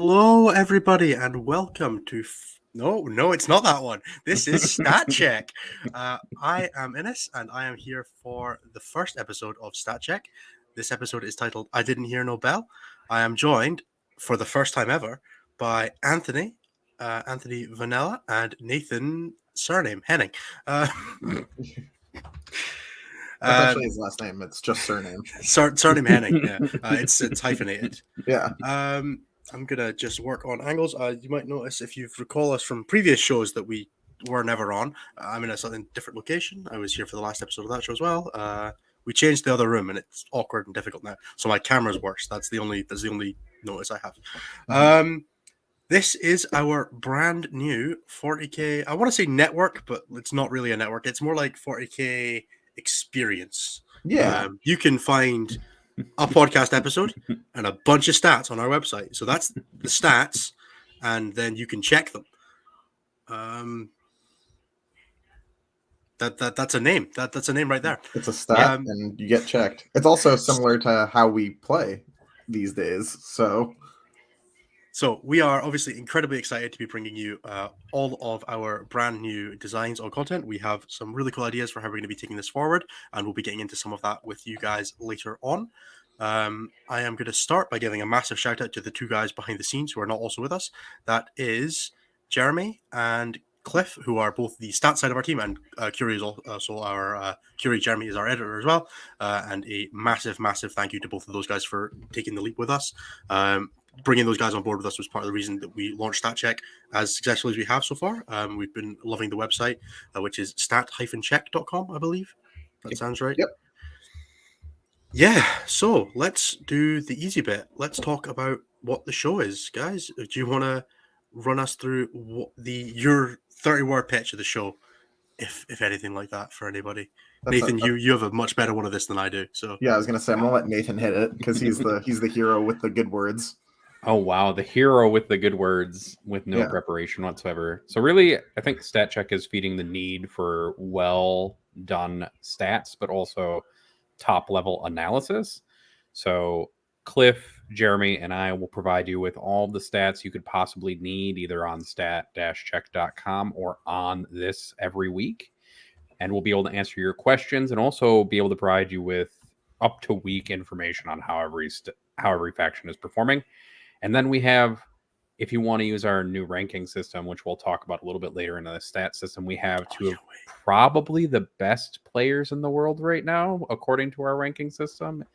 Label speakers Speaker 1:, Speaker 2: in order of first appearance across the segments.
Speaker 1: Hello, everybody, and welcome to. No, it's not that one. This is Stat Check. I am Innes, and I am here for the first episode of Stat Check. This episode is titled "I Didn't Hear No Bell." I am joined for the first time ever by Anthony Vanilla, and Nathan surname Henning.
Speaker 2: That's actually his last name. It's just surname.
Speaker 1: Surname Henning. Yeah, it's hyphenated.
Speaker 2: Yeah.
Speaker 1: I'm gonna just work on angles. You might notice if you recall us from previous shows that we were never on. I'm in a slightly different location. I was here for the last episode of that show as well. We changed the other room, and it's awkward and difficult now. So my camera's worse. That's the only notice I have. This is our brand new 40K. I want to say network, but it's not really a network. It's more like 40K experience.
Speaker 2: Yeah.
Speaker 1: You can find a podcast episode and a bunch of stats on our website. So that's the stats, and then you can check them. That's a name. That's a name right there.
Speaker 2: It's a stat, and you get checked. It's also similar to how we play these days.
Speaker 1: So we are obviously incredibly excited to be bringing you all of our brand new designs on content. We have some really cool ideas for how we're going to be taking this forward, and we'll be getting into some of that with you guys later on. I am going to start by giving a massive shout out to the two guys behind the scenes who are not also with us. That is Jeremy and Cliff, who are both the stat side of our team, and Curie is also our Curie. Jeremy is our editor as well, and a massive thank you to both of those guys for taking the leap with us. Bringing those guys on board with us was part of the reason that we launched StatCheck as successfully as we have so far. We've been loving the website, which is stat-check.com, I believe. That sounds right.
Speaker 2: Yep.
Speaker 1: Yeah, so let's do the easy bit. Let's talk about what the show is, guys. Do you want to run us through what your 30-word pitch of the show, if anything like that, for anybody? Nathan, you have a much better one of this than I do. So
Speaker 2: yeah, I was gonna say I'm gonna let Nathan hit it because he's the hero with the good words.
Speaker 3: Oh wow, the hero with the good words with no preparation whatsoever. So really, I think Stat Check is feeding the need for well done stats, but also top level analysis. So Cliff, Jeremy, and I will provide you with all the stats you could possibly need either on stat-check.com or on this every week. And we'll be able to answer your questions and also be able to provide you with up to week information on how every faction is performing. And then we have, if you want to use our new ranking system, which we'll talk about a little bit later in the stat system, we have two of probably the best players in the world right now, according to our ranking system.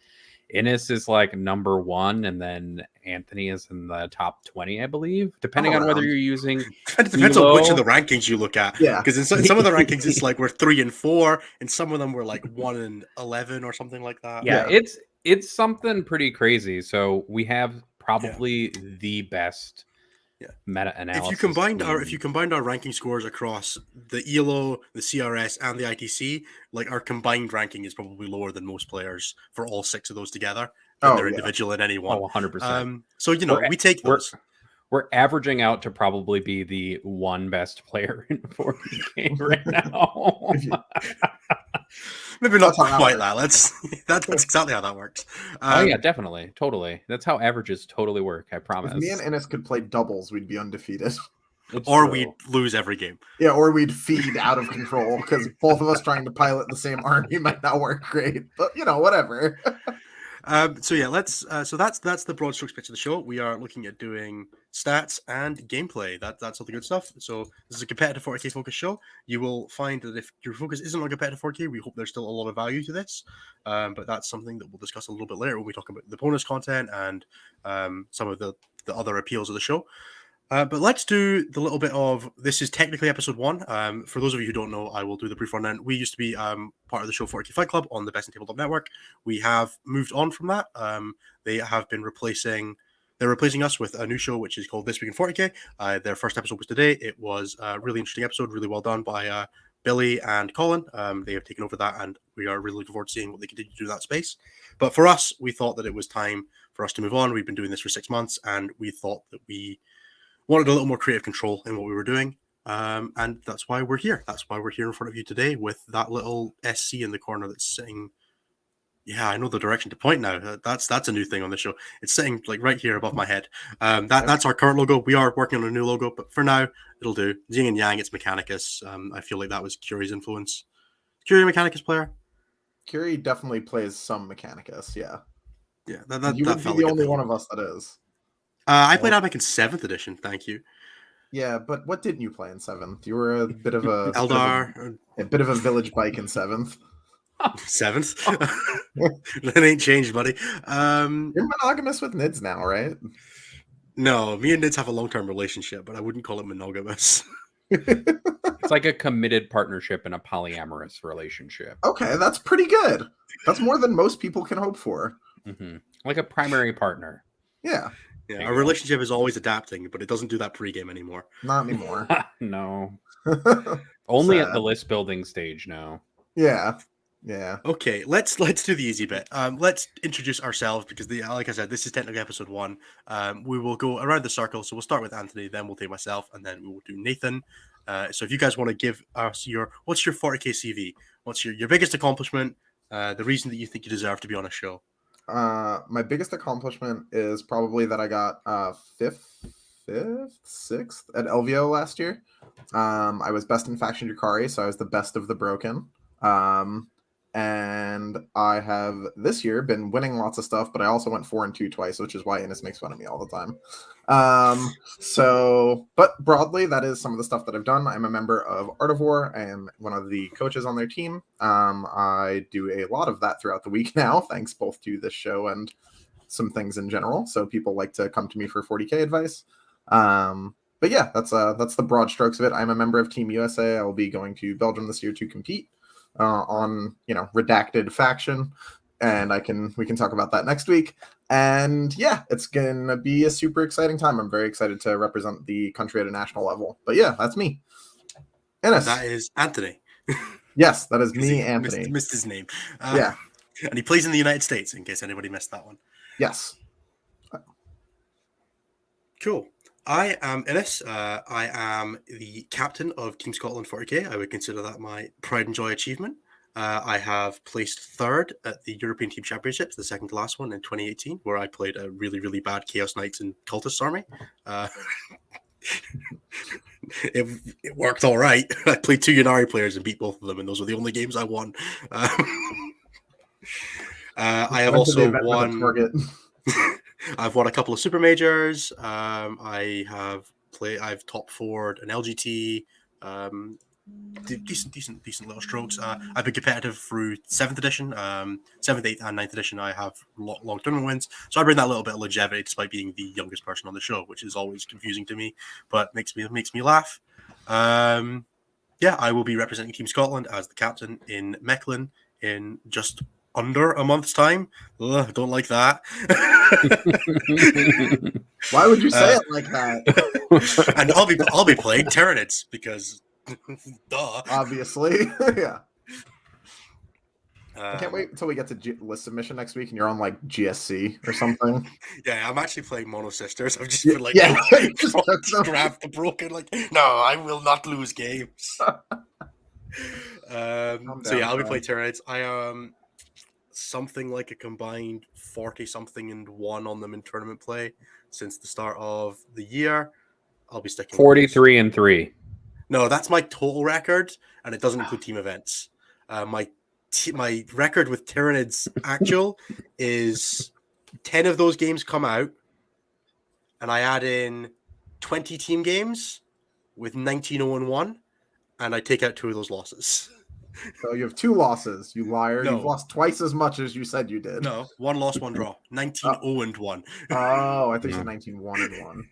Speaker 3: Innes is like number 1, and then Anthony is in the top 20, I believe, depending on whether you're using.
Speaker 1: It depends on which of the rankings you look at.
Speaker 2: Yeah,
Speaker 1: because in some of the rankings it's like we're 3 and 4, and some of them were like 1 and 11 or something like that.
Speaker 3: Yeah, it's something pretty crazy. So we have probably the best meta analysis.
Speaker 1: If you combined our ranking scores across the Elo, the CRS, and the ITC, like our combined ranking is probably lower than most players for all 6 of those together. They're individual in any one.
Speaker 3: 100%.
Speaker 1: So we take those.
Speaker 3: We're averaging out to probably be the one best player in 40K right now.
Speaker 1: Maybe not quite that. That's exactly how that works.
Speaker 3: Oh yeah, definitely, totally. That's how averages totally work. I promise.
Speaker 2: If me and Innes could play doubles, we'd be undefeated.
Speaker 1: We'd lose every game.
Speaker 2: Yeah, or we'd feed out of control because both of us trying to pilot the same army might not work great. But whatever.
Speaker 1: So that's the broad strokes pitch of the show. We are looking at doing stats and gameplay. That's all the good stuff. So this is a competitive 40K focus show. You will find that if your focus isn't on competitive 40K, we hope there's still a lot of value to this. But that's something that we'll discuss a little bit later when we talk about the bonus content and some of the other appeals of the show. But let's do the little bit of, this is technically episode 1. For those of you who don't know, I will do the brief rundown. We used to be part of the show 40K Fight Club on the Best in Tabletop Network. We have moved on from that. They have been replacing us with a new show, which is called This Week in 40K. Their first episode was today. It was a really interesting episode, really well done by Billy and Colin. They have taken over that, and we are really looking forward to seeing what they continue to do in that space. But for us, we thought that it was time for us to move on. We've been doing this for 6 months, and we thought that we wanted a little more creative control in what we were doing. And that's why we're here. That's why we're here in front of you today with that little SC in the corner that's sitting Yeah, I know the direction to point now. That's a new thing on the show. It's sitting like right here above my head. That's our current logo. We are working on a new logo, but for now, it'll do. Yin and Yang, it's Mechanicus. I feel like that was Curie's influence. Curie a Mechanicus player?
Speaker 2: Curie definitely plays some Mechanicus, yeah.
Speaker 1: Yeah,
Speaker 2: You
Speaker 1: that
Speaker 2: would be
Speaker 1: felt
Speaker 2: the
Speaker 1: like a
Speaker 2: only
Speaker 1: thing.
Speaker 2: one of us that is.
Speaker 1: I played Admech in 7th edition, thank you.
Speaker 2: Yeah, but what didn't you play in 7th? You were a bit of a
Speaker 1: Eldar.
Speaker 2: a bit of a village bike in 7th.
Speaker 1: 7th? That ain't changed, buddy.
Speaker 2: You're monogamous with Nids now, right?
Speaker 1: No, me and Nids have a long-term relationship, but I wouldn't call it monogamous.
Speaker 3: It's like a committed partnership in a polyamorous relationship.
Speaker 2: Okay, that's pretty good. That's more than most people can hope for.
Speaker 3: Mm-hmm. Like a primary partner.
Speaker 2: Yeah.
Speaker 1: Yeah, our relationship is always adapting, but it doesn't do that pregame anymore.
Speaker 2: Not anymore.
Speaker 3: No. Only
Speaker 2: Sad.
Speaker 3: at the list building stage now.
Speaker 2: Yeah. Yeah.
Speaker 1: Okay, let's do the easy bit. Let's introduce ourselves because like I said, this is technically episode 1. We will go around the circle, so we'll start with Anthony, then we'll take myself, and then we will do Nathan. So if you guys want to give us what's your 40k CV? What's your biggest accomplishment? The reason that you think you deserve to be on a show?
Speaker 2: My biggest accomplishment is probably that I got 6th at LVO last year. I was best in faction Yukari, so I was the best of the broken. And I have this year been winning lots of stuff, but I also went 4-2 twice, which is why Innes makes fun of me all the time. But broadly, that is some of the stuff that I've done. I'm a member of Art of War. I am one of the coaches on their team. I do a lot of that throughout the week now, thanks both to this show and some things in general. So people like to come to me for 40k advice. But yeah, that's the broad strokes of it. I'm a member of Team USA. I will be going to Belgium this year to compete on redacted faction, and we can talk about that next week. And yeah, it's gonna be a super exciting time. I'm very excited to represent the country at a national level. But yeah, that's me. Innes.
Speaker 1: That is Anthony.
Speaker 2: Yes, that is me, Anthony.
Speaker 1: Missed his name.
Speaker 2: Yeah,
Speaker 1: and he plays in the United States. In case anybody missed that one.
Speaker 2: yes.
Speaker 1: Cool. I am Innes. I am the captain of Team Scotland 40k. I would consider that my pride and joy achievement. I have placed 3rd at the European Team Championships, the second to last one in 2018, where I played a really, really bad Chaos Knights and Cultists army. It worked all right. I played 2 Yunari players and beat both of them, and those were the only games I won. I have also won. I've won a couple of super majors. I've top 4'd an LGT. Decent little strokes. I've been competitive through 7th edition, 7th, 8th, and 9th edition. I have long tournament wins, so I bring that little bit of longevity despite being the youngest person on the show, which is always confusing to me, but makes me laugh. Yeah, I will be representing Team Scotland as the captain in Mechlin in just under a month's time. Ugh, don't like that.
Speaker 2: Why would you say it like that?
Speaker 1: And I'll be playing Tyranids because duh.
Speaker 2: Obviously. Yeah. I can't wait until we get to list submission next week and you're on like GSC or something.
Speaker 1: Yeah, I'm actually playing Mono Sisters. I've just been like, just grab the broken. Like, no, I will not lose games. So yeah, I'll be playing Tyranids. I am something like a combined 40-something and 1 on them in tournament play since the start of the year. I'll be sticking
Speaker 3: 43 and 3.
Speaker 1: No, that's my total record, and it doesn't include team events. My record with Tyranids actual is 10 of those games come out, and I add in 20 team games with 19-0-1, and I take out 2 of those losses.
Speaker 2: So you have 2 losses, you liar.
Speaker 1: No.
Speaker 2: You've lost twice as much as you said you did.
Speaker 1: No, 1 loss, 1 draw. 19-0-1.
Speaker 2: Oh, I think you said 19-1-1.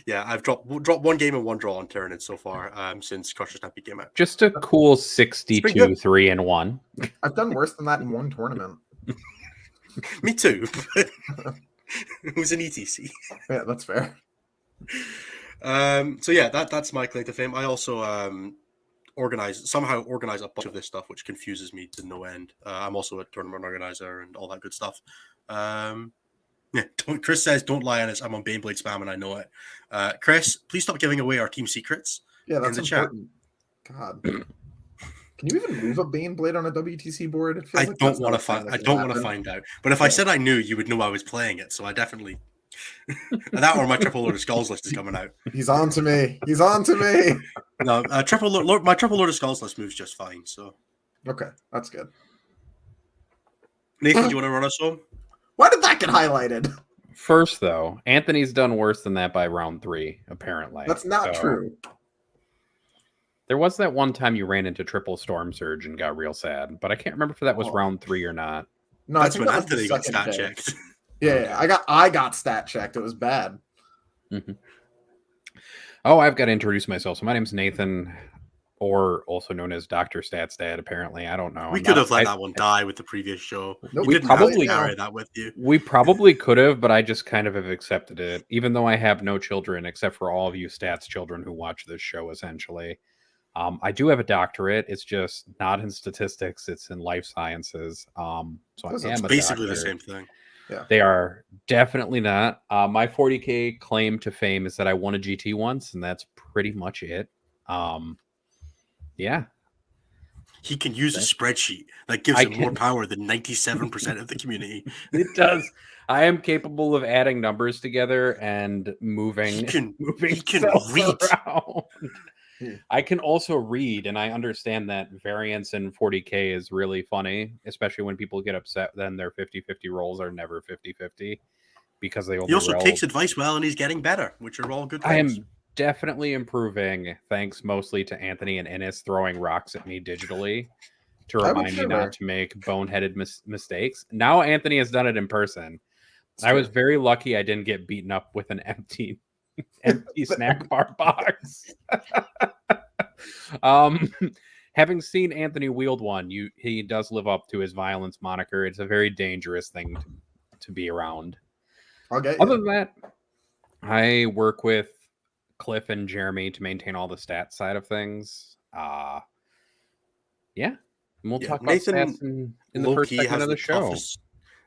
Speaker 1: Yeah, I've dropped 1 game and 1 draw on Tyranids so far since Crusher Stampede came out.
Speaker 3: Just a cool 62 3 and 1.
Speaker 2: I've done worse than that in 1 tournament.
Speaker 1: Me too. It was an ETC.
Speaker 2: Yeah, that's fair.
Speaker 1: So yeah, that's my claim to fame. I also organize a bunch of this stuff, which confuses me to no end. I'm also a tournament organizer and all that good stuff. Yeah, Chris says, don't lie on us. I'm on Baneblade spam and I know it. Chris, please stop giving away our team secrets.
Speaker 2: Yeah, that's
Speaker 1: in the
Speaker 2: important. Chat. God. Can you even move a Bane Blade on a WTC board? It feels
Speaker 1: I
Speaker 2: like
Speaker 1: don't
Speaker 2: that's not
Speaker 1: want
Speaker 2: a
Speaker 1: to
Speaker 2: thing
Speaker 1: find.
Speaker 2: that
Speaker 1: I
Speaker 2: can
Speaker 1: don't want to
Speaker 2: happen.
Speaker 1: find out. But if I said I knew, you would know I was playing it. So I definitely. That or my triple Lord of Skulls list is coming out.
Speaker 2: He's on to me. He's on to me.
Speaker 1: No, my triple Lord of Skulls list moves just fine. So
Speaker 2: Okay, that's good.
Speaker 1: Nathan, do you want to run us home?
Speaker 2: Why did that get highlighted?
Speaker 3: First, though, Anthony's done worse than that by round 3, apparently.
Speaker 2: That's not
Speaker 3: So,
Speaker 2: true.
Speaker 3: There was that one time you ran into triple Storm Surge and got real sad, but I can't remember if that was round 3 or not.
Speaker 2: No,
Speaker 1: That's
Speaker 2: I think
Speaker 1: when
Speaker 2: that was the
Speaker 1: Anthony got
Speaker 2: second
Speaker 1: stat
Speaker 2: day.
Speaker 1: checked.
Speaker 2: Yeah,
Speaker 3: Okay.
Speaker 2: I got stat checked. It was bad.
Speaker 3: Mm-hmm. Oh, I've got to introduce myself. So my name's Nathan, or also known as Dr. Stats Dad, apparently. I don't know.
Speaker 1: We could have let that one die with the previous show.
Speaker 2: Nope,
Speaker 1: You
Speaker 3: we
Speaker 1: didn't
Speaker 3: probably-
Speaker 1: have to carry that with you.
Speaker 3: We probably could have, but I just kind of have accepted it, even though I have no children, except for all of you stats children who watch this show, essentially. I do have a doctorate. It's just not in statistics. It's in life sciences. So
Speaker 2: That's
Speaker 3: I am a
Speaker 1: Basically
Speaker 3: doctor.
Speaker 1: the same thing.
Speaker 2: Yeah.
Speaker 3: They are definitely not. My 40K claim to fame is that I won a GT once, and that's pretty much it. Yeah.
Speaker 1: He can use a spreadsheet that gives him more power than 97% of the community.
Speaker 3: It does. I am capable of adding numbers together and moving.
Speaker 1: He can
Speaker 3: cells
Speaker 1: read.
Speaker 3: around. I can also read, and I understand that variance in 40K is really funny, especially when people get upset then their 50-50 rolls are never 50-50 because they only
Speaker 1: He also
Speaker 3: roll.
Speaker 1: takes advice well, and he's getting better, which are all good things.
Speaker 3: I am definitely improving, thanks mostly to Anthony and Ennis throwing rocks at me digitally to remind me not to make boneheaded mistakes. Now Anthony has done it in person. I was very lucky I didn't get beaten up with an empty snack bar box. Having seen Anthony wield one, he does live up to his violence moniker. It's a very dangerous thing to be around. Other than that, I work with Cliff and Jeremy to maintain all the stats side of things. Yeah. And we'll talk about stats in the first segment of the show.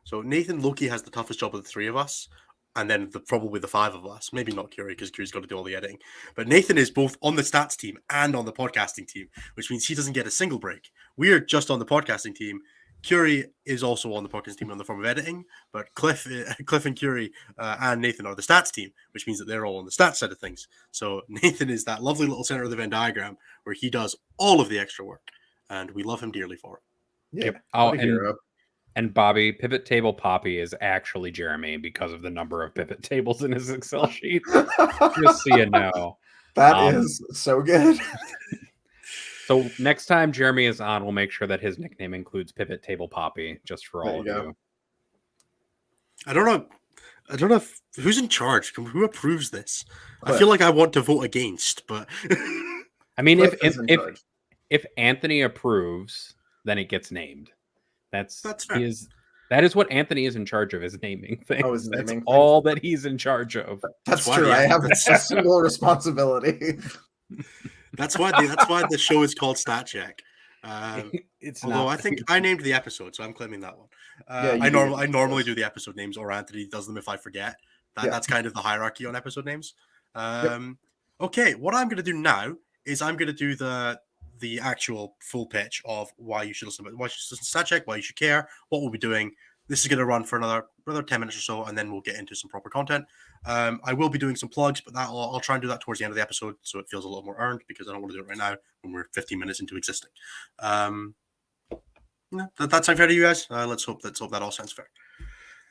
Speaker 1: So Nathan Loki has the toughest job of the three of us, and then probably the five of us. Maybe not Curie, because Curie's got to do all the editing. But Nathan is both on the stats team and on the podcasting team, which means he doesn't get a single break. We're just on the podcasting team. Curie is also on the podcasting team on the form of editing, but Cliff and Curie and Nathan are the stats team, which means that they're all on the stats side of things. So Nathan is that lovely little center of the Venn diagram where he does all of the extra work, and we love him dearly for it.
Speaker 2: Yeah.
Speaker 3: Yep. And Bobby, Pivot Table Poppy is actually Jeremy because of the number of pivot tables in his Excel sheet. Just so you know.
Speaker 2: That is so good.
Speaker 3: So next time Jeremy is on, we'll make sure that his nickname includes Pivot Table Poppy, just for all of you.
Speaker 1: I don't know who's in charge. Who approves this? Cliff. I feel like I want to vote against, but
Speaker 3: I mean, if Anthony approves, then it gets named. That's fair. That is what Anthony is in charge of, is naming things. That's all that he's in charge of.
Speaker 2: That's true. I have a single responsibility.
Speaker 1: That's why the show is called Stat Check. Although I think I named the episode, so I'm claiming that one. I normally do the episode names, or Anthony does them if I forget. That's kind of the hierarchy on episode names. Okay, what I'm going to do now is I'm going to do the actual full pitch of why you should listen to Stat Check, why you should care, what we'll be doing. This is going to run for another 10 minutes or so, and then we'll get into some proper content. I will be doing some plugs, but I'll try and do that towards the end of the episode so it feels a little more earned, because I don't want to do it right now when we're 15 minutes into existing. That sound fair to you guys? Let's hope that all sounds fair.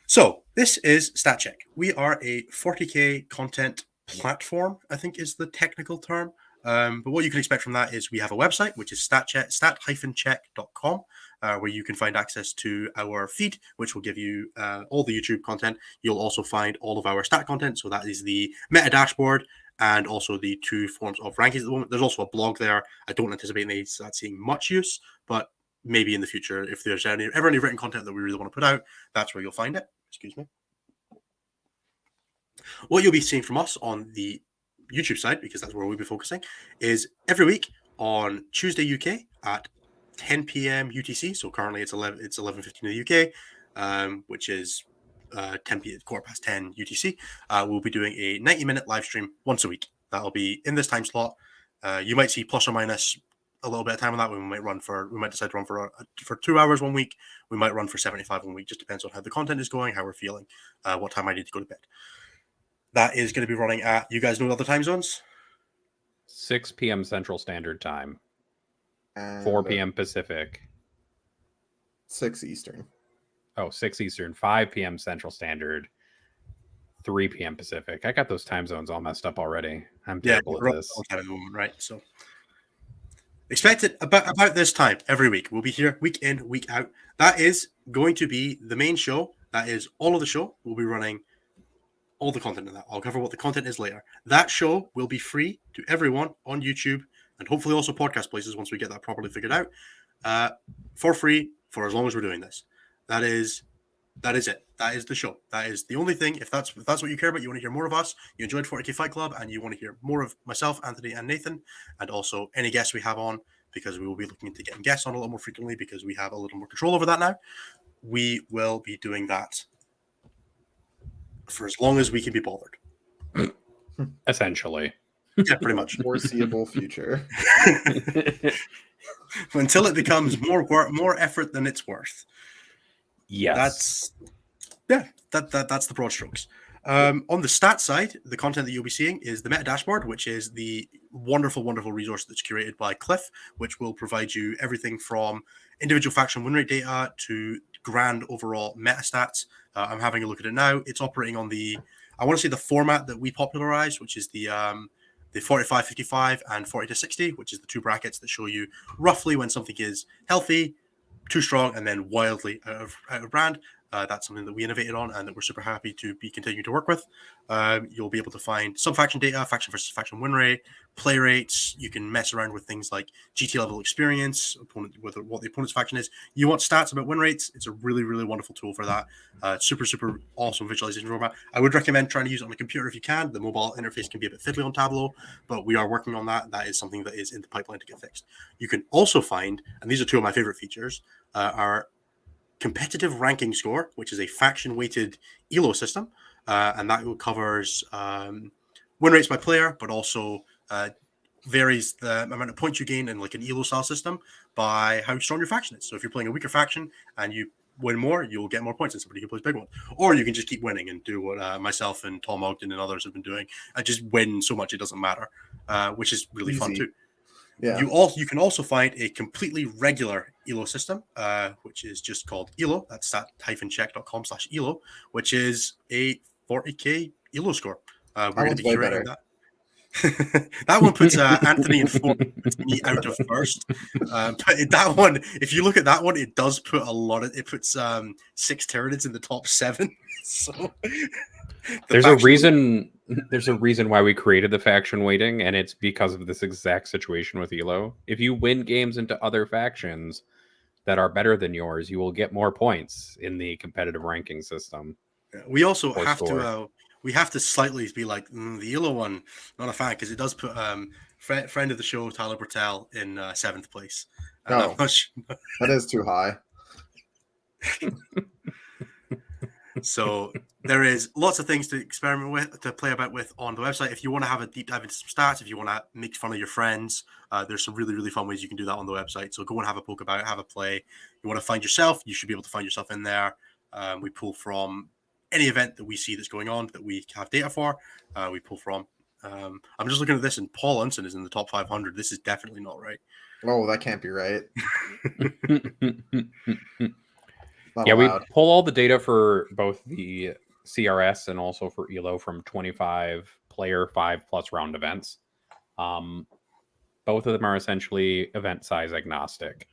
Speaker 1: So this is Stat Check. We are a 40K content platform, I think is the technical term. But what you can expect from that is we have a website, which is stat-check.com, where you can find access to our feed, which will give you all the YouTube content. You'll also find all of our stat content. So that is the meta dashboard and also the two forms of rankings at the moment. There's also a blog there. I don't anticipate that seeing much use, but maybe in the future, if there's ever any written content that we really want to put out, that's where you'll find it. Excuse me. What you'll be seeing from us on the YouTube side, because that's where we'll be focusing, is every week on Tuesday UK at 10 p.m. UTC. So currently it's 11:15 in the UK, which is 10 p.m. 10 UTC. We'll be doing a 90-minute live stream once a week. That'll be in this time slot. You might see plus or minus a little bit of time on that. We might decide to run for 2 hours one week. We might run for 75 one week. Just depends on how the content is going, how we're feeling, what time I need to go to bed. That is going to be running at, you guys know the other time zones?
Speaker 3: 6 p.m. Central Standard Time,
Speaker 2: And
Speaker 3: 4 p.m. Pacific.
Speaker 2: 6 Eastern.
Speaker 3: Oh, 6 Eastern, 5 p.m. Central Standard, 3 p.m. Pacific. I got those time zones all messed up already. I'm terrible at this.
Speaker 1: At the moment, right? So expect it about this time every week. We'll be here week in, week out. That is going to be the main show. That is all of the show. We'll be running all the content in that. I'll cover what the content is later. That show will be free to everyone on YouTube and hopefully also podcast places once we get that properly figured out, for free for as long as we're doing this. That is it. That is the show. That is the only thing. If that's what you care about, you want to hear more of us, you enjoyed 40K Fight Club, and you want to hear more of myself, Anthony, and Nathan, and also any guests we have on, because we will be looking into getting guests on a little more frequently because we have a little more control over that now. We will be doing that for as long as we can be bothered.
Speaker 3: Essentially.
Speaker 1: Yeah, pretty much.
Speaker 2: Foreseeable future.
Speaker 1: Until it becomes more effort than it's worth.
Speaker 3: Yes.
Speaker 1: That's the broad strokes. On the stat side, the content that you'll be seeing is the meta dashboard, which is the wonderful, wonderful resource that's curated by Cliff, which will provide you everything from individual faction win rate data to grand overall meta stats. I'm having a look at it now. It's operating on I want to say the format that we popularized, which is the 45-55 and 40-60, which is the two brackets that show you roughly when something is healthy, too strong, and then wildly out of brand. That's something that we innovated on and that we're super happy to be continuing to work with. You'll be able to find some faction data, faction versus faction win rate, play rates. You can mess around with things like GT level experience, what the opponent's faction is. You want stats about win rates? It's a really, really wonderful tool for that. Super, super awesome visualization format. I would recommend trying to use it on a computer if you can. The mobile interface can be a bit fiddly on Tableau, but we are working on that. That is something that is in the pipeline to get fixed. You can also find, and these are two of my favorite features, our competitive ranking score, which is a faction-weighted Elo system, and that covers win rates by player, but also varies the amount of points you gain in like an Elo style system by how strong your faction is. So if you're playing a weaker faction and you win more, you'll get more points than somebody who plays big ones. Or you can just keep winning and do what myself and Tom Ogden and others have been doing, and just win so much it doesn't matter, which is really fun too.
Speaker 2: Yeah.
Speaker 1: You can also find a completely regular Elo system, which is just called Elo. That's stat-check.com/Elo, which is a 40K Elo score. We're going to be curating that. That one puts Anthony and me out of first. But that one, if you look at that one, it does put it puts 6 Tyranids in the top 7. So
Speaker 3: there's a reason why we created the faction weighting, and it's because of this exact situation with Elo. If you win games into other factions that are better than yours, you will get more points in the competitive ranking system.
Speaker 1: We also have to slightly be like the Elo one, not a fan, because it does put friend of the show Tyler Bertel in 7th place.
Speaker 2: No, that is too high.
Speaker 1: So there is lots of things to experiment with, to play about with on the website. If you want to have a deep dive into some stats, if you want to make fun of your friends, there's some really, really fun ways you can do that on the website. So go and have a poke about it, have a play. You want to find yourself, you should be able to find yourself in there. We pull from any event that we see that's going on that we have data for. We pull from. I'm just looking at this, and Paul Unson is in the top 500. This is definitely not right.
Speaker 2: Oh, that can't be right.
Speaker 3: Yeah, we pull all the data for both the CRS and also for Elo from 25 player 5+ round events. Both of them are essentially event size agnostic.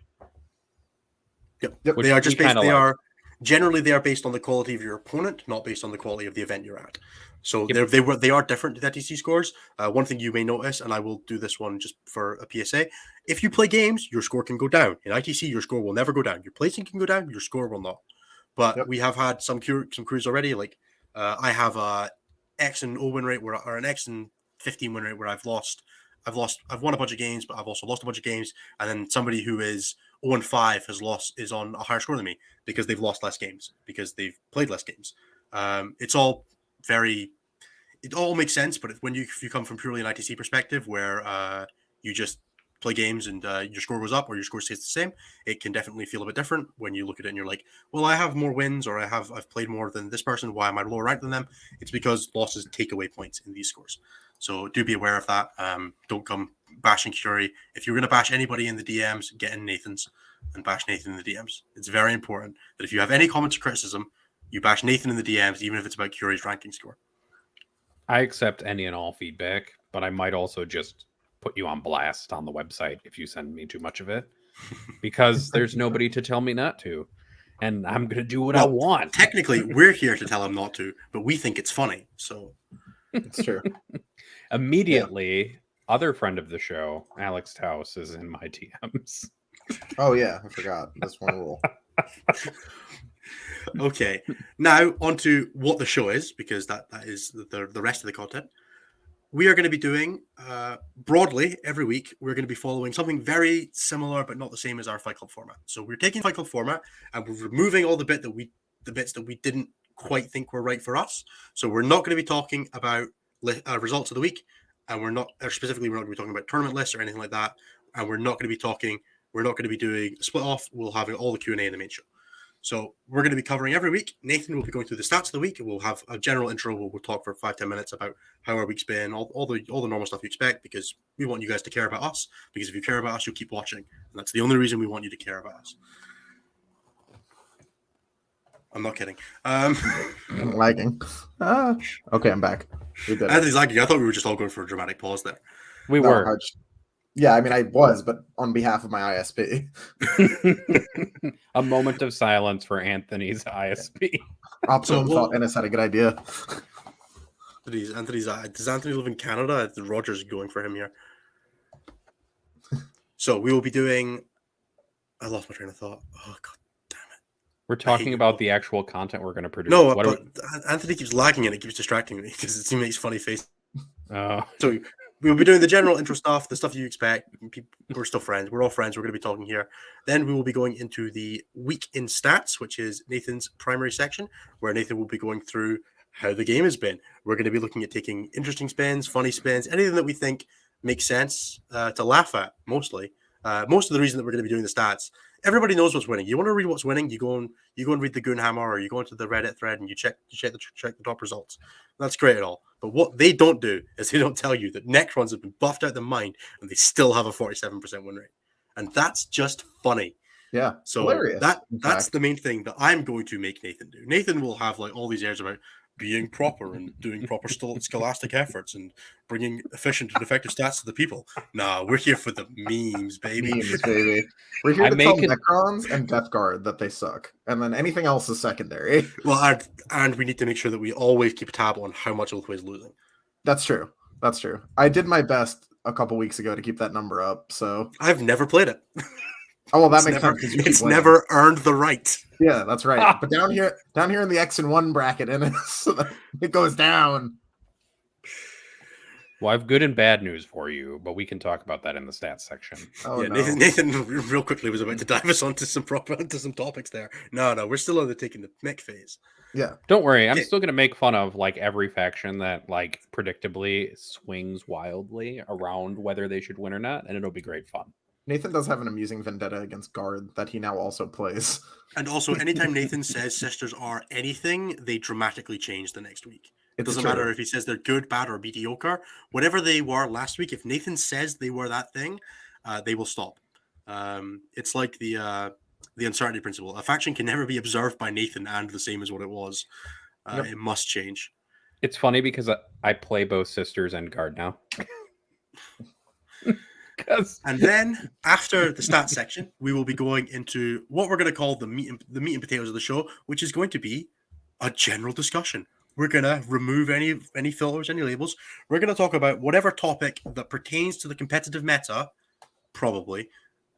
Speaker 1: Yep. They are just based. Generally they are based on the quality of your opponent, not based on the quality of the event you're at. So they are different to the ITC scores. One thing you may notice, and I will do this one just for a PSA: if you play games, your score can go down. In ITC, your score will never go down. Your placing can go down, your score will not. But we have had some crews already. Like I have a X and O win rate or an X and 15 win rate where I've won a bunch of games, but I've also lost a bunch of games. And then somebody who is 0-5 is on a higher score than me because they've lost less games, because they've played less games. It all makes sense, but if you come from purely an ITC perspective where you just play games and your score goes up or your score stays the same, it can definitely feel a bit different when you look at it and you're like, well, I have more wins or I've played more than this person. Why am I lower ranked than them? It's because losses take away points in these scores. So do be aware of that. Don't come bashing Curie. If you're going to bash anybody in the DMs, get in Nathan's and bash Nathan in the DMs. It's very important that if you have any comments or criticism, you bash Nathan in the DMs, even if it's about Curie's ranking score.
Speaker 3: I accept any and all feedback, but I might also just put you on blast on the website if you send me too much of it, because there's nobody to tell me not to, and I'm going to do what I want.
Speaker 1: Technically, we're here to tell him not to, but we think it's funny, so...
Speaker 2: It's true.
Speaker 3: Immediately, other friend of the show, Alex Taus, is in my DMs.
Speaker 2: Oh yeah, I forgot. That's one rule.
Speaker 1: Okay, now on to what the show is, because that is the rest of the content. We are going to be doing, broadly, every week, we're going to be following something very similar, but not the same as our Fight Club format. So we're taking Fight Club format, and we're removing all the bits that we didn't quite think were right for us. So we're not going to be talking about results of the week, and we're not going to be talking about tournament lists or anything like that. And we're not going to be doing a split off. We'll have all the Q&A in the main show. So we're going to be covering every week. Nathan will be going through the stats of the week. We'll have a general intro. We'll talk for 5-10 minutes about how our week's been, all the normal stuff you expect, because we want you guys to care about us. Because if you care about us, you'll keep watching. And that's the only reason we want you to care about us. I'm not kidding.
Speaker 2: I'm lagging. Okay, I'm back.
Speaker 1: Anthony's lagging. I thought we were just all going for a dramatic pause there.
Speaker 3: We were.
Speaker 2: Yeah, I mean, I was, but on behalf of my ISP.
Speaker 3: A moment of silence for Anthony's ISP.
Speaker 2: Optimum thought Ennis had a good idea.
Speaker 1: Does Anthony live in Canada? Roger's going for him here. So we will be doing... I lost my train of thought. Oh, God damn it.
Speaker 3: We're talking about the actual content we're going to produce.
Speaker 1: No, but Anthony keeps lagging and it keeps distracting me because he makes funny faces.
Speaker 3: Oh.
Speaker 1: So we'll be doing the general intro stuff, the stuff you expect. We're still friends. We're all friends. We're going to be talking here. Then we will be going into the week in stats, which is Nathan's primary section, where Nathan will be going through how the game has been. We're going to be looking at taking interesting spins, funny spins, anything that we think makes sense to laugh at, mostly. Most of the reason that we're going to be doing the stats, everybody knows what's winning. You want to read what's winning, you go and read the Goonhammer, or you go into the Reddit thread and you check the top results. That's great at all. But what they don't do is they don't tell you that Necrons have been buffed out the mind and they still have a 47% win rate. And that's just funny.
Speaker 2: Yeah.
Speaker 1: So
Speaker 2: hilarious,
Speaker 1: that's the main thing that I'm going to make Nathan do. Nathan will have like all these airs about being proper and doing proper scholastic efforts and bringing efficient and effective stats to the people. Nah, we're here for the memes, baby.
Speaker 2: Memes, baby. We're here to tell Necrons and Death Guard that they suck, and then anything else is secondary.
Speaker 1: Well, and we need to make sure that we always keep a tab on how much Oathway is losing.
Speaker 2: That's true. I did my best a couple weeks ago to keep that number up. So
Speaker 1: I've never played it.
Speaker 2: Oh, well, that makes sense.
Speaker 1: It's never earned the right.
Speaker 2: Yeah, that's right. But down here in the X and 1 bracket, and it goes down.
Speaker 3: Well, I have good and bad news for you, but we can talk about that in the stats section.
Speaker 2: Oh,
Speaker 1: yeah,
Speaker 2: no.
Speaker 1: Nathan real quickly was about to dive us onto some topics there. No, we're still undertaking the mech phase.
Speaker 2: Yeah.
Speaker 3: Don't worry, I'm still going to make fun of like every faction that like predictably swings wildly around whether they should win or not, and it'll be great fun.
Speaker 2: Nathan does have an amusing vendetta against Guard that he now also plays.
Speaker 1: And also, anytime Nathan says sisters are anything, they dramatically change the next week. It doesn't matter if he says they're good, bad, or mediocre. Whatever they were last week, if Nathan says they were that thing, they will stop. It's like the uncertainty principle. A faction can never be observed by Nathan and the same as what it was.
Speaker 2: Yep.
Speaker 1: It must change.
Speaker 3: It's funny because I play both sisters and Guard now.
Speaker 1: And then after the stats section, we will be going into what we're going to call the meat and potatoes of the show, which is going to be a general discussion. We're going to remove any filters, any labels. We're going to talk about whatever topic that pertains to the competitive meta, probably,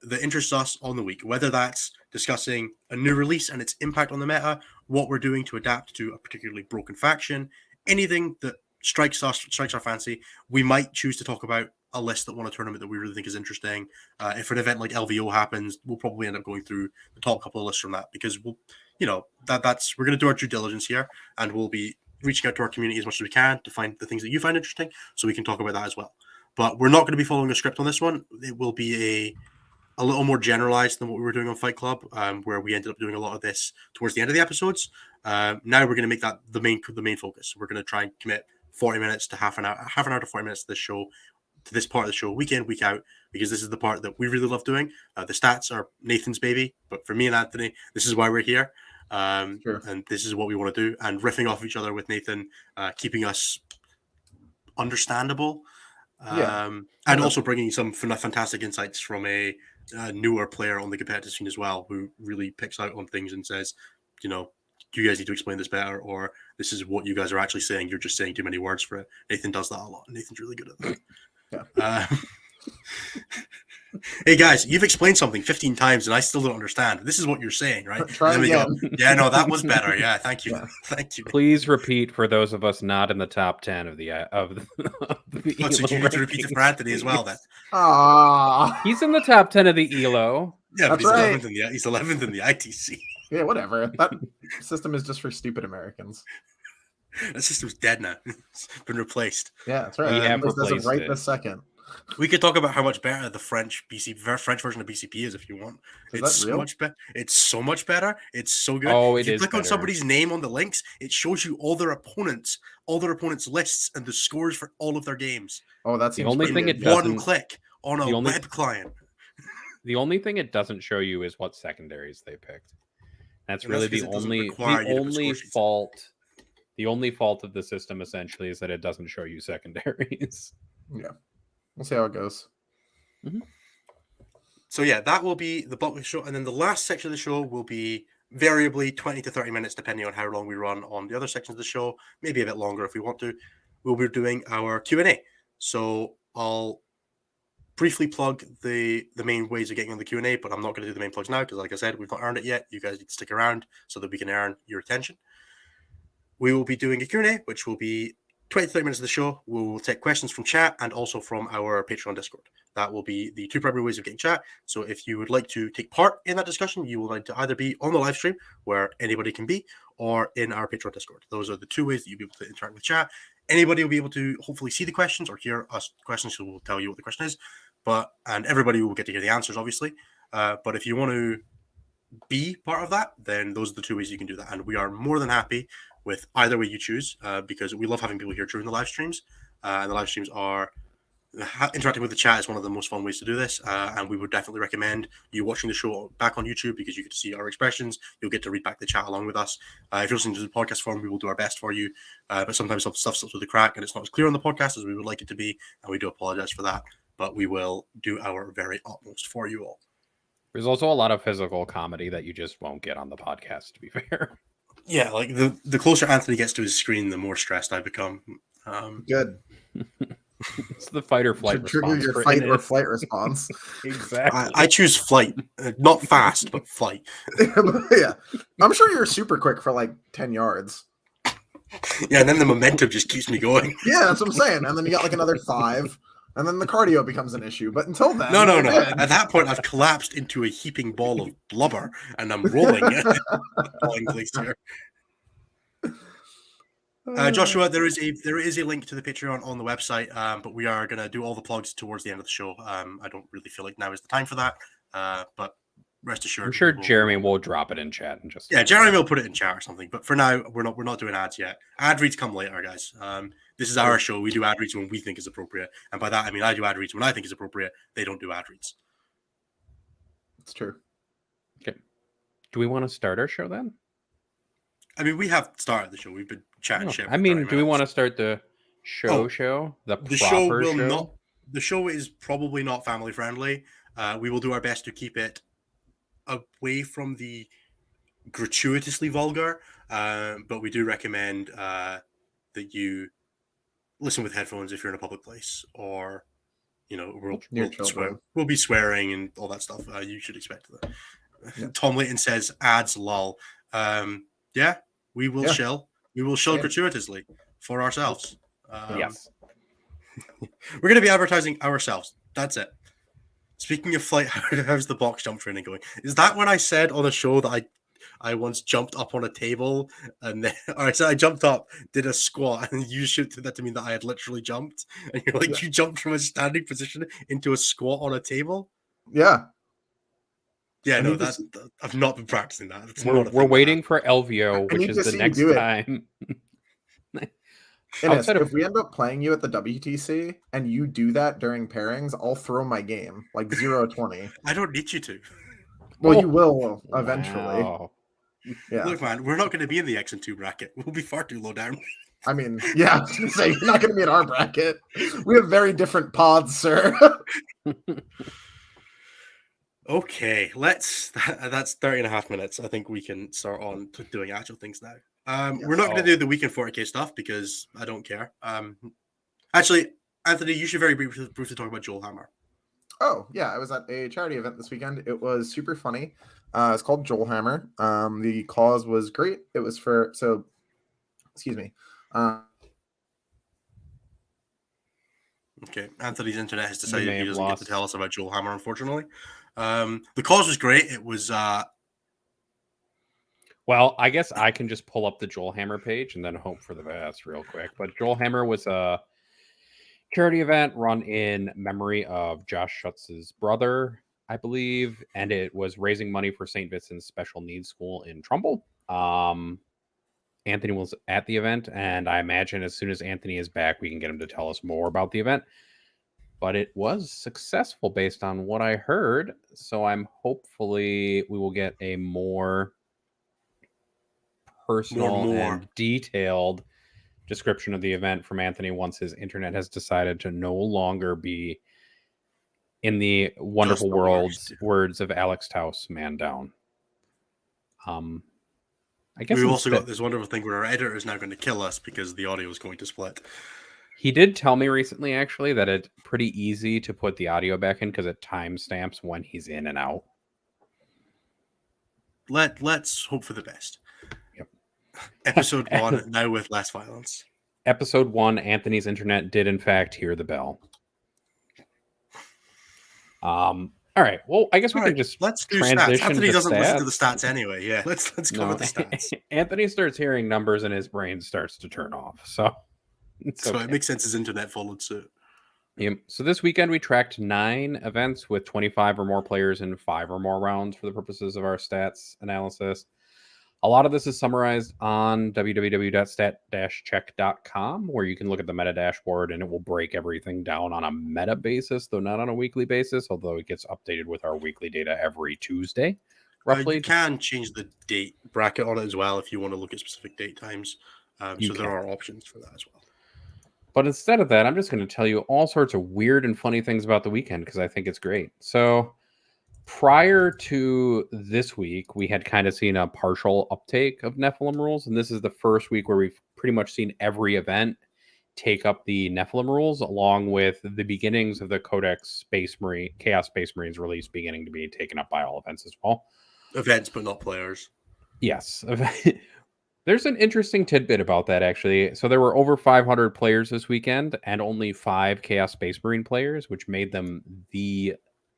Speaker 1: that interests us on the week, whether that's discussing a new release and its impact on the meta, what we're doing to adapt to a particularly broken faction, anything that strikes our fancy. We might choose to talk about a list that won a tournament that we really think is interesting. If an event like LVO happens, we'll probably end up going through the top couple of lists from that, because we're going to do our due diligence here, and we'll be reaching out to our community as much as we can to find the things that you find interesting, so we can talk about that as well. but we're not going to be following a script on this one. It will be a little more generalized than what we were doing on Fight Club, where we ended up doing a lot of this towards the end of the episodes. Now we're going to make that the main focus. We're going to try and commit 40 minutes to half an hour to 40 minutes to this show, to this part of the show, week in, week out, because this is the part that we really love doing. The stats are Nathan's baby, but for me and Anthony, this is why we're here.
Speaker 2: Sure.
Speaker 1: And this is what we want to do. And riffing off each other with Nathan, keeping us understandable. And also bringing some fantastic insights from a newer player on the competitive scene as well, who really picks out on things and says, you know, you guys need to explain this better, or this is what you guys are actually saying. You're just saying too many words for it. Nathan does that a lot. Nathan's really good at that.
Speaker 2: Yeah.
Speaker 1: Hey guys, you've explained something 15 times and I still don't understand. This is what you're saying, right?
Speaker 2: Try again.
Speaker 1: Yeah, no, that was better. Yeah, thank you.
Speaker 2: Yeah.
Speaker 1: Thank you.
Speaker 3: Please repeat for those of us not in the top 10 of the
Speaker 1: Oh, so you need to repeat it for Anthony as well then.
Speaker 3: He's in the top 10 of the Elo.
Speaker 1: Yeah, but
Speaker 2: That's right.
Speaker 1: he's 11th in the ITC.
Speaker 2: Yeah, whatever. That system is just for stupid Americans.
Speaker 1: That system's dead now. It's been replaced.
Speaker 2: Yeah, that's right.
Speaker 3: We have
Speaker 2: This doesn't
Speaker 3: replaced
Speaker 2: right
Speaker 3: it.
Speaker 2: this second.
Speaker 1: We could talk about how much better the French version of BCP is if you want.
Speaker 2: Is
Speaker 1: It's
Speaker 2: that
Speaker 1: so
Speaker 2: real?
Speaker 1: much better. It's so much better. It's so good.
Speaker 3: Oh,
Speaker 1: if
Speaker 3: it
Speaker 1: you
Speaker 3: is
Speaker 1: click on
Speaker 3: better.
Speaker 1: somebody's name on the links, it shows you all their opponents' lists and the scores for all of their games.
Speaker 2: Oh, that's
Speaker 3: The only thing it
Speaker 1: One
Speaker 3: doesn't
Speaker 1: click on a
Speaker 3: the only-
Speaker 1: web client.
Speaker 3: the only thing it doesn't show you is what secondaries they picked. That's
Speaker 1: And
Speaker 3: really
Speaker 1: that's
Speaker 3: the
Speaker 1: 'cause it doesn't
Speaker 3: only
Speaker 1: require you to put
Speaker 3: only
Speaker 1: score sheets.
Speaker 3: fault. The only fault of the system essentially is that it doesn't show you secondaries.
Speaker 2: Yeah. We'll see how it goes.
Speaker 1: So yeah, that will be the bulk of the show, and then the last section of the show will be variably 20 to 30 minutes, depending on how long we run on the other sections of the show. Maybe a bit longer if we want to. We'll be doing our Q&A. So I'll briefly plug the main ways of getting on the Q&A, but I'm not going to do the main plugs now because, like I said, we've not earned it yet. You guys need to stick around so that we can earn your attention. We will be doing a Q&A, which will be 20 to 30 minutes of the show. We will take questions from chat and also from our Patreon Discord. That will be the two primary ways of getting chat. So if you would like to take part in that discussion, you will need to either be on the live stream where anybody can be, or in our Patreon Discord. Those are the two ways that you'll be able to interact with chat. Anybody will be able to hopefully see the questions or hear us questions, so we'll tell you what the question is. And everybody will get to hear the answers, obviously. But if you want to be part of that, then those are the two ways you can do that. And we are more than happy with either way you choose, because we love having people here during the live streams. And the live streams are interacting with the chat is one of the most fun ways to do this. And we would definitely recommend you watching the show back on YouTube because you get to see our expressions. You'll get to read back the chat along with us. If you're listening to the podcast form, we will do our best for you. But sometimes some stuff slips through the crack and it's not as clear on the podcast as we would like it to be. And we do apologize for that. But we will do our very utmost for you all.
Speaker 3: There's also a lot of physical comedy that you just won't get on the podcast, to be fair.
Speaker 1: Yeah, like the closer Anthony gets to his screen, the more stressed I become.
Speaker 2: Good.
Speaker 3: It's the fight or flight
Speaker 2: Should trigger
Speaker 3: response.
Speaker 2: your
Speaker 3: for
Speaker 2: fight or
Speaker 3: Ennis.
Speaker 2: flight response.
Speaker 3: Exactly.
Speaker 1: I choose flight, not fast, but flight.
Speaker 2: Yeah. I'm sure you're super quick for like 10 yards.
Speaker 1: Yeah, and then the momentum just keeps me going.
Speaker 2: Yeah, that's what I'm saying. And then you got like another 5. And then the cardio becomes an issue. But until then...
Speaker 1: No.
Speaker 2: you're good.
Speaker 1: At that point, I've collapsed into a heaping ball of blubber, and I'm rolling it. Falling place here. Joshua, there is a link to the Patreon on the website, but we are going to do all the plugs towards the end of the show. I don't really feel like now is the time for that, but rest assured.
Speaker 3: I'm sure Jeremy will drop it in chat and just
Speaker 1: Jeremy will put it in chat or something. But for now, we're not doing ads yet. Ad reads come later, guys. This is our show. We do ad reads when we think is appropriate, and by that I mean I do ad reads when I think is appropriate. They don't do ad reads.
Speaker 2: It's true.
Speaker 3: Okay. Do we want to start our show then?
Speaker 1: I mean, we have started the show. We've been chatting shit.
Speaker 3: I mean, do we want to start the show? The
Speaker 1: The show
Speaker 3: proper
Speaker 1: will
Speaker 3: show?
Speaker 1: not. The show is probably not family friendly. We will do our best to keep it away from the gratuitously vulgar, but we do recommend that you listen with headphones if you're in a public place, or we'll be swearing and all that stuff. You should expect that.
Speaker 2: Yeah.
Speaker 1: Tom Layton says ads lol. Yeah, we will shill. We will shill gratuitously for ourselves.
Speaker 3: Yes.
Speaker 1: We're going to be advertising ourselves. That's it. Speaking of flight, how's the box jump training going? Is that when I said on the show that I once jumped up on a table and then, all right, so I jumped up, did a squat, and you should take that to mean that I had literally jumped. And you're like,
Speaker 2: Yeah.
Speaker 1: you jumped from a standing position into a squat on a table?
Speaker 2: Yeah.
Speaker 1: Yeah,
Speaker 2: I
Speaker 1: no,
Speaker 2: need to see,
Speaker 1: I've not been practicing that. That's
Speaker 3: We're
Speaker 1: not a
Speaker 3: we're
Speaker 1: thing that
Speaker 3: waiting
Speaker 1: happens.
Speaker 3: for Elvio,
Speaker 2: I
Speaker 3: which
Speaker 2: need
Speaker 3: is
Speaker 2: to
Speaker 3: the
Speaker 2: see you
Speaker 3: next
Speaker 2: do it.
Speaker 3: time.
Speaker 2: Innes,
Speaker 3: Outside of
Speaker 2: if we end up playing you at the WTC and you do that during pairings, I'll throw my game like 0-20.
Speaker 1: I don't need you to.
Speaker 2: Well,
Speaker 3: Oh,
Speaker 2: you will eventually.
Speaker 3: wow.
Speaker 2: Yeah.
Speaker 1: Look, man, we're not going to be in the X and 2 bracket. We'll be far too low down.
Speaker 2: I mean, yeah, I was gonna say, you're not going to be in our bracket. We have very different pods, sir.
Speaker 1: Okay, that's 30 and a half minutes. I think we can start on to doing actual things now. We're not going to do the weekend 40k stuff because I don't care. Actually, Anthony, you should very briefly talk about Joelhammer.
Speaker 2: Oh, yeah, I was at a charity event this weekend. It was super funny. It's called Joelhammer. The cause was great. It was for, excuse me.
Speaker 1: Okay, Anthony's internet has
Speaker 3: may
Speaker 1: decided he
Speaker 3: have
Speaker 1: doesn't get
Speaker 3: lost.
Speaker 1: to tell us about Joelhammer, unfortunately. The cause was great. It was
Speaker 3: Well, I guess I can just pull up the Joelhammer page and then hope for the best real quick. But Joelhammer was a charity event run in memory of Josh Schutz's brother, I believe, and it was raising money for St. Vincent's Special Needs School in Trumbull. Anthony was at the event, and I imagine as soon as Anthony is back, we can get him to tell us more about the event. But it was successful based on what I heard, so I'm hopefully we will get a more personal and detailed description of the event from Anthony once his internet has decided to no longer be in the wonderful words of Alex Taus, man down. I guess
Speaker 1: we've also got this wonderful thing where our editor is now going to kill us because the audio is going to split.
Speaker 3: He did tell me recently, actually, that it's pretty easy to put the audio back in because it timestamps when he's in and out.
Speaker 1: Let's hope for the best.
Speaker 3: Yep.
Speaker 1: Episode 1, now with less violence.
Speaker 3: Episode 1, Anthony's internet did in fact hear the bell. All right. Well, I guess we can just
Speaker 1: let's do
Speaker 3: transition
Speaker 1: stats. Anthony
Speaker 3: to
Speaker 1: doesn't
Speaker 3: stats.
Speaker 1: listen to the stats anyway. Yeah, let's cover the stats.
Speaker 3: Anthony starts hearing numbers and his brain starts to turn off. So
Speaker 1: it makes sense his internet followed suit.
Speaker 3: Yep. So this weekend we tracked 9 events with 25 or more players in 5 or more rounds for the purposes of our stats analysis. A lot of this is summarized on www.stat-check.com, where you can look at the meta dashboard and it will break everything down on a meta basis, though not on a weekly basis, although it gets updated with our weekly data every Tuesday, roughly.
Speaker 1: You can change the date bracket on it as well if you want to look at specific date times. So there are options for that as well.
Speaker 3: But instead of that, I'm just going to tell you all sorts of weird and funny things about the weekend because I think it's great. So prior to this week, we had kind of seen a partial uptake of Nephilim rules, and this is the first week where we've pretty much seen every event take up the Nephilim rules, along with the beginnings of the Codex Chaos Space Marines release beginning to be taken up by all events as well.
Speaker 1: Events, but not players.
Speaker 3: Yes. There's an interesting tidbit about that, actually. So there were over 500 players this weekend and only 5 Chaos Space Marine players, which made them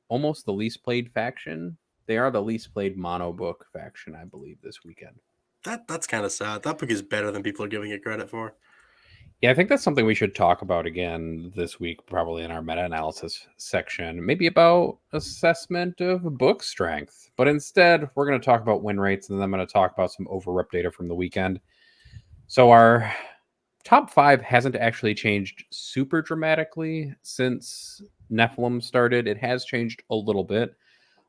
Speaker 3: almost the least played faction. They are the least played mono book faction, I believe, this weekend.
Speaker 1: That's kind of sad. That book is better than people are giving it credit for.
Speaker 3: Yeah, I think that's something we should talk about again this week, probably in our meta-analysis section, maybe about assessment of book strength. But instead, we're going to talk about win rates, and then I'm going to talk about some over-rep data from the weekend. So our top 5 hasn't actually changed super dramatically since Nephilim started. It has changed a little bit.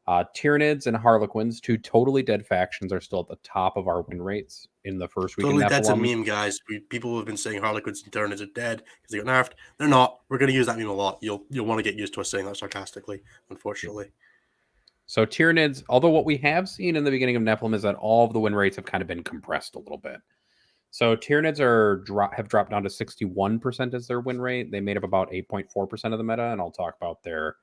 Speaker 3: Tyranids and Harlequins, 2 totally dead factions, are still at the top of our win rates in the first week.
Speaker 1: Totally dead's a meme, guys. People have been saying Harlequins and Tyranids are dead because they got nerfed. They're not. We're going to use that meme a lot. You'll want to get used to us saying that sarcastically, unfortunately.
Speaker 3: So Tyranids, although what we have seen in the beginning of Nephilim is that all of the win rates have kind of been compressed a little bit. So Tyranids have dropped down to 61% as their win rate. They made up about 8.4% of the meta, and I'll talk about their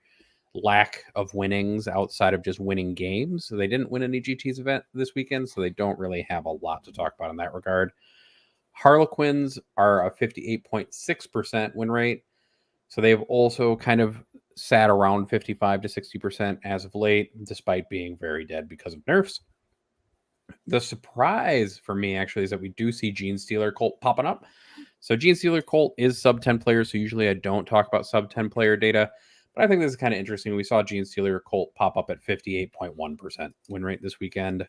Speaker 3: lack of winnings outside of just winning games. So they didn't win any GT's event this weekend, so they don't really have a lot to talk about in that regard. Harlequins are a 58.6% win rate. So they've also kind of sat around 55 to 60% as of late, despite being very dead because of nerfs. The surprise for me actually is that we do see Gene Stealer Colt popping up. So Gene Stealer Colt is sub 10 players, so usually I don't talk about sub 10 player data, but I think this is kind of interesting. We saw Gene Stealer Colt pop up at 58.1% win rate this weekend.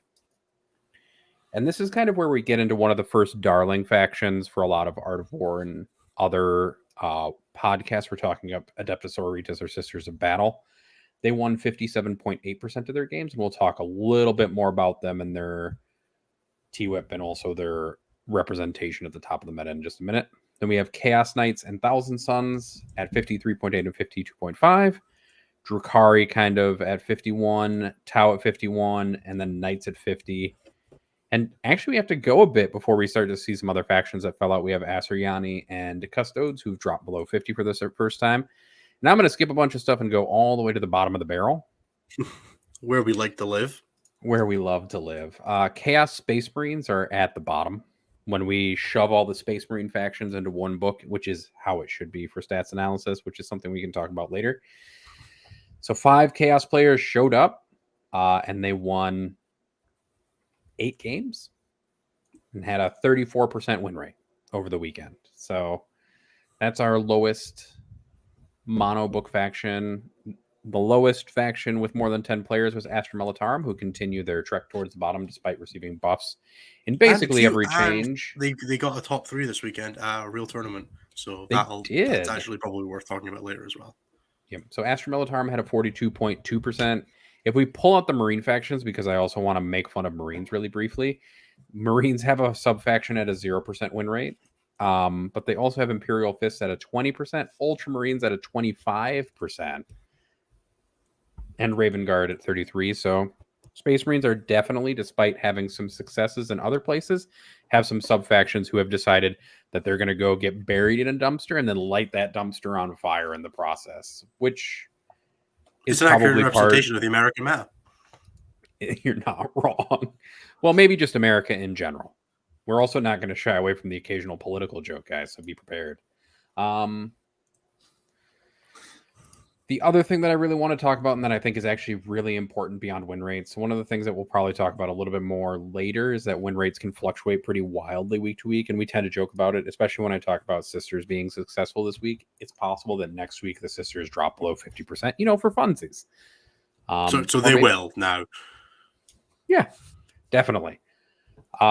Speaker 3: And this is kind of where we get into one of the first darling factions for a lot of Art of War and other podcasts. We're talking about Adeptus Sororitas or Sisters of Battle. They won 57.8% of their games, and we'll talk a little bit more about them and their TWIP and also their representation at the top of the meta in just a minute. Then we have Chaos Knights and Thousand Suns at 53.8 and 52.5. Drukhari kind of at 51, Tau at 51, and then Knights at 50. And actually, we have to go a bit before we start to see some other factions that fell out. We have Asuryani and Custodes who've dropped below 50 for this first time. Now I'm going to skip a bunch of stuff and go all the way to the bottom of the barrel.
Speaker 1: Where we like to live.
Speaker 3: Where we love to live. Chaos Space Marines are at the bottom. When we shove all the Space Marine factions into one book, which is how it should be for stats analysis, which is something we can talk about later. So 5 Chaos players showed up, and they won 8 games and had a 34% win rate over the weekend. So that's our lowest mono book faction. The lowest faction with more than 10 players was Astra Militarum, who continue their trek towards the bottom despite receiving buffs in basically every change.
Speaker 1: They got a top 3 this weekend, a real tournament. So
Speaker 3: that's
Speaker 1: actually probably worth talking about later as well.
Speaker 3: Yeah. So Astra Militarum had a 42.2%. If we pull out the Marine factions, because I also want to make fun of Marines really briefly, Marines have a sub-faction at a 0% win rate. But they also have Imperial Fists at a 20%, Ultramarines at a 25%, and Raven Guard at 33%. So Space Marines are definitely, despite having some successes in other places, have some sub-factions who have decided that they're going to go get buried in a dumpster and then light that dumpster on fire in the process, which
Speaker 1: is an accurate representation of the American map.
Speaker 3: You're not wrong. Well, maybe just America in general. We're also not going to shy away from the occasional political joke, guys, so be prepared. The other thing that I really want to talk about and that I think is actually really important beyond win rates, one of the things that we'll probably talk about a little bit more later is that win rates can fluctuate pretty wildly week to week, and we tend to joke about it, especially when I talk about Sisters being successful this week. It's possible that next week the Sisters drop below 50%, for funsies.
Speaker 1: So they will now.
Speaker 3: Yeah, definitely.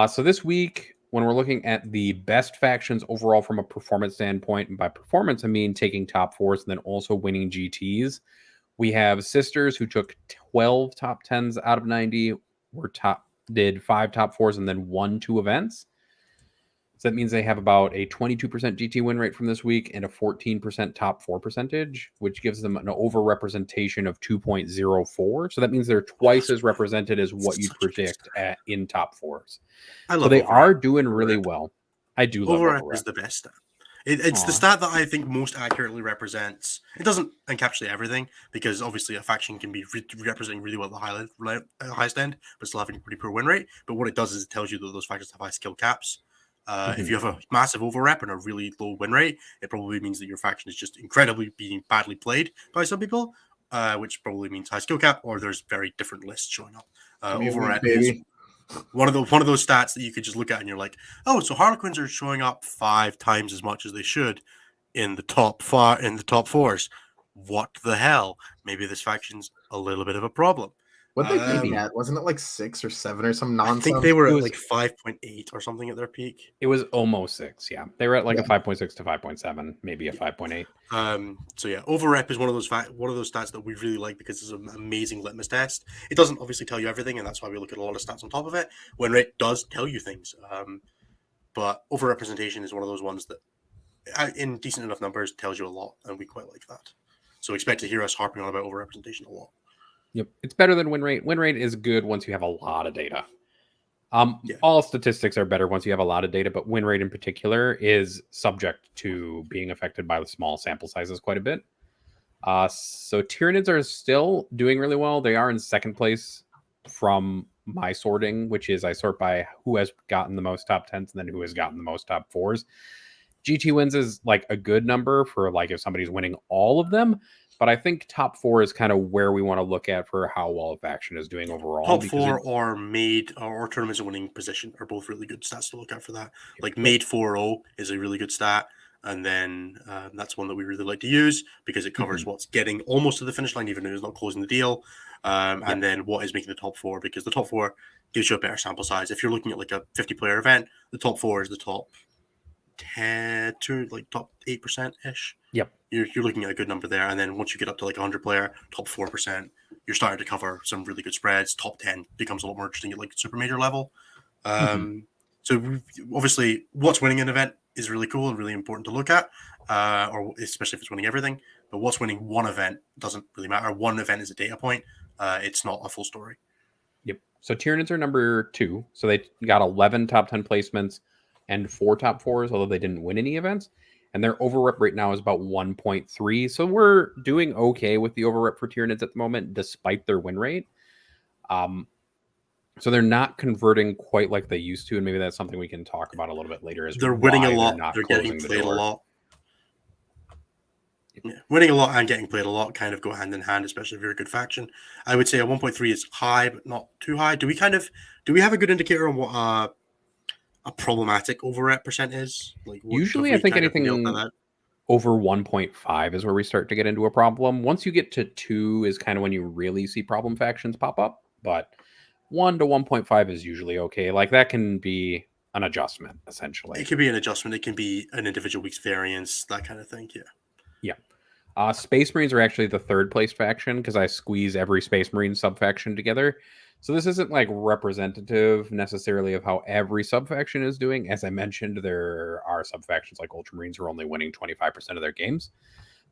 Speaker 3: So this week, when we're looking at the best factions overall from a performance standpoint, and by performance, I mean taking top 4s and then also winning GTs, we have Sisters who took 12 top 10s out of 90, did 5 top 4s and then won 2 events. So that means they have about a 22% GT win rate from this week and a 14% top 4 percentage, which gives them an overrepresentation of 2.04. So that means they're twice as represented as what you'd predict in top 4s. So they are doing really well. I do love
Speaker 1: Overrep is the best stat. It's the stat that I think most accurately represents. It doesn't encapsulate everything because obviously a faction can be representing really well at the highest end, but still having a pretty poor win rate. But what it does is it tells you that those factions have high skill caps. If you have a massive overrep and a really low win rate, it probably means that your faction is just incredibly being badly played by some people, which probably means high skill cap, or there's very different lists showing up. Overrep is one of those stats that you could just look at and you're like, oh, so Harlequins are showing up 5 times as much as they should in the top 4s. What the hell? Maybe this faction's a little bit of a problem.
Speaker 2: What they peak at? Wasn't it like 6 or 7 or some nonsense?
Speaker 1: I think they were at like 5.8 or something at their peak.
Speaker 3: It was almost 6, yeah. They were at like a 5.6 to 5.7, maybe a 5.8.
Speaker 1: So yeah, overrep is one of those stats that we really like because it's an amazing litmus test. It doesn't obviously tell you everything, and that's why we look at a lot of stats on top of it. Win rate does tell you things, but overrepresentation is one of those ones that, in decent enough numbers, tells you a lot, and we quite like that. So expect to hear us harping on about overrepresentation a lot.
Speaker 3: Yep. It's better than win rate. Win rate is good once you have a lot of data. All statistics are better once you have a lot of data, but win rate in particular is subject to being affected by the small sample sizes quite a bit. So Tyranids are still doing really well. They are in second place from my sorting, which is I sort by who has gotten the most top 10s and then who has gotten the most top 4s. GT wins is like a good number for like if somebody's winning all of them. but I think top 4 is kind of where we want to look at for how well a faction is doing overall.
Speaker 1: Top 4 or made or tournaments of winning position are both really good stats to look at for that. Like made 4-0 is a really good stat. And then that's one that we really like to use because it covers what's getting almost to the finish line, even though it's not closing the deal. And then what is making the top 4, because the top 4 gives you a better sample size. If you're looking at like a 50-player event, the top 4 is the top 10 to like top 8% ish.
Speaker 3: Yep.
Speaker 1: You're looking at a good number there. And then once you get up to like 100-player, top 4%, you're starting to cover some really good spreads. Top 10 becomes a lot more interesting at like super major level. So obviously, what's winning an event is really cool and really important to look at, or especially if it's winning everything. But what's winning one event doesn't really matter. One event is a data point. It's not a full story.
Speaker 3: Yep. So Tyranids are number 2. So they got 11 top 10 placements and 4 top 4s, although they didn't win any events. And their overrep right now is about 1.3. So we're doing okay with the overrep for Tyranids at the moment, despite their win rate. So they're not converting quite like they used to, and maybe that's something we can talk about a little bit later. As
Speaker 1: they're winning a lot. They're getting played a lot. Yeah. Winning a lot and getting played a lot kind of go hand in hand, especially if you're a good faction. I would say a 1.3 is high, but not too high. Do we have a good indicator on what a problematic overrep percent is? Like
Speaker 3: usually, I think anything over 1.5 is where we start to get into a problem. Once you get to 2 is kind of when you really see problem factions pop up, but 1 to 1.5 is usually okay. Like that can be an adjustment, essentially.
Speaker 1: It can be an adjustment. It can be an individual week's variance, that kind of thing. Yeah.
Speaker 3: Yeah. Space Marines are actually the 3rd place faction because I squeeze every Space Marine sub-faction together. So this isn't like representative necessarily of how every sub-faction is doing. As I mentioned, there are sub-factions like Ultramarines who are only winning 25% of their games.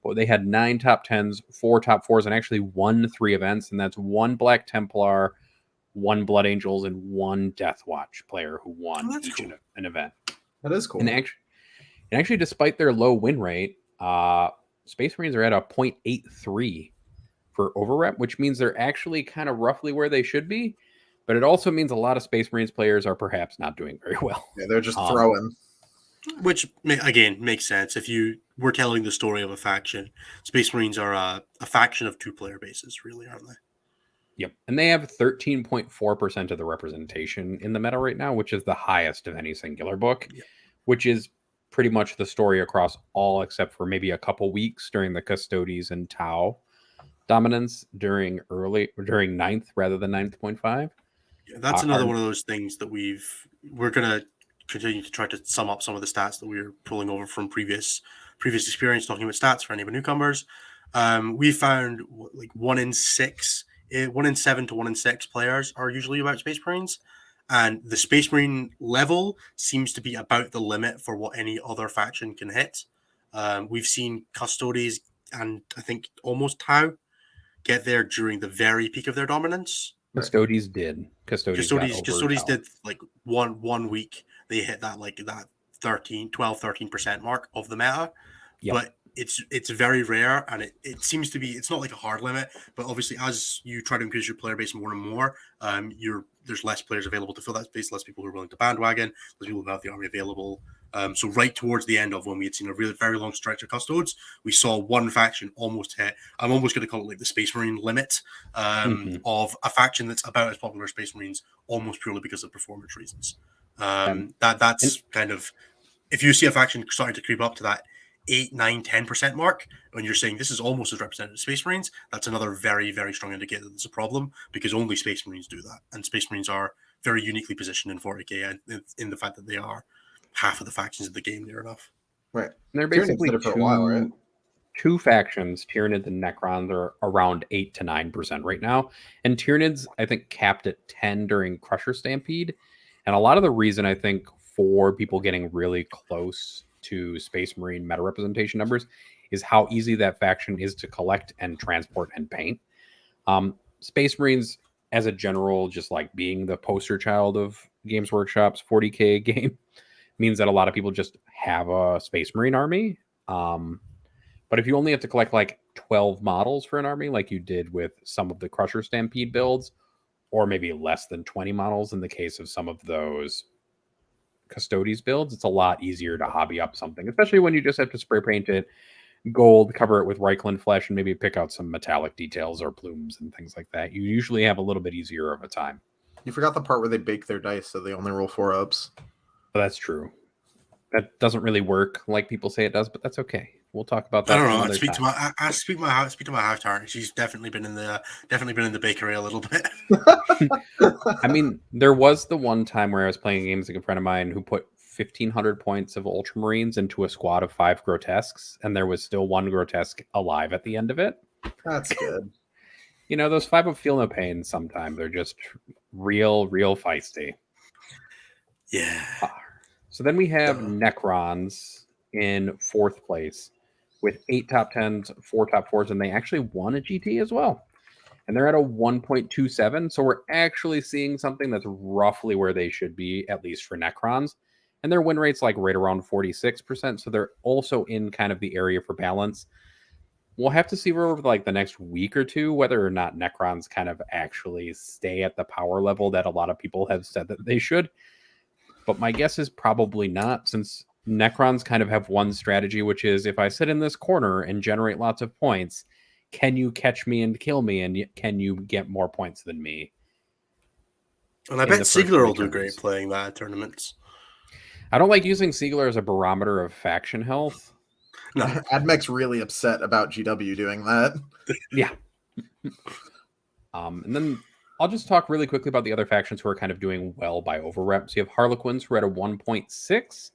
Speaker 3: But they had 9 top 10s, 4 top 4s, and actually won 3 events. And that's 1 Black Templar, 1 Blood Angels, and 1 Death Watch player who won an event.
Speaker 2: That is cool.
Speaker 3: And actually, despite their low win rate, Space Marines are at a 0.83 for overrep, which means they're actually kind of roughly where they should be. But it also means a lot of Space Marines players are perhaps not doing very well.
Speaker 2: Yeah, they're just throwing.
Speaker 1: Which, again, makes sense. If you were telling the story of a faction, Space Marines are a faction of 2-player bases, really, aren't they?
Speaker 3: Yep. And they have 13.4% of the representation in the meta right now, which is the highest of any singular book, which is pretty much the story across all except for maybe a couple weeks during the Custodes and Tau dominance during 9th rather than 9.5.
Speaker 1: Yeah, that's another one of those things that we're going to continue to try to sum up some of the stats that we were pulling over from previous experience talking about stats for any of the newcomers. We found like 1 in 7 to 1 in 6 players are usually about Space Marines. And the Space Marine level seems to be about the limit for what any other faction can hit. We've seen Custodes and I think almost Tau get there during the very peak of their dominance.
Speaker 3: Custodes did. Custodes
Speaker 1: did like one week. They hit that 13% mark of the meta. Yep. But it's very rare, and it seems to be, it's not like a hard limit, but obviously as you try to increase your player base more and more, there's less players available to fill that space, less people who are willing to bandwagon, less people who have the army available. So right towards the end of when we had seen a really very long stretch of Custodes, we saw one faction almost hit. I'm almost going to call it like the Space Marine limit of a faction that's about as popular as Space Marines, almost purely because of performance reasons. That's kind of, if you see a faction starting to creep up to that 8, 9, 10% mark, when you're saying this is almost as representative as Space Marines, that's another very, very strong indicator that there's a problem, because only Space Marines do that. And Space Marines are very uniquely positioned in 40k in the fact that they are half of the factions of the game near enough.
Speaker 2: Right.
Speaker 3: And they're basically two factions. Tyranids and Necrons are around 8 to 9% right now. And Tyranids, I think, capped at 10 during Crusher Stampede. And a lot of the reason, I think, for people getting really close to Space Marine meta representation numbers is how easy that faction is to collect and transport and paint. Space Marines, as a general, just like being the poster child of Games Workshop's 40k game, means that a lot of people just have a Space Marine army. But if you only have to collect like 12 models for an army, like you did with some of the Crusher Stampede builds, or maybe less than 20 models in the case of some of those Custodes builds, it's a lot easier to hobby up something, especially when you just have to spray paint it, gold, cover it with Reichland flesh, and maybe pick out some metallic details or plumes and things like that. You usually have a little bit easier of a time.
Speaker 2: You forgot the part where they bake their dice, so they only roll 4 ups.
Speaker 3: But that's true. That doesn't really work like people say it does, but that's okay. We'll talk about that.
Speaker 1: I don't know.
Speaker 3: another time.
Speaker 1: I speak to my half tart. She's definitely been in the bakery a little bit.
Speaker 3: I mean, there was the one time where I was playing games with a friend of mine who put 1,500 points of Ultramarines into a squad of 5 grotesques, and there was still 1 grotesque alive at the end of it.
Speaker 2: That's good.
Speaker 3: You know, those 5 up feel no pain sometimes. They're just real feisty.
Speaker 1: Yeah.
Speaker 3: So then we have Necrons in 4th place with 8 top 10s, 4 top 4s, and they actually won a GT as well. And they're at a 1.27, so we're actually seeing something that's roughly where they should be, at least for Necrons. And their win rate's like right around 46%, so they're also in kind of the area for balance. We'll have to see over like the next week or two whether or not Necrons kind of actually stay at the power level that a lot of people have said that they should. But my guess is probably not, since Necrons kind of have one strategy, which is if I sit in this corner and generate lots of points, can you catch me and kill me, and can you get more points than me?
Speaker 1: And I bet Siegler will do great playing that at tournaments.
Speaker 3: I don't like using Siegler as a barometer of faction health.
Speaker 2: No, Admec's really upset about GW doing that.
Speaker 3: Yeah. And then I'll just talk really quickly about the other factions who are kind of doing well by overrep. So you have Harlequins who are at a 1.6,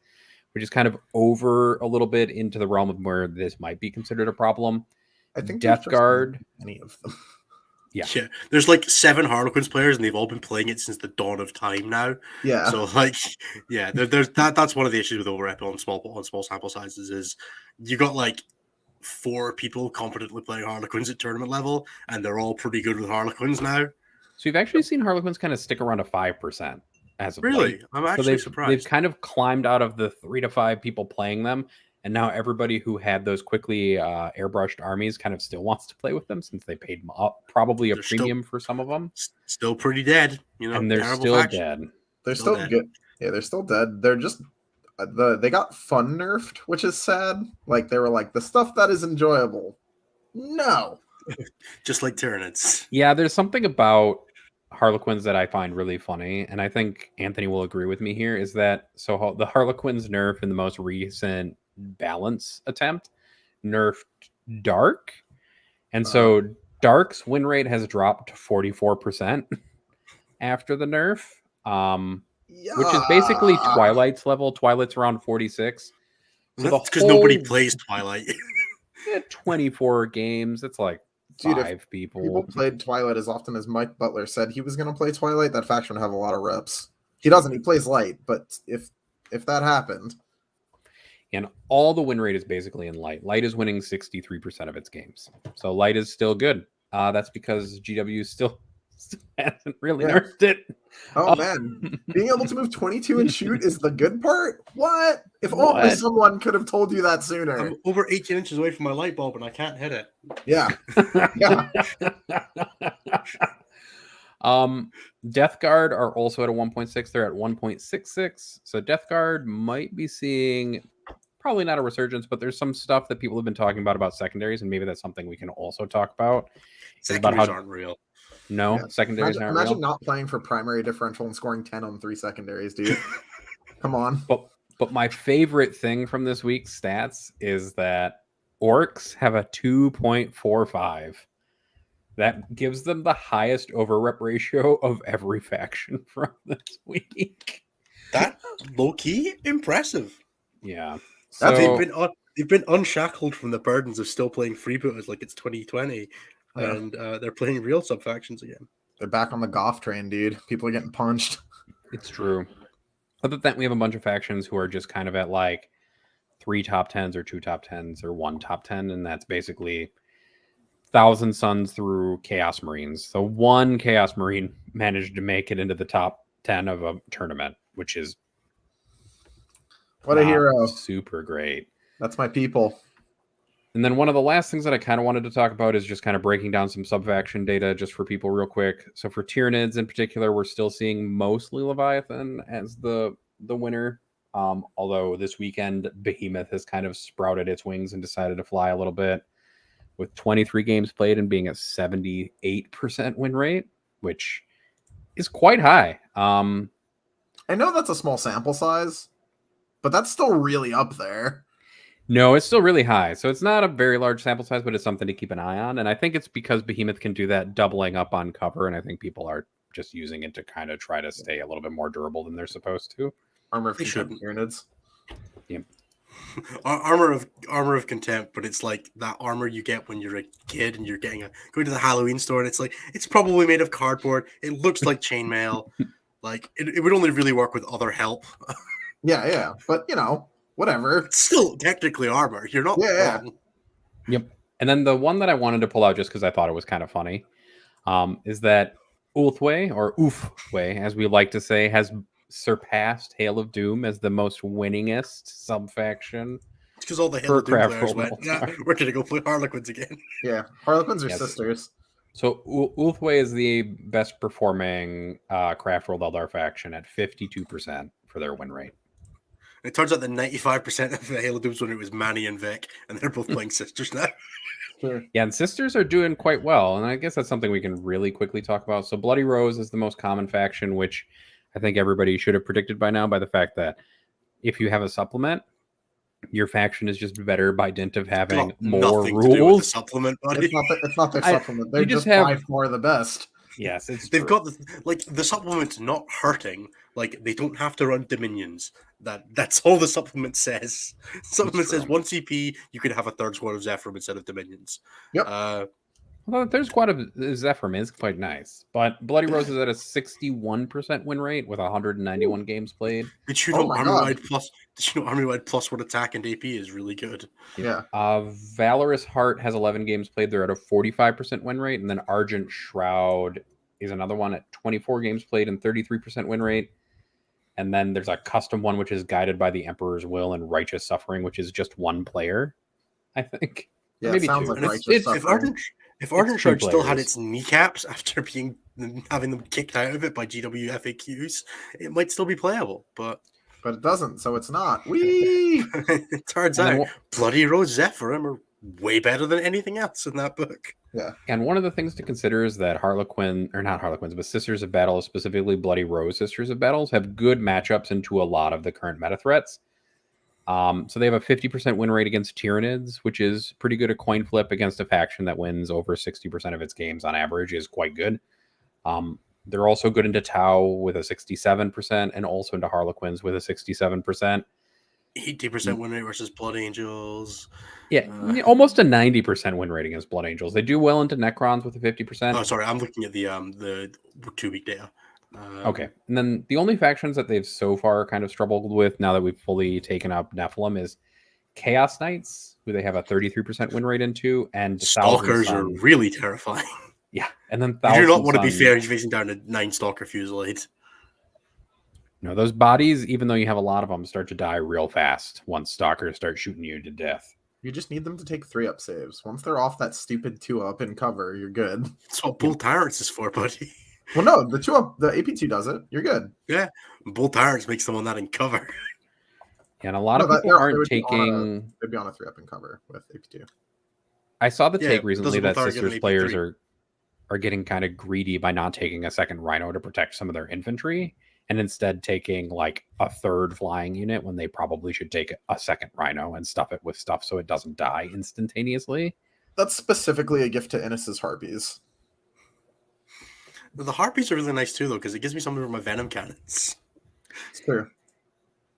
Speaker 3: which is kind of over a little bit into the realm of where this might be considered a problem.
Speaker 2: I think
Speaker 3: Death Guard.
Speaker 2: Any of them.
Speaker 3: Yeah.
Speaker 1: There's like 7 Harlequins players, and they've all been playing it since the dawn of time now.
Speaker 2: Yeah.
Speaker 1: So like, yeah, there's that's one of the issues with overrep on small sample sizes is you got like 4 people competently playing Harlequins at tournament level, and they're all pretty good with Harlequins now.
Speaker 3: So you've actually seen Harlequins kind of stick around to 5% as of
Speaker 1: really.
Speaker 3: late.
Speaker 1: I'm actually surprised.
Speaker 3: They've kind of climbed out of the 3 to 5 people playing them. And now everybody who had those quickly airbrushed armies kind of still wants to play with them since they paid probably a premium for some of them.
Speaker 1: Still pretty dead, you know.
Speaker 3: And they're still dead.
Speaker 2: They're still good. Yeah, they're still dead. They're just they got fun nerfed, which is sad. Like they were like the stuff that is enjoyable. No,
Speaker 1: just like Tyranids.
Speaker 3: Yeah, there's something about Harlequins that I find really funny, and I think Anthony will agree with me here. Is that so? The Harlequins nerf in the most recent balance attempt nerfed Dark, and so Dark's win rate has dropped to 44% after the nerf, which is basically Twilight's level. Twilight's around 46.
Speaker 1: So that's because nobody plays Twilight.
Speaker 3: 24 games. It's like 5 people.
Speaker 2: People played Twilight as often as Mike Butler said he was going to play Twilight. That faction would have a lot of reps. He doesn't. He plays Light, but if that happened.
Speaker 3: And all the win rate is basically in Light. Light is winning 63% of its games. So Light is still good. That's because GW still hasn't really nerfed it.
Speaker 2: Oh, man. Being able to move 22 and shoot is the good part? What? If only someone could have told you that sooner.
Speaker 1: I'm over 18 inches away from my light bulb and I can't hit it.
Speaker 2: Yeah. Yeah.
Speaker 3: Death Guard are also at a 1.6. They're at 1.66. So Death Guard might be seeing probably not a resurgence, but there's some stuff that people have been talking about secondaries, and maybe that's something we can also talk about.
Speaker 1: Secondaries aren't real.
Speaker 3: No, secondaries aren't real.
Speaker 2: Imagine not playing for primary differential and scoring 10 on 3 secondaries, dude. Come on.
Speaker 3: But my favorite thing from this week's stats is that Orcs have a 2.45. That gives them the highest overrep ratio of every faction from this week.
Speaker 1: That's low-key impressive.
Speaker 3: Yeah.
Speaker 1: So, they've been unshackled from the burdens of still playing freebooters like it's 2020, and they're playing real sub-factions again.
Speaker 2: They're back on the Goff train, dude. People are getting punched.
Speaker 3: It's true. Other than that, we have a bunch of factions who are just kind of at like 3 top 10s or 2 top 10s or 1 top 10, and that's basically Thousand Suns through Chaos Marines. So one Chaos Marine managed to make it into the top 10 of a tournament, which is
Speaker 2: what a hero.
Speaker 3: Super great.
Speaker 2: That's my people.
Speaker 3: And then one of the last things that I kind of wanted to talk about is just kind of breaking down some sub-faction data just for people real quick. So for Tyranids in particular, we're still seeing mostly Leviathan as the winner. Although this weekend, Behemoth has kind of sprouted its wings and decided to fly a little bit with 23 games played and being a 78% win rate, which is quite high.
Speaker 2: I know that's a small sample size, but that's still really up there.
Speaker 3: No, it's still really high. So it's not a very large sample size, but it's something to keep an eye on. And I think it's because Behemoth can do that doubling up on cover. And I think people are just using it to kind of try to stay a little bit more durable than they're supposed to.
Speaker 2: Armor of Contempt Tyranids.
Speaker 3: Yeah.
Speaker 1: Armor of Contempt, but it's like that armor you get when you're a kid and you're going to the Halloween store, and it's like it's probably made of cardboard. It looks like chainmail. Like it would only really work with other help.
Speaker 2: Yeah, but whatever.
Speaker 1: It's still technically armor. You're not wrong.
Speaker 3: Yep. And then the one that I wanted to pull out just because I thought it was kind of funny, is that Ulthway, or Oofway, as we like to say, has surpassed Hail of Doom as the most winningest sub-faction.
Speaker 1: It's because all the Hail of Doom players went, we're going to go play Harlequins again.
Speaker 2: Yeah, Harlequins are sisters.
Speaker 3: So Ulthway is the best performing Craft World Eldar faction at 52% for their win rate.
Speaker 1: It turns out that 95% of the Hail of Doom's winner was Manny and Vic, and they're both playing sisters now.
Speaker 2: Sure.
Speaker 3: Yeah, and sisters are doing quite well, and I guess that's something we can really quickly talk about. So Bloody Rose is the most common faction, which I think everybody should have predicted by now by the fact that if you have a supplement, your faction is just better by dint of having more rules.
Speaker 1: To do with the supplement, buddy.
Speaker 2: It's not their supplement. They're just by far the best.
Speaker 3: Yes,
Speaker 1: they've got the supplement's not hurting. Like they don't have to run Dominions. That's all the supplement says. Supplement says 1 CP, you could have a third squad of Zephyr instead of Dominions.
Speaker 2: Yep.
Speaker 3: Well, their squad of Zephyr is quite nice, but Bloody Rose is at a 61% win rate with 191 games played.
Speaker 1: Did you know Army-wide plus 1 attack and AP is really good?
Speaker 2: Yeah.
Speaker 3: Valorous Heart has 11 games played. They're at a 45% win rate, and then Argent Shroud is another one at 24 games played and 33% win rate. And then there's a custom one which is Guided by the Emperor's Will and Righteous Suffering, which is just one player, I think.
Speaker 2: Yeah,
Speaker 3: maybe
Speaker 2: sounds
Speaker 3: two.
Speaker 2: like Righteous Suffering.
Speaker 1: If Argent Shroud still had its kneecaps after having them kicked out of it by GW FAQs, it might still be playable, but
Speaker 2: it doesn't, so it's not. Whee!
Speaker 1: It turns out Bloody Rose Zephyrim are way better than anything else in that book.
Speaker 2: Yeah.
Speaker 3: And one of the things to consider is that not Harlequins, but Sisters of Battle, specifically Bloody Rose Sisters of Battles, have good matchups into a lot of the current meta threats. So they have a 50% win rate against Tyranids, which is pretty good. A coin flip against a faction that wins over 60% of its games on average is quite good. They're also good into Tau with a 67% and also into Harlequins with a 67%.
Speaker 1: 80% win rate versus Blood Angels.
Speaker 3: Yeah, almost a 90% win rate against Blood Angels. They do well into Necrons with a 50%.
Speaker 1: Oh, sorry, I'm looking at the 2-week data.
Speaker 3: Okay, and then the only factions that they've so far kind of struggled with now that we've fully taken up Nephilim is Chaos Knights, who they have a 33% win rate into, and
Speaker 1: Stalkers are really terrifying.
Speaker 3: Yeah, and then
Speaker 1: you do not want to be fair facing down a 9 Stalker Fusillade.
Speaker 3: No, those bodies, even though you have a lot of them, start to die real fast once Stalkers start shooting you to death.
Speaker 2: You just need them to take 3-up saves. Once they're off that stupid 2-up in cover, you're good.
Speaker 1: That's what Bull Tyrants is for, buddy.
Speaker 2: Well, no, the 2-up, the AP2 does it. You're good.
Speaker 1: Yeah, Bull Tyrants makes them on that in cover.
Speaker 3: And a lot of people aren't taking...
Speaker 2: They'd be on a 3-up in cover with AP2.
Speaker 3: I saw the take recently that Sisters players are getting kind of greedy by not taking a second Rhino to protect some of their infantry, and instead taking like a third flying unit when they probably should take a second Rhino and stuff it with stuff so it doesn't die instantaneously.
Speaker 2: That's specifically a gift to Innis's Harpies.
Speaker 1: The Harpies are really nice too, though, because it gives me some of my Venom cannons.
Speaker 2: It's true.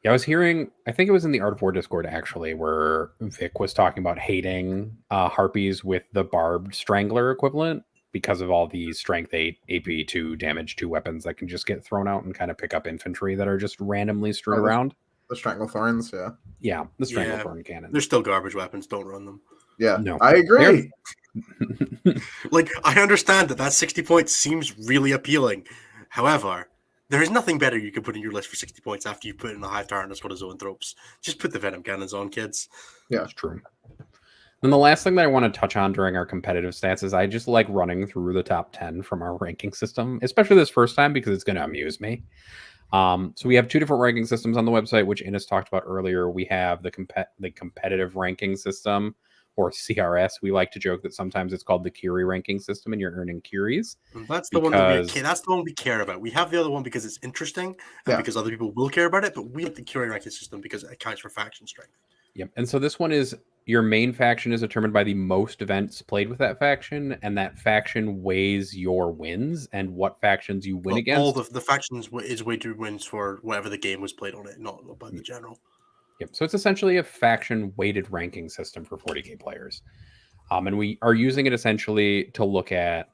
Speaker 3: Yeah, I was hearing, I think it was in the Art of War Discord actually, where Vic was talking about hating Harpies with the Barbed Strangler equivalent because of all the Strength 8, AP 2, Damage 2 weapons that can just get thrown out and kind of pick up infantry that are just randomly strewn around.
Speaker 2: The Stranglethorns, yeah.
Speaker 3: Yeah, the Stranglethorn cannon.
Speaker 1: They're still garbage weapons. Don't run them.
Speaker 2: Yeah,
Speaker 3: no,
Speaker 2: I agree.
Speaker 1: Like, I understand that 60 points seems really appealing. However, there is nothing better you can put in your list for 60 points after you put in the Hive Tyrant as Zoanthropes. Just put the Venom cannons on, kids.
Speaker 2: Yeah,
Speaker 3: it's true. And the last thing that I want to touch on during our competitive stats is I just like running through the top 10 from our ranking system, especially this first time because it's going to amuse me. So we have two different ranking systems on the website, which Ines talked about earlier. We have the competitive ranking system, or CRS. We like to joke that sometimes it's called the Curie ranking system, and you're earning Curies.
Speaker 1: That's the one that's the one we care about. We have the other one because it's interesting and because other people will care about it, but we like the Curie ranking system because it accounts for faction strength.
Speaker 3: Yep. And so this one is your main faction is determined by the most events played with that faction, and that faction weighs your wins and what factions you win against.
Speaker 1: All the factions is weighted wins for whatever the game was played on it, not by the general.
Speaker 3: Yep. So it's essentially a faction weighted ranking system for 40k players. And we are using it essentially to look at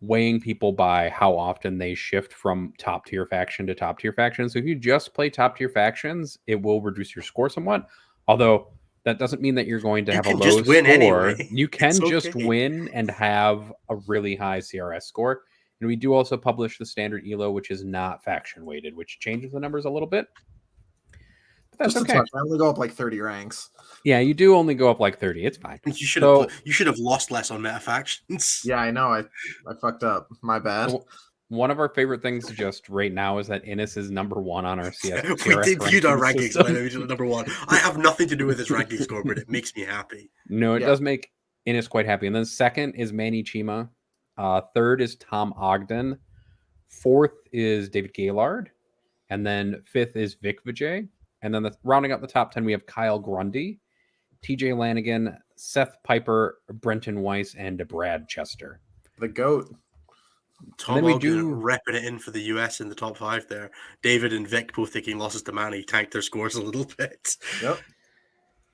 Speaker 3: weighing people by how often they shift from top tier faction to top tier faction. So if you just play top tier factions, it will reduce your score somewhat. Although that doesn't mean that you're going to have a low score. Anyway. You can just win and have a really high CRS score. And we do also publish the standard Elo, which is not faction weighted, which changes the numbers a little bit. But that's
Speaker 2: just okay. I only go up like 30 ranks.
Speaker 3: Yeah, you do only go up like 30. It's fine.
Speaker 1: You should have lost less on meta factions.
Speaker 2: Yeah, I know. I fucked up. My bad.
Speaker 3: So, one of our favorite things just right now is that Ines is number 1 on our CS.
Speaker 1: We debuted our rankings by number 1. I have nothing to do with this ranking score, but it makes me happy.
Speaker 3: No, it does make Ines quite happy. And then second is Manny Chima. Third is Tom Ogden. Fourth is David Gaylord. And then fifth is Vic Vijay. And then rounding out the top 10, we have Kyle Grundy, TJ Lanigan, Seth Piper, Brenton Weiss, and Brad Chester.
Speaker 2: The GOAT.
Speaker 1: Tom Ogden repping it in for the US in the top 5 there. David and Vic both taking losses to Manny tanked their scores a little bit.
Speaker 2: Yep.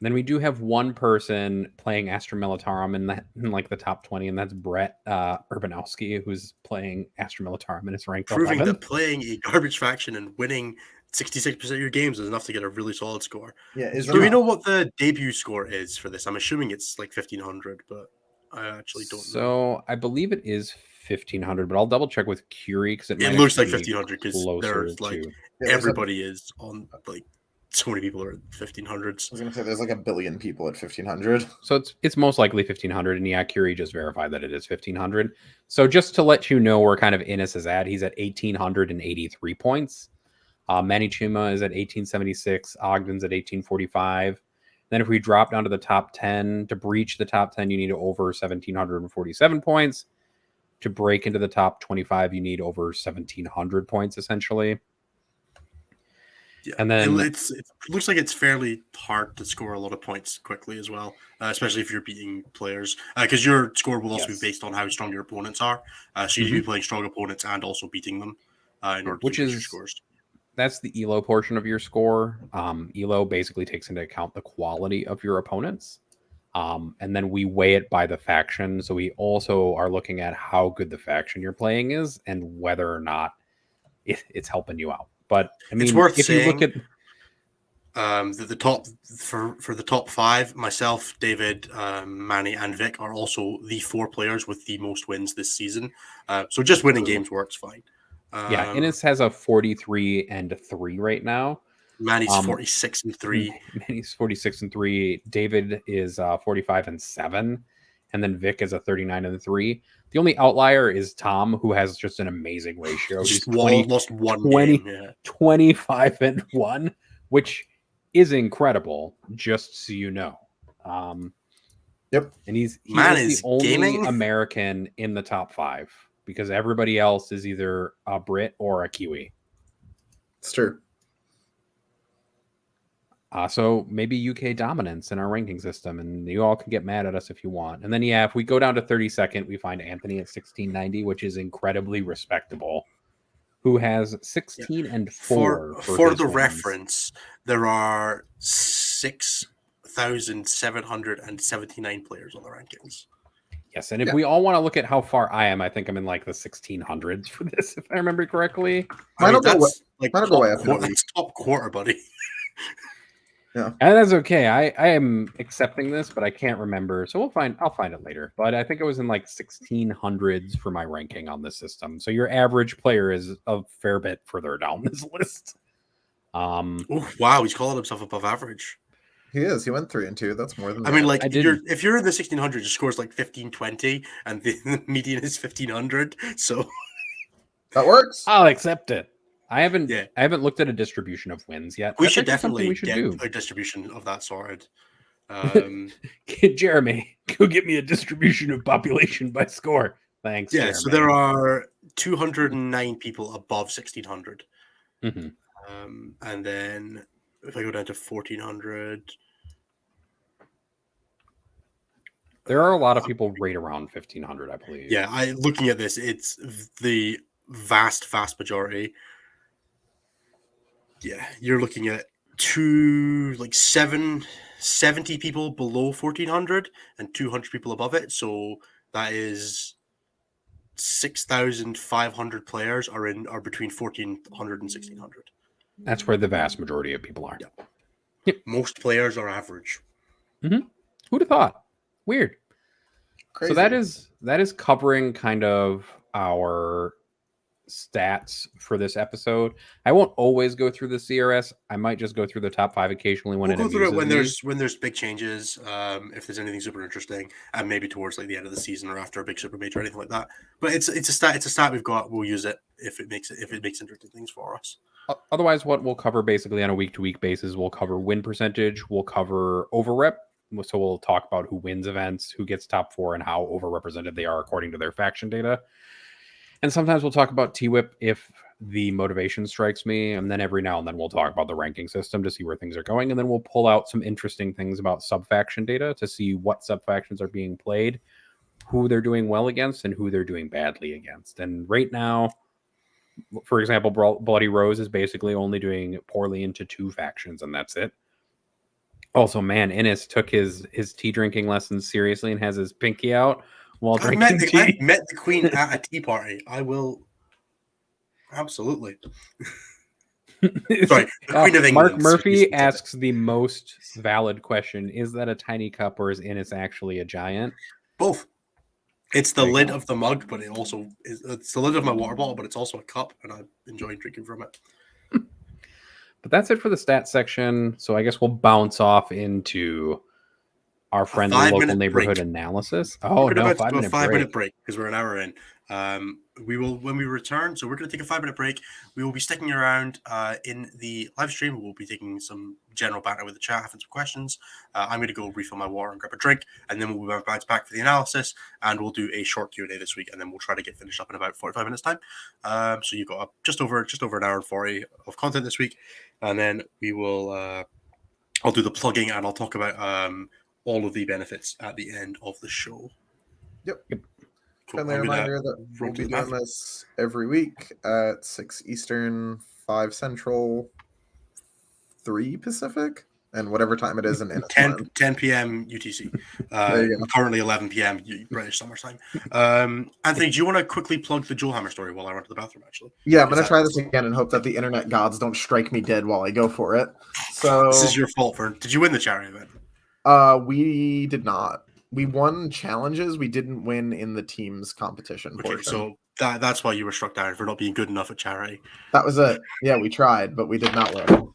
Speaker 3: Then we do have one person playing Astra Militarum in like the top 20, and that's Brett Urbanowski, who's playing Astra Militarum and it's ranked
Speaker 1: proving
Speaker 3: 11.
Speaker 1: That playing a garbage faction and winning 66% of your games is enough to get a really solid score.
Speaker 2: Yeah.
Speaker 1: Do we know what the debut score is for this? I'm assuming it's like 1500, but I actually don't know.
Speaker 3: So I believe it is 1500, but I'll double check with Curie because
Speaker 1: it looks like 1500 because there's like everybody is on like so many people are at 1500s.
Speaker 2: I was gonna say there's like a billion people at 1500.
Speaker 3: So it's most likely 1500, and yeah, Curie just verified that it is 1500. So just to let you know where kind of Ines is at, he's at 1883 points. Manny Chima is at 1876. Ogden's at 1845. Then if we drop down to the top 10, to breach the top 10, you need over 1747 points. To break into the top 25, you need over 1700 points, essentially.
Speaker 1: Yeah, and then it looks like it's fairly hard to score a lot of points quickly as well, especially if you're beating players, because your score will also be based on how strong your opponents are. So you need to be playing strong opponents and also beating them in order to get your scores.
Speaker 3: That's the Elo portion of your score. Elo basically takes into account the quality of your opponents. And then we weigh it by the faction. So we also are looking at how good the faction you're playing is and whether or not it's helping you out. But I mean,
Speaker 1: it's worth
Speaker 3: if
Speaker 1: saying,
Speaker 3: you look at
Speaker 1: the top for the top 5, myself, David, Manny, and Vic are also the 4 players with the most wins this season. So just winning games works fine.
Speaker 3: Yeah, Ines has a 43-3 right now.
Speaker 1: Manny's 46-3.
Speaker 3: Manny's 46-3. David is 45-7, and then Vic is a 39-3. The only outlier is Tom, who has just an amazing ratio. He's
Speaker 1: lost one game,
Speaker 3: 25-1, which is incredible. Just so you know.
Speaker 2: Yep.
Speaker 3: And he's the only American in the top 5 because everybody else is either a Brit or a Kiwi.
Speaker 2: It's true.
Speaker 3: So maybe UK dominance in our ranking system, and you all can get mad at us if you want. And then, yeah, if we go down to 32nd, we find Anthony at 1690, which is incredibly respectable, who has 16-4.
Speaker 1: For the reference, there are 6,779 players on the rankings.
Speaker 3: Yes, and if we all want to look at how far I am, I think I'm in like the 1600s for this, if I remember correctly.
Speaker 1: That's top quarter, buddy.
Speaker 2: Yeah,
Speaker 3: and that's okay. I am accepting this, but I can't remember, so I'll find it later. But I think it was in like 1600s for my ranking on this system. So your average player is a fair bit further down this list.
Speaker 1: Oh wow, he's calling himself above average.
Speaker 2: He is. He went 3-2. That's more than.
Speaker 1: I mean, like if you're in the 1600s, your score's like 1520, and the median is 1500. So
Speaker 2: that works.
Speaker 3: I'll accept it. I haven't
Speaker 1: Yeah.
Speaker 3: I haven't looked at a distribution of wins yet.
Speaker 1: We
Speaker 3: That's
Speaker 1: should
Speaker 3: actually something
Speaker 1: definitely
Speaker 3: we should
Speaker 1: get
Speaker 3: do.
Speaker 1: a distribution of that sorted.
Speaker 3: Jeremy, go get me a distribution of population by score. Thanks,
Speaker 1: Yeah,
Speaker 3: Jeremy.
Speaker 1: so there are 209 people above 1,600.
Speaker 3: Mm-hmm.
Speaker 1: And then if I go down to 1,400...
Speaker 3: There are a lot of people right around 1,500, I believe.
Speaker 1: Yeah, looking at this, it's the vast majority. Yeah, you're looking at 70 people below 1,400 and 200 people above it. So that is 6,500 players are between 1,400 and 1,600.
Speaker 3: That's where the vast majority of people are.
Speaker 1: Yeah.
Speaker 3: Yep.
Speaker 1: Most players are average.
Speaker 3: Mm-hmm. Who'd have thought? Weird.
Speaker 2: Crazy.
Speaker 3: So that is covering kind of our stats for this episode. I won't always go through the CRS. I might just go through the top 5 occasionally when
Speaker 1: We'll
Speaker 3: it
Speaker 1: go through it when
Speaker 3: amuses me.
Speaker 1: there's big changes. If there's anything super interesting, and maybe towards like the end of the season or after a big super major or anything like that. But it's a stat we've got. We'll use it if it makes interesting things for us.
Speaker 3: Otherwise, what we'll cover basically on a week-to-week basis, we'll cover win percentage, we'll cover overrep. So we'll talk about who wins events, who gets top 4, and how overrepresented they are according to their faction data. And sometimes we'll talk about T-Whip if the motivation strikes me. And then every now and then we'll talk about the ranking system to see where things are going. And then we'll pull out some interesting things about sub-faction data to see what sub-factions are being played, who they're doing well against, and who they're doing badly against. And right now, for example, Bloody Rose is basically only doing poorly into 2 factions, and that's it. Also, man, Innis took his tea drinking lessons seriously and has his pinky out while drinking tea.
Speaker 1: I've met the Queen at a tea party. I will absolutely. Sorry, the Queen of England.
Speaker 3: Mark Murphy asks the most valid question: is that a tiny cup or is Innis actually a giant?
Speaker 1: Both. It's the lid of the mug, but it's the lid of my water bottle, but it's also a cup, and I enjoy drinking from it.
Speaker 3: But that's it for the stats section. So I guess we'll bounce off into our friendly local neighborhood break. Analysis. Oh, no,
Speaker 1: 5-minute break because we're an hour in. We will, when we return, so we're going to take a 5-minute break. We will be sticking around in the live stream. We'll be taking some general banter with the chat, having some questions. I'm going to go refill my water and grab a drink, and then we'll bounce back for the analysis, and we'll do a short Q&A this week, and then we'll try to get finished up in about 45 minutes time. So you've got just over an hour and 40 of content this week, and then we will. I'll do the plugging, and I'll talk about all of the benefits at the end of the show.
Speaker 2: Yep.
Speaker 1: Cool.
Speaker 2: Friendly reminder that we'll be doing this every week at 6 Eastern, 5 Central, 3 Pacific, and whatever time it is in
Speaker 1: 10 p.m. UTC. Currently 11 p.m. British Summer Time. Anthony, do you want to quickly plug the Joelhammer story while I run to the bathroom, actually?
Speaker 2: Yeah, I'm going to try this again and hope that the internet gods don't strike me dead while I go for it. So
Speaker 1: this is your fault. Did you win the charity event?
Speaker 2: We did not. We won challenges. We didn't win in the teams competition portion.
Speaker 1: So that's why you were struck down for not being good enough at charity.
Speaker 2: That was it. Yeah, we tried, but we did not win.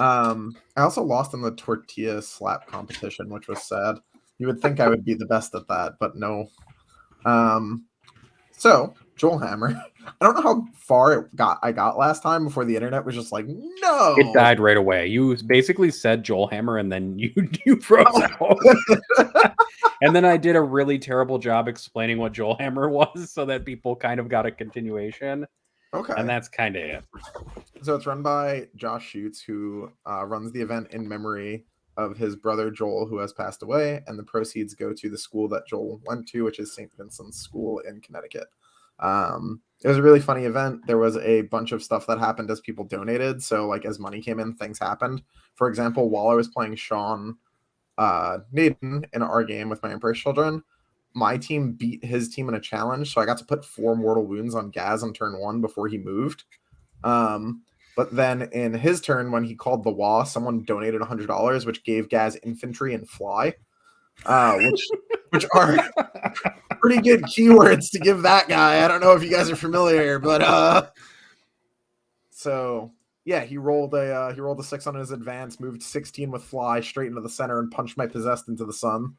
Speaker 2: I also lost in the tortilla slap competition, which was sad. You would think I would be the best at that, but no. So Joelhammer. I don't know how far I got last time before the internet was just like, no.
Speaker 3: It died right away. You basically said Joelhammer and then you froze out. And then I did a really terrible job explaining what Joelhammer was so that people kind of got a continuation.
Speaker 2: Okay.
Speaker 3: And that's kind of it.
Speaker 2: So it's run by Josh Schutz, who runs the event in memory of his brother Joel, who has passed away, and the proceeds go to the school that Joel went to, which is St. Vincent's School in Connecticut. It was a really funny event. There was a bunch of stuff that happened as people donated. So like as money came in, things happened. For example, while I was playing Sean Naden in our game with my Emperor's Children, my team beat his team in a challenge. So I got to put 4 mortal wounds on Gaz on turn 1 before he moved. But then in his turn, when he called the Wah, someone donated $100, which gave Gaz infantry and fly, which are pretty good keywords to give that guy. I don't know if you guys are familiar, but so yeah, he rolled a 6 on his advance, moved 16 with fly straight into the center, and punched my possessed into the sun.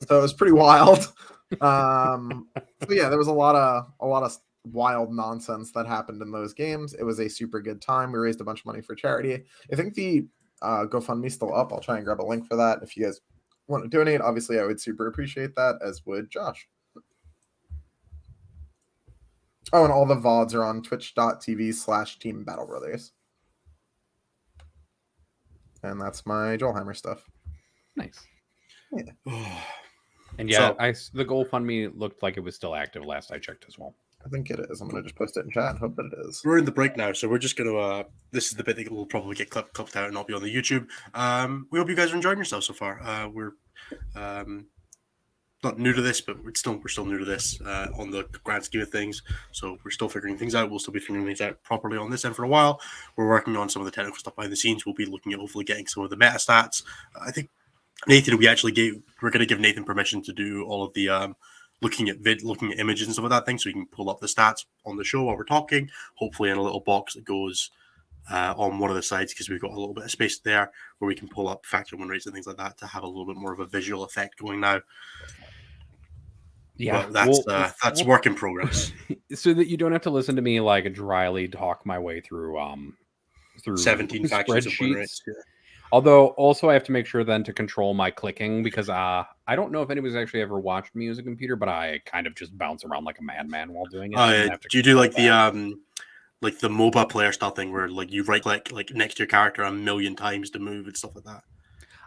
Speaker 2: So it was pretty wild. So yeah, there was a lot of wild nonsense that happened in those games. It was a super good time. We raised a bunch of money for charity. I think the GoFundMe's still up. I'll try and grab a link for that if you guys want to donate. Obviously, I would super appreciate that, as would Josh. Oh, and all the VODs are on twitch.tv/Team Battle Brothers. And that's my Joelhammer stuff.
Speaker 3: Nice.
Speaker 2: Yeah.
Speaker 3: And yeah, the GoFundMe looked like it was still active last I checked as well.
Speaker 2: I think it is. I'm going to just post it in chat and hope that it is.
Speaker 1: We're in the break now, so we're just going to, this is the bit that will probably get clipped out and not be on the YouTube. We hope you guys are enjoying yourselves so far. We're not new to this, but we're still new to this on the grand scheme of things. So we're still figuring things out. We'll still be figuring things out properly on this end for a while. We're working on some of the technical stuff behind the scenes. We'll be looking at hopefully getting some of the meta stats. I think Nathan, we're going to give Nathan permission to do all of the looking at images and stuff like that thing, so we can pull up the stats on the show while we're talking. Hopefully, in a little box that goes on one of the sides, because we've got a little bit of space there where we can pull up factor win rates and things like that to have a little bit more of a visual effect going now.
Speaker 3: Yeah,
Speaker 1: but that's work in progress.
Speaker 3: So that you don't have to listen to me like dryly talk my way through
Speaker 1: 17 factions of win rates. Yeah.
Speaker 3: Although, also, I have to make sure then to control my clicking, because I don't know if anybody's actually ever watched me use a computer, but I kind of just bounce around like a madman while doing it.
Speaker 1: Do you do like the MOBA player style thing where like you right click like next to your character a million times to move and stuff like that?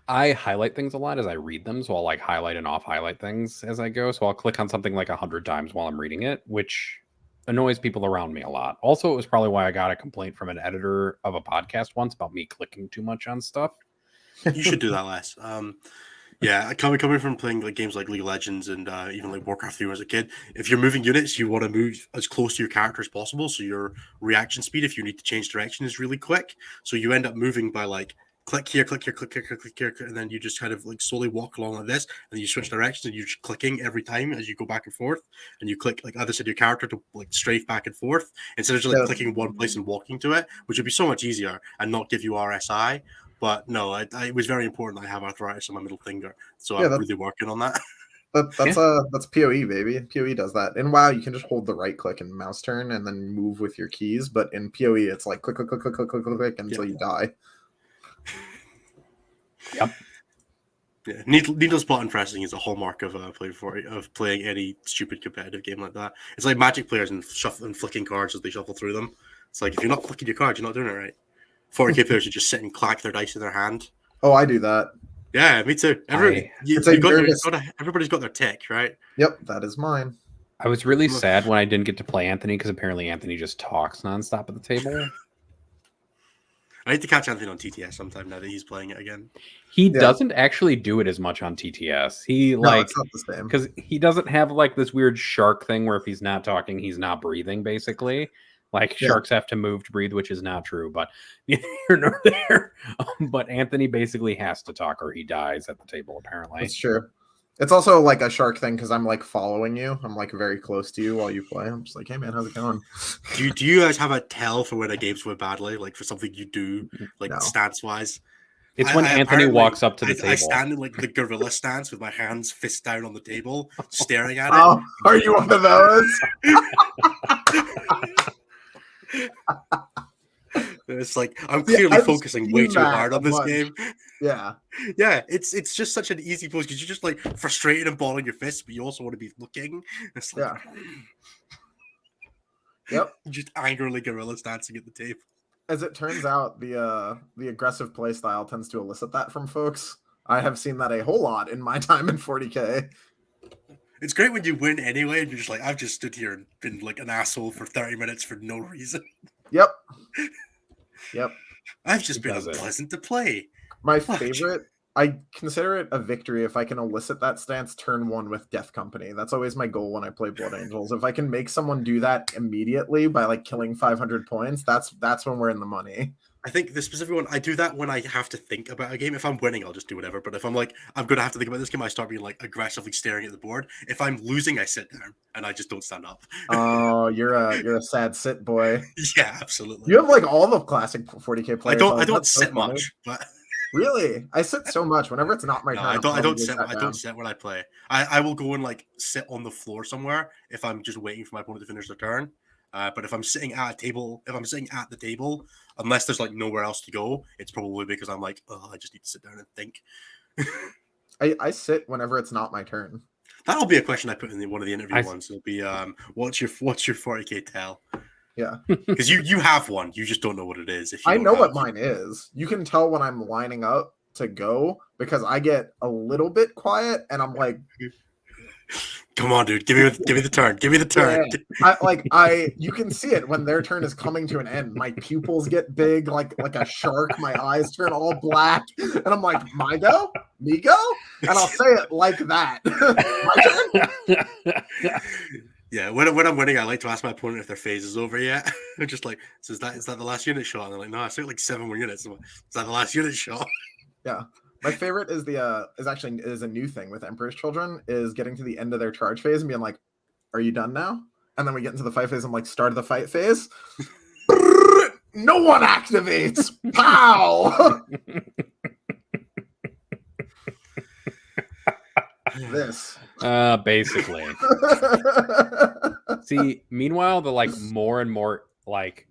Speaker 3: I highlight things a lot as I read them, so I'll like highlight and off highlight things as I go. So I'll click on something like 100 times while I'm reading it, which annoys people around me a lot. Also, it was probably why I got a complaint from an editor of a podcast once about me clicking too much on stuff.
Speaker 1: You should do that less. Yeah, coming from playing like games like League of Legends and even like Warcraft 3 as a kid, if you're moving units, you want to move as close to your character as possible, so your reaction speed, if you need to change direction, is really quick. So you end up moving by like click here, click here, click here, click here, and then you just kind of like slowly walk along like this, and you switch directions, and you're just clicking every time as you go back and forth, and you click like either side of your character to like strafe back and forth instead of just like clicking one place and walking to it, which would be so much easier and not give you RSI. But no, it was very important that I have arthritis on my middle finger, so I'm really working on that.
Speaker 2: That's PoE, baby. PoE does that. In WoW, you can just hold the right click and mouse turn and then move with your keys. But in PoE, it's like click, click, click, click, click, click, click, click until you die.
Speaker 3: Yep.
Speaker 1: Yeah, needless button pressing is a hallmark of playing any stupid competitive game like that. It's like Magic players and flicking cards as they shuffle through them. It's like if you're not flicking your cards, you're not doing it right. 40k players who just sit and clack their dice in their hand.
Speaker 2: Oh, I do that.
Speaker 1: Yeah, me too. Everybody's got their tick, right?
Speaker 2: Yep, that is mine.
Speaker 3: I was really sad when I didn't get to play Anthony, because apparently Anthony just talks nonstop at the table.
Speaker 1: I need to catch Anthony on TTS sometime now that he's playing it again.
Speaker 3: He doesn't actually do it as much on TTS. It's not the same. Because he doesn't have like this weird shark thing where if he's not talking, he's not breathing, basically. Like sharks have to move to breathe, which is not true, but neither here nor there. But Anthony basically has to talk or he dies at the table, apparently.
Speaker 2: That's true. It's also like a shark thing because I'm like following you. I'm like very close to you while you play. I'm just like, hey man, how's it going?
Speaker 1: Do you guys have a tell for when a game's went badly? Like for something you do, like stance wise?
Speaker 3: It's when Anthony walks up to the table.
Speaker 1: I stand in like the gorilla stance with my hands fist down on the table, staring at it.
Speaker 2: Oh, are you one of those?
Speaker 1: It's like I'm clearly focusing way too hard on this game.
Speaker 2: Yeah,
Speaker 1: it's just such an easy pose because you're just like frustrated and balling your fists, but you also want to be looking. It's like,
Speaker 2: yep,
Speaker 1: just angrily gorilla dancing at the table.
Speaker 2: As it turns out, the aggressive play style tends to elicit that from folks. I have seen that a whole lot in my time in 40k.
Speaker 1: It's great when you win anyway, and you're just like, I've just stood here and been like an asshole for 30 minutes for no reason.
Speaker 2: Yep.
Speaker 1: I've just been unpleasant to play.
Speaker 2: My favorite, I consider it a victory if I can elicit that stance turn one with Death Company. That's always my goal when I play Blood Angels. If I can make someone do that immediately by like killing 500 points, that's when we're in the money.
Speaker 1: I think the specific one, I do that when I have to think about a game. If I'm winning, I'll just do whatever. But if I'm like, I'm going to have to think about this game, I start being like aggressively staring at the board. If I'm losing, I sit down and I just don't stand up.
Speaker 2: Oh, you're a sad sit boy.
Speaker 1: Yeah, absolutely.
Speaker 2: You have like all the classic 40k players.
Speaker 1: I don't sit much, but
Speaker 2: really, I sit so much whenever it's not my turn.
Speaker 1: I don't sit when I play. I will go and like sit on the floor somewhere if I'm just waiting for my opponent to finish their turn. But if I'm sitting at the table, unless there's like nowhere else to go, it's probably because I'm like, oh, I just need to sit down and think.
Speaker 2: I sit whenever it's not my turn.
Speaker 1: That'll be a question I put in one of the interview ones. It'll be, what's your 40k tell?
Speaker 2: Yeah,
Speaker 1: because you have one, you just don't know what it is.
Speaker 2: I know what mine is. You can tell when I'm lining up to go because I get a little bit quiet and I'm like,
Speaker 1: come on, dude, give me the turn. Give me the turn.
Speaker 2: Yeah. You can see it when their turn is coming to an end. My pupils get big, like a shark. My eyes turn all black, and I'm like, "My go, me go," and I'll say it like that. My
Speaker 1: turn. Yeah, when I'm winning, I like to ask my opponent if their phase is over yet. They're just like, so is that the last unit shot? And they're like, no, I took like 7 more units. Is that the last unit shot?
Speaker 2: Yeah. My favorite is is a new thing with Emperor's Children is getting to the end of their charge phase and being like, "Are you done now?" And then we get into the fight phase. I'm like, "Start of the fight phase." No one activates. Pow! This.
Speaker 3: Basically. See, meanwhile, the like more and more like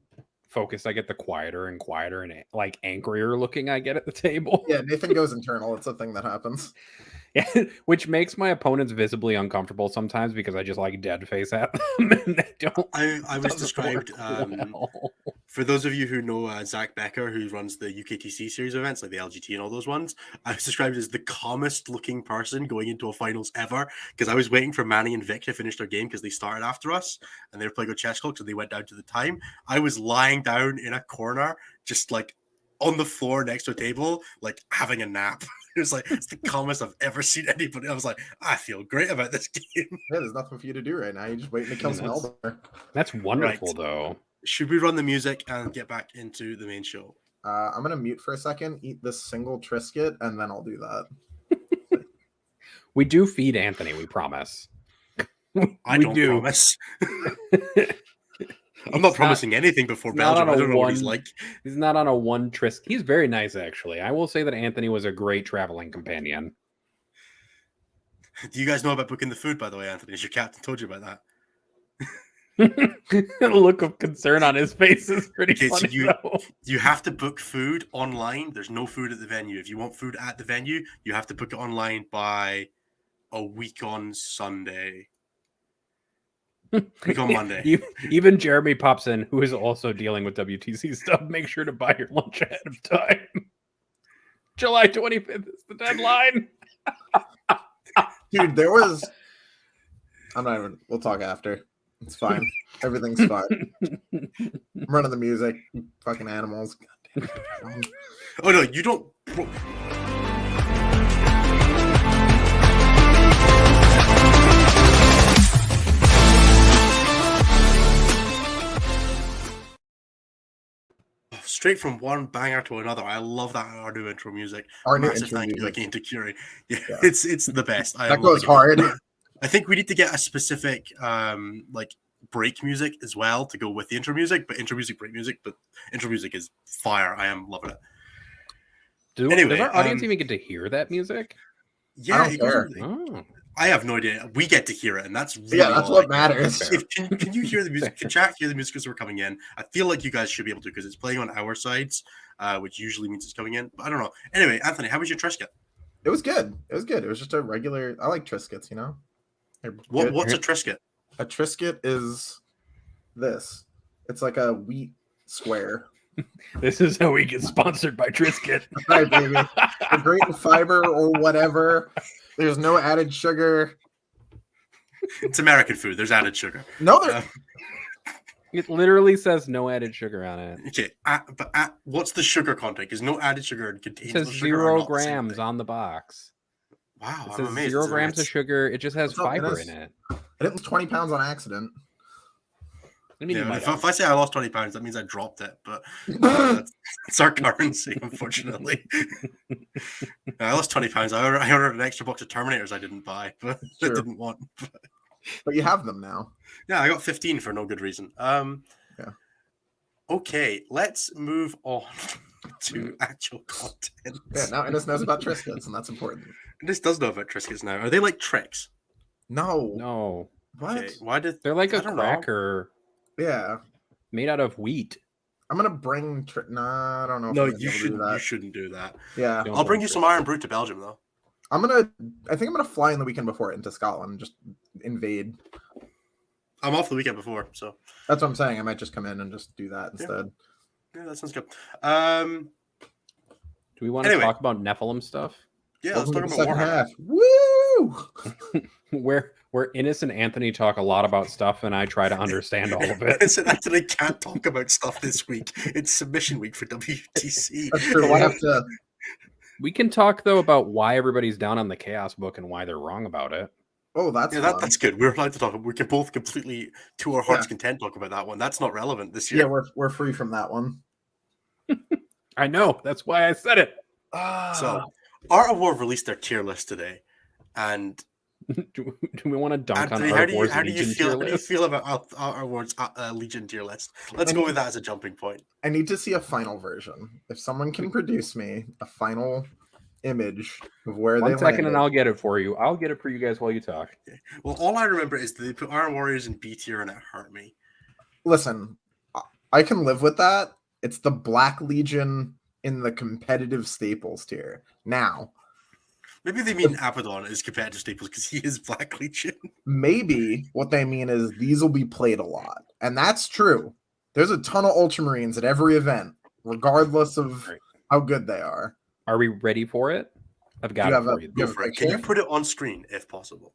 Speaker 3: focused I get, the quieter and quieter and like angrier looking I get at the table.
Speaker 2: Yeah, Nathan goes internal. It's a thing that happens.
Speaker 3: Yeah, which makes my opponents visibly uncomfortable sometimes because I just like dead face at them and they don't.
Speaker 1: I was described for those of you who know Zach Becker, who runs the UKTC series events like the LGT and all those ones. I was described as the calmest looking person going into a finals ever because I was waiting for Manny and Vic to finish their game because they started after us and they were playing with chess clock, so they went down to the time. I was lying down in a corner, just like on the floor next to a table, like having a nap. It was like, it's the calmest I've ever seen anybody. I was like, I feel great about this game.
Speaker 2: Yeah, there's nothing for you to do right now. You're just waiting to kill some Eldar.
Speaker 3: That's wonderful, though.
Speaker 1: Should we run the music and get back into the main show?
Speaker 2: I'm going to mute for a second, eat this single Trisket, and then I'll do that.
Speaker 3: We do feed Anthony, we promise.
Speaker 1: I don't promise. I'm not promising anything before Belgium. I don't know what he's like.
Speaker 3: He's not on a one Trisket. He's very nice, actually. I will say that Anthony was a great traveling companion.
Speaker 1: Do you guys know about booking the food, by the way, Anthony? Has your captain told you about that?
Speaker 3: The look of concern on his face is pretty funny.
Speaker 1: So you have to book food online. There's no food at the venue. If you want food at the venue, you have to book it online by a week on Sunday. Week on Monday.
Speaker 3: Even Jeremy pops in, who is also dealing with WTC stuff. Make sure to buy your lunch ahead of time. July 25th is the deadline.
Speaker 2: Dude, there was... I'm not even... We'll talk after. It's fine. Everything's fine. I'm running the music. Fucking animals. God damn it.
Speaker 1: Oh, no, you don't... Straight from one banger to another. I love that our new intro music.
Speaker 2: Our new
Speaker 1: Massive
Speaker 2: intro
Speaker 1: thank you
Speaker 2: music.
Speaker 1: again to Curie. Yeah. It's the best.
Speaker 2: That goes hard.
Speaker 1: I think we need to get a specific like break music as well to go with the intro music, but intro music, break music, but intro music is fire. I am loving it.
Speaker 3: Anyway, does our audience even get to hear that music?
Speaker 1: Yeah,
Speaker 2: I
Speaker 1: I have no idea. We get to hear it, and that's really
Speaker 2: that's what matters.
Speaker 1: Can you hear the music? Can chat hear the music as we're coming in? I feel like you guys should be able to because it's playing on our sides, which usually means it's coming in. But I don't know. Anyway, Anthony, how was your Trisket?
Speaker 2: It was good. It was good. It was just a regular. I like Triskets, you know.
Speaker 1: What's a Trisket?
Speaker 2: A Trisket is this. It's like a wheat square.
Speaker 3: This is how we get sponsored by Trisket.
Speaker 2: Right, baby. They're great in fiber or whatever. There's no added sugar.
Speaker 1: It's American food. There's added sugar.
Speaker 2: No,
Speaker 3: it literally says no added sugar on it.
Speaker 1: Okay, but what's the sugar content? Because no added sugar contains.
Speaker 3: It says 0 grams on the box.
Speaker 1: Wow,
Speaker 3: it says 0 grams of sugar. It just has fiber in it.
Speaker 2: I didn't lose 20 pounds on accident.
Speaker 3: I mean,
Speaker 1: if I say I lost 20 pounds, that means I dropped it. But it's our currency, unfortunately. I lost 20 pounds. I ordered an extra box of Terminators I didn't buy, but I didn't want.
Speaker 2: But you have them now.
Speaker 1: Yeah, I got 15 for no good reason. Yeah. Okay, let's move on to actual content.
Speaker 2: Yeah, now Ennis knows about Triskets, and that's important.
Speaker 1: Ennis does know about Triskets now. Are they like tricks?
Speaker 2: No.
Speaker 3: No.
Speaker 2: What?
Speaker 1: Okay, why did
Speaker 3: they're like a cracker?
Speaker 2: Yeah.
Speaker 3: Made out of wheat.
Speaker 2: I'm gonna bring. Nah, I don't know. If
Speaker 1: No,
Speaker 2: I'm gonna be
Speaker 1: you
Speaker 2: able to do
Speaker 1: shouldn't. You
Speaker 2: that.
Speaker 1: shouldn't do that.
Speaker 2: Yeah.
Speaker 3: Don't
Speaker 1: I'll bring
Speaker 3: want
Speaker 1: you
Speaker 3: to.
Speaker 1: some Iron Brute to Belgium, though.
Speaker 2: I think I'm gonna fly in the weekend before into Scotland and just invade.
Speaker 1: I'm off the weekend before, so
Speaker 2: That's what I'm saying. I might just come in and just do that instead.
Speaker 1: yeah, that sounds good.
Speaker 3: Do we want to
Speaker 1: Anyway.
Speaker 3: talk about Nephilim stuff?
Speaker 1: Yeah, let's
Speaker 2: Welcome
Speaker 1: talk
Speaker 2: to
Speaker 1: about
Speaker 2: the second
Speaker 1: Warhammer.
Speaker 2: half. Woo!
Speaker 3: Where innocent Anthony talk a lot about stuff, and I try to understand all of it.
Speaker 1: Innocent Anthony can't talk about stuff this week. It's submission week for WTC.
Speaker 2: That's true.
Speaker 3: So
Speaker 2: We
Speaker 3: why
Speaker 2: have to.
Speaker 3: We can talk though about why everybody's down on the Chaos book and why they're wrong about it.
Speaker 2: Oh, that's
Speaker 1: Yeah,
Speaker 2: fun.
Speaker 1: that's good. We're allowed to talk. We can both completely, to our heart's content, talk about that one. That's not relevant this year.
Speaker 2: Yeah, we're free from that one.
Speaker 3: I know. That's why I said it.
Speaker 1: So, Art of War released their tier list today, and
Speaker 3: Do we want to dunk
Speaker 1: Anthony,
Speaker 3: on Art of War's
Speaker 1: how do you
Speaker 3: Legion
Speaker 1: feel?
Speaker 3: tier
Speaker 1: How do you
Speaker 3: list?
Speaker 1: feel about Art of War's Legion tier list? Let's go with that as a jumping point.
Speaker 2: I need to see a final version. If someone can produce me a final image of where they
Speaker 3: 1 second,
Speaker 2: landed.
Speaker 3: and I'll get it for you. I'll get it for you guys while you talk.
Speaker 1: Well, all I remember is that they put Iron Warriors in B tier, and it hurt me.
Speaker 2: Listen, I can live with that. It's the Black Legion in the competitive staples tier. Now,
Speaker 1: Maybe they mean Abaddon is competitive staples because he is Black Legion.
Speaker 2: maybe what they mean is these will be played a lot. And that's true. There's a ton of Ultramarines at every event, regardless of how good they are.
Speaker 3: Are we ready for it? I've got
Speaker 2: You
Speaker 3: it
Speaker 2: have
Speaker 3: for
Speaker 2: a-
Speaker 3: you.
Speaker 1: Go for it. Can you put it on screen if possible?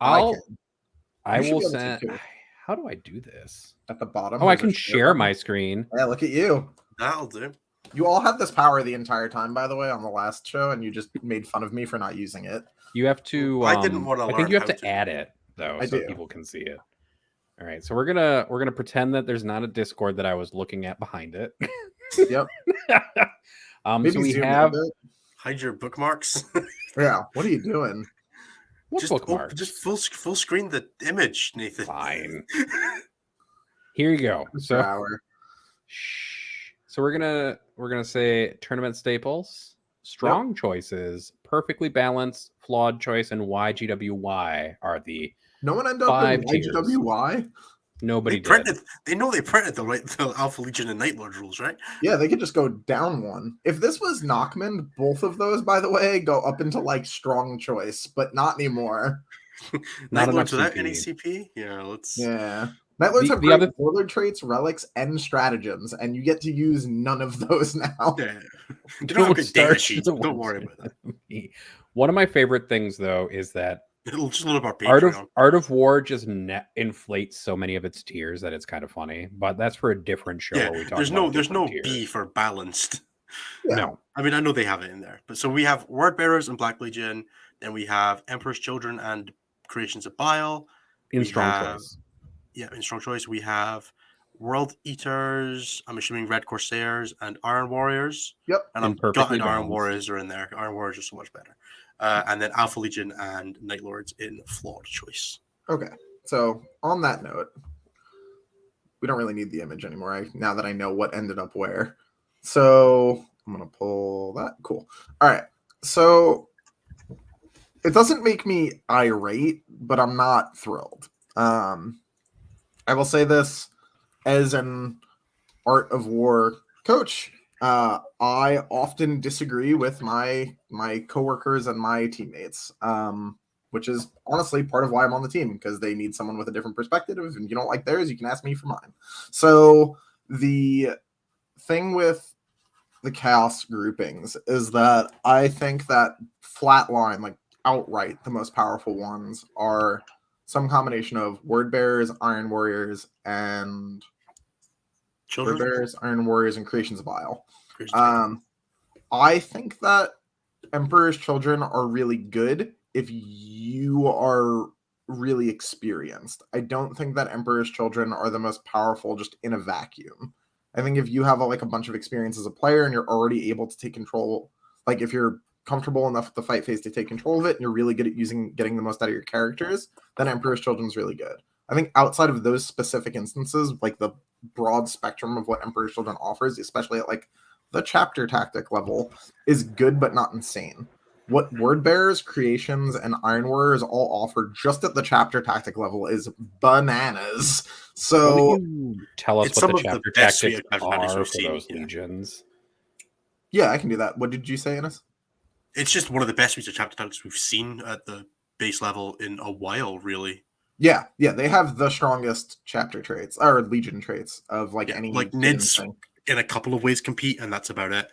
Speaker 3: I
Speaker 2: You
Speaker 3: will
Speaker 2: should be able to
Speaker 3: send.
Speaker 2: too.
Speaker 3: How do I do this?
Speaker 2: At the bottom.
Speaker 3: Oh, I
Speaker 2: there's a
Speaker 3: can share
Speaker 2: button.
Speaker 3: my screen.
Speaker 2: Yeah, look at you.
Speaker 1: That'll do.
Speaker 2: You all had this power the entire time, by the way, on the last show, and you just made fun of me for not using it.
Speaker 3: You have to.
Speaker 1: I didn't wanna
Speaker 3: I think
Speaker 1: learn
Speaker 3: you have
Speaker 1: how
Speaker 3: to
Speaker 1: to.
Speaker 3: add it though,
Speaker 2: I
Speaker 3: so
Speaker 2: do.
Speaker 3: people can see it. All right, so we're gonna pretend that there's not a Discord that I was looking at behind it.
Speaker 2: Yep.
Speaker 3: So we
Speaker 2: zoom in a
Speaker 3: have
Speaker 2: bit.
Speaker 1: Hide your bookmarks.
Speaker 2: Yeah. What are you doing?
Speaker 3: what
Speaker 1: just
Speaker 3: bookmark?
Speaker 1: just full screen the image, Nathan.
Speaker 3: Fine. Here you go. So
Speaker 2: Hour.
Speaker 3: So we're gonna say tournament staples, strong choices, perfectly balanced, flawed choice, and YGWY are the
Speaker 2: No one ended up
Speaker 3: 5
Speaker 2: in
Speaker 3: tiers.
Speaker 2: YGWY.
Speaker 3: nobody
Speaker 1: They printed.
Speaker 3: did.
Speaker 1: They know they printed the Alpha Legion and Night Lord rules, right?
Speaker 2: Yeah, they could just go down one. If this was Knockman, both of those, by the way, go up into like strong choice, but not anymore.
Speaker 3: Not
Speaker 1: Night Lords
Speaker 3: enough
Speaker 1: without any
Speaker 3: CP.
Speaker 1: CP. Yeah, let's.
Speaker 2: Yeah. Nightlords have
Speaker 3: The
Speaker 2: great
Speaker 3: other-
Speaker 2: warlord traits, relics, and stratagems, and you get to use none of those now.
Speaker 1: Yeah. You don't have
Speaker 3: Don't
Speaker 1: good data
Speaker 3: start
Speaker 1: sheets.
Speaker 3: the
Speaker 1: But don't
Speaker 3: ones
Speaker 1: worry about that.
Speaker 3: One of my favorite things though is that
Speaker 1: It'll just load up our Patreon.
Speaker 3: Art of War just inflates so many of its tiers that it's kind of funny. But that's for a different show.
Speaker 1: Yeah,
Speaker 3: Where we talk
Speaker 1: there's
Speaker 3: about
Speaker 1: no
Speaker 3: different
Speaker 1: B
Speaker 3: tiers.
Speaker 1: for balanced.
Speaker 2: Yeah.
Speaker 3: No.
Speaker 1: I mean, I know they have it in there, but so we have Word Bearers and Black Legion. Then we have Emperor's Children and Creations of Bile.
Speaker 3: In
Speaker 1: We
Speaker 3: strong
Speaker 1: have-
Speaker 3: choice.
Speaker 1: Yeah, in strong choice we have World Eaters. I'm assuming Red Corsairs and Iron Warriors.
Speaker 2: Yep.
Speaker 1: And
Speaker 3: And
Speaker 1: I'm
Speaker 3: perfectly
Speaker 1: gutted Iron
Speaker 3: balanced.
Speaker 1: Warriors are in there. Iron Warriors are so much better. And then Alpha Legion and Night Lords in flawed choice.
Speaker 2: Okay. So on that note, we don't really need the image anymore. Now that I know what ended up where. So I'm gonna pull that. Cool. All right. So it doesn't make me irate, but I'm not thrilled. I will say this as an Art of War coach. I often disagree with my coworkers and my teammates, which is honestly part of why I'm on the team, because they need someone with a different perspective. And you don't like theirs, you can ask me for mine. So the thing with the chaos groupings is that I think that flatline, like outright, the most powerful ones are some combination of Word Bearers, Iron Warriors, and
Speaker 1: Children.
Speaker 2: Word Bearers, Iron Warriors, and Creations of Bile.
Speaker 1: Creations of Bile.
Speaker 2: I think that Emperor's Children are really good if you are really experienced. I don't think that Emperor's Children are the most powerful just in a vacuum. I think if you have a bunch of experience as a player and you're already able to take control, like if you're comfortable enough with the fight phase to take control of it and you're really good at getting the most out of your characters, then Emperor's Children is really good. I think outside of those specific instances, like the broad spectrum of what Emperor's Children offers, especially at like the chapter tactic level, is good but not insane. what Word Bearers, Creations, and Iron Warriors all offer just at the chapter tactic level is bananas.
Speaker 3: Why
Speaker 2: So
Speaker 3: don't you tell us
Speaker 1: It's
Speaker 3: what
Speaker 1: some
Speaker 3: the
Speaker 1: of the
Speaker 3: chapter
Speaker 1: best suite
Speaker 3: tactics
Speaker 1: of chapter tactics
Speaker 3: are
Speaker 1: we've
Speaker 3: for
Speaker 1: seen.
Speaker 3: those
Speaker 1: Yeah.
Speaker 3: legions?
Speaker 2: yeah, I can do that. What did you say, Ennis?
Speaker 1: It's just one of the best suites of chapter tactics we've seen at the base level in a while, really.
Speaker 2: Yeah, they have the strongest chapter traits or legion traits of like
Speaker 1: Yeah,
Speaker 2: any
Speaker 1: like
Speaker 2: given
Speaker 1: Nids
Speaker 2: thing.
Speaker 1: in a couple of ways compete, and that's about it.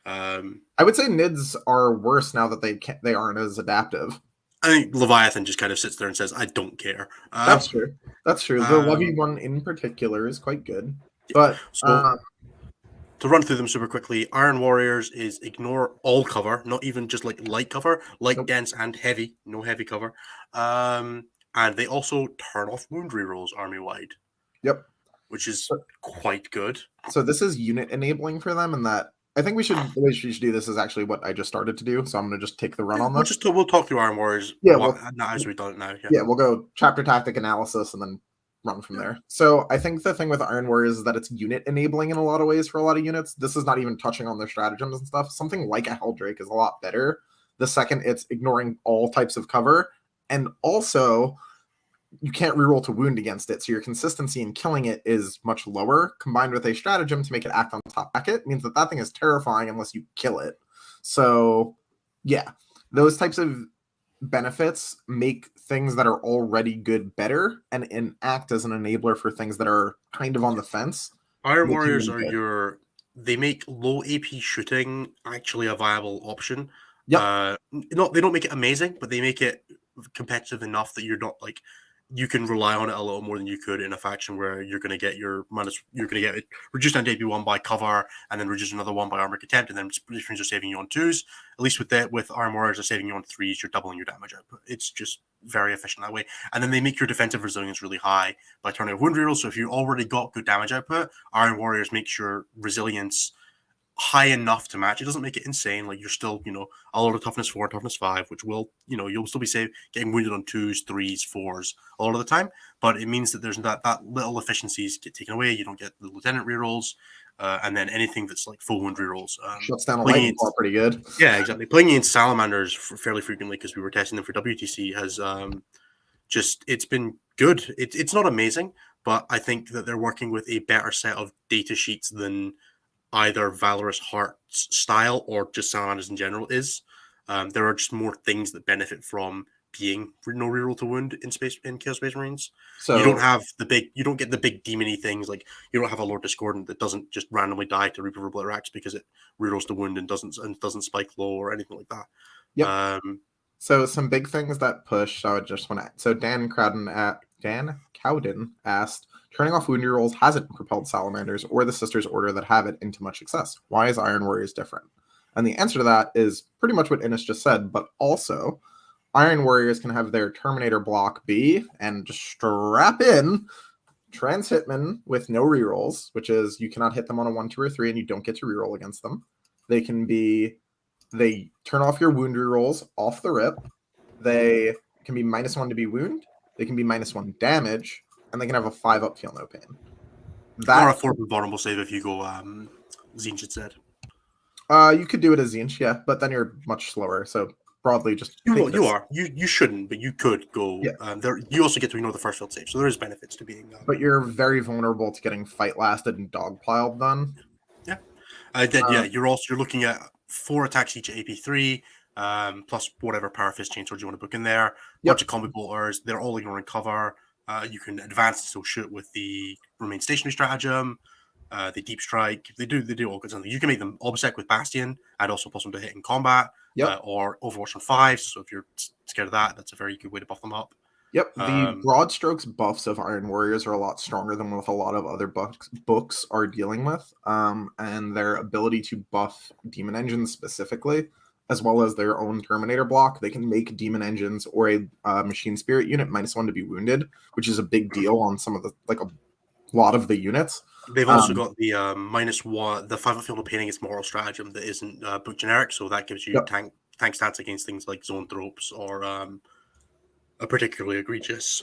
Speaker 2: I would say Nids are worse now that they aren't as adaptive.
Speaker 1: I think Leviathan just kind of sits there and says, "I don't care."
Speaker 2: That's true. That's true. The Levy one in particular is quite good, but
Speaker 1: So to run through them super quickly, Iron Warriors is ignore all cover, not even just like light cover, light,
Speaker 2: Nope.
Speaker 1: dense, and heavy. No heavy cover. And they also turn off wound rerolls army wide.
Speaker 2: Yep.
Speaker 1: Which is quite good.
Speaker 2: So this is unit enabling for them, and that I think the way we should do this is actually what I just started to do. So I'm going to just take the run on this.
Speaker 1: We'll talk through Iron Warriors.
Speaker 2: Yeah,
Speaker 1: not as we've done it now.
Speaker 2: Yeah, we'll go chapter tactic analysis and then run from there. So I think the thing with Iron Warriors is that it's unit enabling in a lot of ways for a lot of units. This is not even touching on their stratagems and stuff. Something like a Helldrake is a lot better. The second it's ignoring all types of cover, and also you can't reroll to wound against it, so your consistency in killing it is much lower. Combined with a stratagem to make it act on top packet means that thing is terrifying unless you kill it. So yeah, those types of benefits make things that are already good better and act as an enabler for things that are kind of on the fence.
Speaker 1: Iron Warriors are they make low AP shooting actually a viable option.
Speaker 2: Yep.
Speaker 1: They don't make it amazing, but they make it competitive enough that you're not like you can rely on it a little more than you could in a faction where you're going to get you're going to get it reduced on AP one by cover and then reduce another one by armor contempt, and then difference are saving you on twos. At least with Iron Warriors are saving you on threes, you're doubling your damage output. It's just very efficient that way. And then they make your defensive resilience really high by turning off wound rerolls. So if you already got good damage output, Iron Warriors makes your resilience high enough to match. It doesn't make it insane. Like you're still, a lot of toughness 4, toughness 5, which will, you'll still be getting wounded on 2s, 3s, 4s a lot of the time. But it means that there's that little efficiencies get taken away. You don't get the lieutenant rerolls, and then anything that's like full wound rerolls.
Speaker 2: Shuts down a lightning ball pretty good.
Speaker 1: Yeah, exactly. Playing against salamanders fairly frequently because we were testing them for WTC has it's been good. It's not amazing, but I think that they're working with a better set of data sheets than either Valorous Heart's style or just Salamanders in general is. There are just more things that benefit from being no reroll to wound in Chaos Space Marines. So you don't get the big demony things, like you don't have a Lord Discordant that doesn't just randomly die to Reaper of Obliterax because it rerolls to wound and doesn't spike low or anything like that.
Speaker 2: Yep. So some big things that push. I would just want to. So Dan Cowden asked, turning off wound rolls hasn't propelled Salamanders or the Sisters Order that have it into much success. Why is Iron Warriors different? And the answer to that is pretty much what Innes just said, but also Iron Warriors can have their Terminator block be and just strap in Trans Hitman with no rerolls, which is you cannot hit them on a 1, 2, or 3 and you don't get to reroll against them. They turn off your wound rerolls off the rip. They can be -1 to be wound. They can be -1 damage, and they can have a 5-up feel no pain.
Speaker 1: Or a 4 vulnerable save if you go Zinch instead.
Speaker 2: You could do it as Zinch, yeah, but then you're much slower. So broadly, just
Speaker 1: you shouldn't, but you could go.
Speaker 2: Yeah.
Speaker 1: You also get to ignore the first field save, so there is benefits to being.
Speaker 2: But you're very vulnerable to getting fight lasted and dogpiled done.
Speaker 1: Yeah. You're looking at 4 attacks each at AP3, plus whatever Power Fist Chainsword you want to book in there. Bunch of combi bolters. They're all ignoring cover. You can advance and still shoot with the remain stationary stratagem. The deep strike. They do all good stuff. You can make them obsec with Bastion and also plus 1 to hit in combat. Or Overwatch on 5. So if you're scared of that, that's a very good way to buff them up.
Speaker 2: Yep, the broad strokes buffs of Iron Warriors are a lot stronger than what a lot of other books are dealing with. And their ability to buff Demon Engines specifically, as well as their own Terminator block, they can make Demon Engines or a Machine Spirit unit -1 to be wounded, which is a big deal on some of a lot of the units.
Speaker 1: They've also got the -1, the 5-up field of pain against Moral Stratagem that isn't book generic, so that gives you tank stats against things like Zone Tropes or a particularly egregious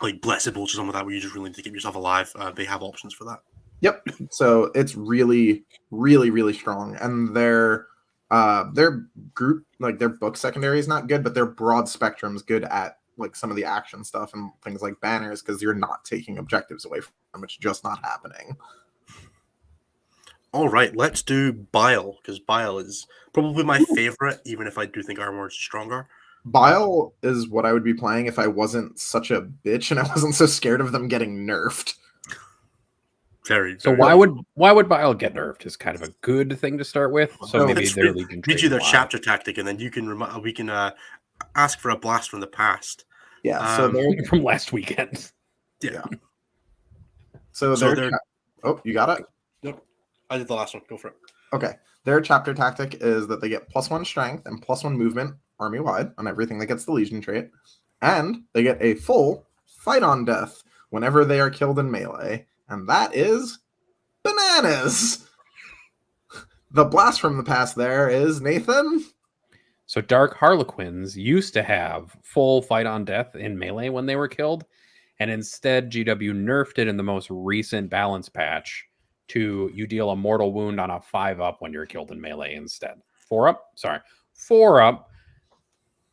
Speaker 1: like Blessed Bulge or something like that, where you just really need to keep yourself alive. They have options for that.
Speaker 2: Yep. So it's really, really, really strong, and their Their group, like their book secondary is not good, but their broad spectrum's good at like some of the action stuff and things like banners because you're not taking objectives away from them. It's just not happening.
Speaker 1: All right, let's do Bile, because Bile is probably my favorite, even if I do think Armor is stronger.
Speaker 2: Bile is what I would be playing if I wasn't such a bitch and I wasn't so scared of them getting nerfed.
Speaker 3: So why would Bile get nerfed is kind of a good thing to start with. So maybe their Legion
Speaker 1: read you their chapter tactic, and then you can we can ask for a blast from the past.
Speaker 2: Yeah, so they're
Speaker 3: from last weekend.
Speaker 2: Yeah. So they're oh, you got it?
Speaker 1: Yep. I did the last one. Go for it.
Speaker 2: Okay. Their chapter tactic is that they get +1 strength and +1 movement army-wide on everything that gets the Legion trait. And they get a full fight on death whenever they are killed in melee. And that is bananas. The blast from the past there is, Nathan.
Speaker 3: So Dark Harlequins used to have full fight on death in melee when they were killed. And instead, GW nerfed it in the most recent balance patch to you deal a mortal wound on a 5-up when you're killed in melee instead. 4-up? Sorry. 4-up.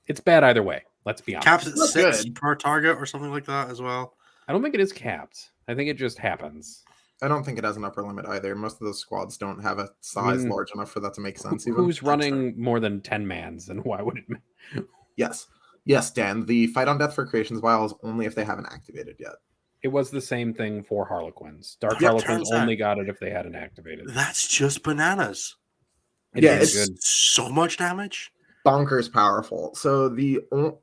Speaker 3: It's bad either way. Let's be honest.
Speaker 1: Caps at 6 per target or something like that as well.
Speaker 3: I don't think it is capped. I think it just happens.
Speaker 2: I don't think it has an upper limit either. Most of those squads don't have a size large enough for that to make sense. Even
Speaker 3: who's running more than 10 mans, and why would it?
Speaker 2: Yes, Dan. The fight on death for Creations Vial is only if they haven't activated yet.
Speaker 3: It was the same thing for Harlequins. Dark Harlequins only got it if they hadn't activated.
Speaker 1: That's just bananas.
Speaker 2: It's
Speaker 1: good. So much damage.
Speaker 2: Bonkers powerful. So I'll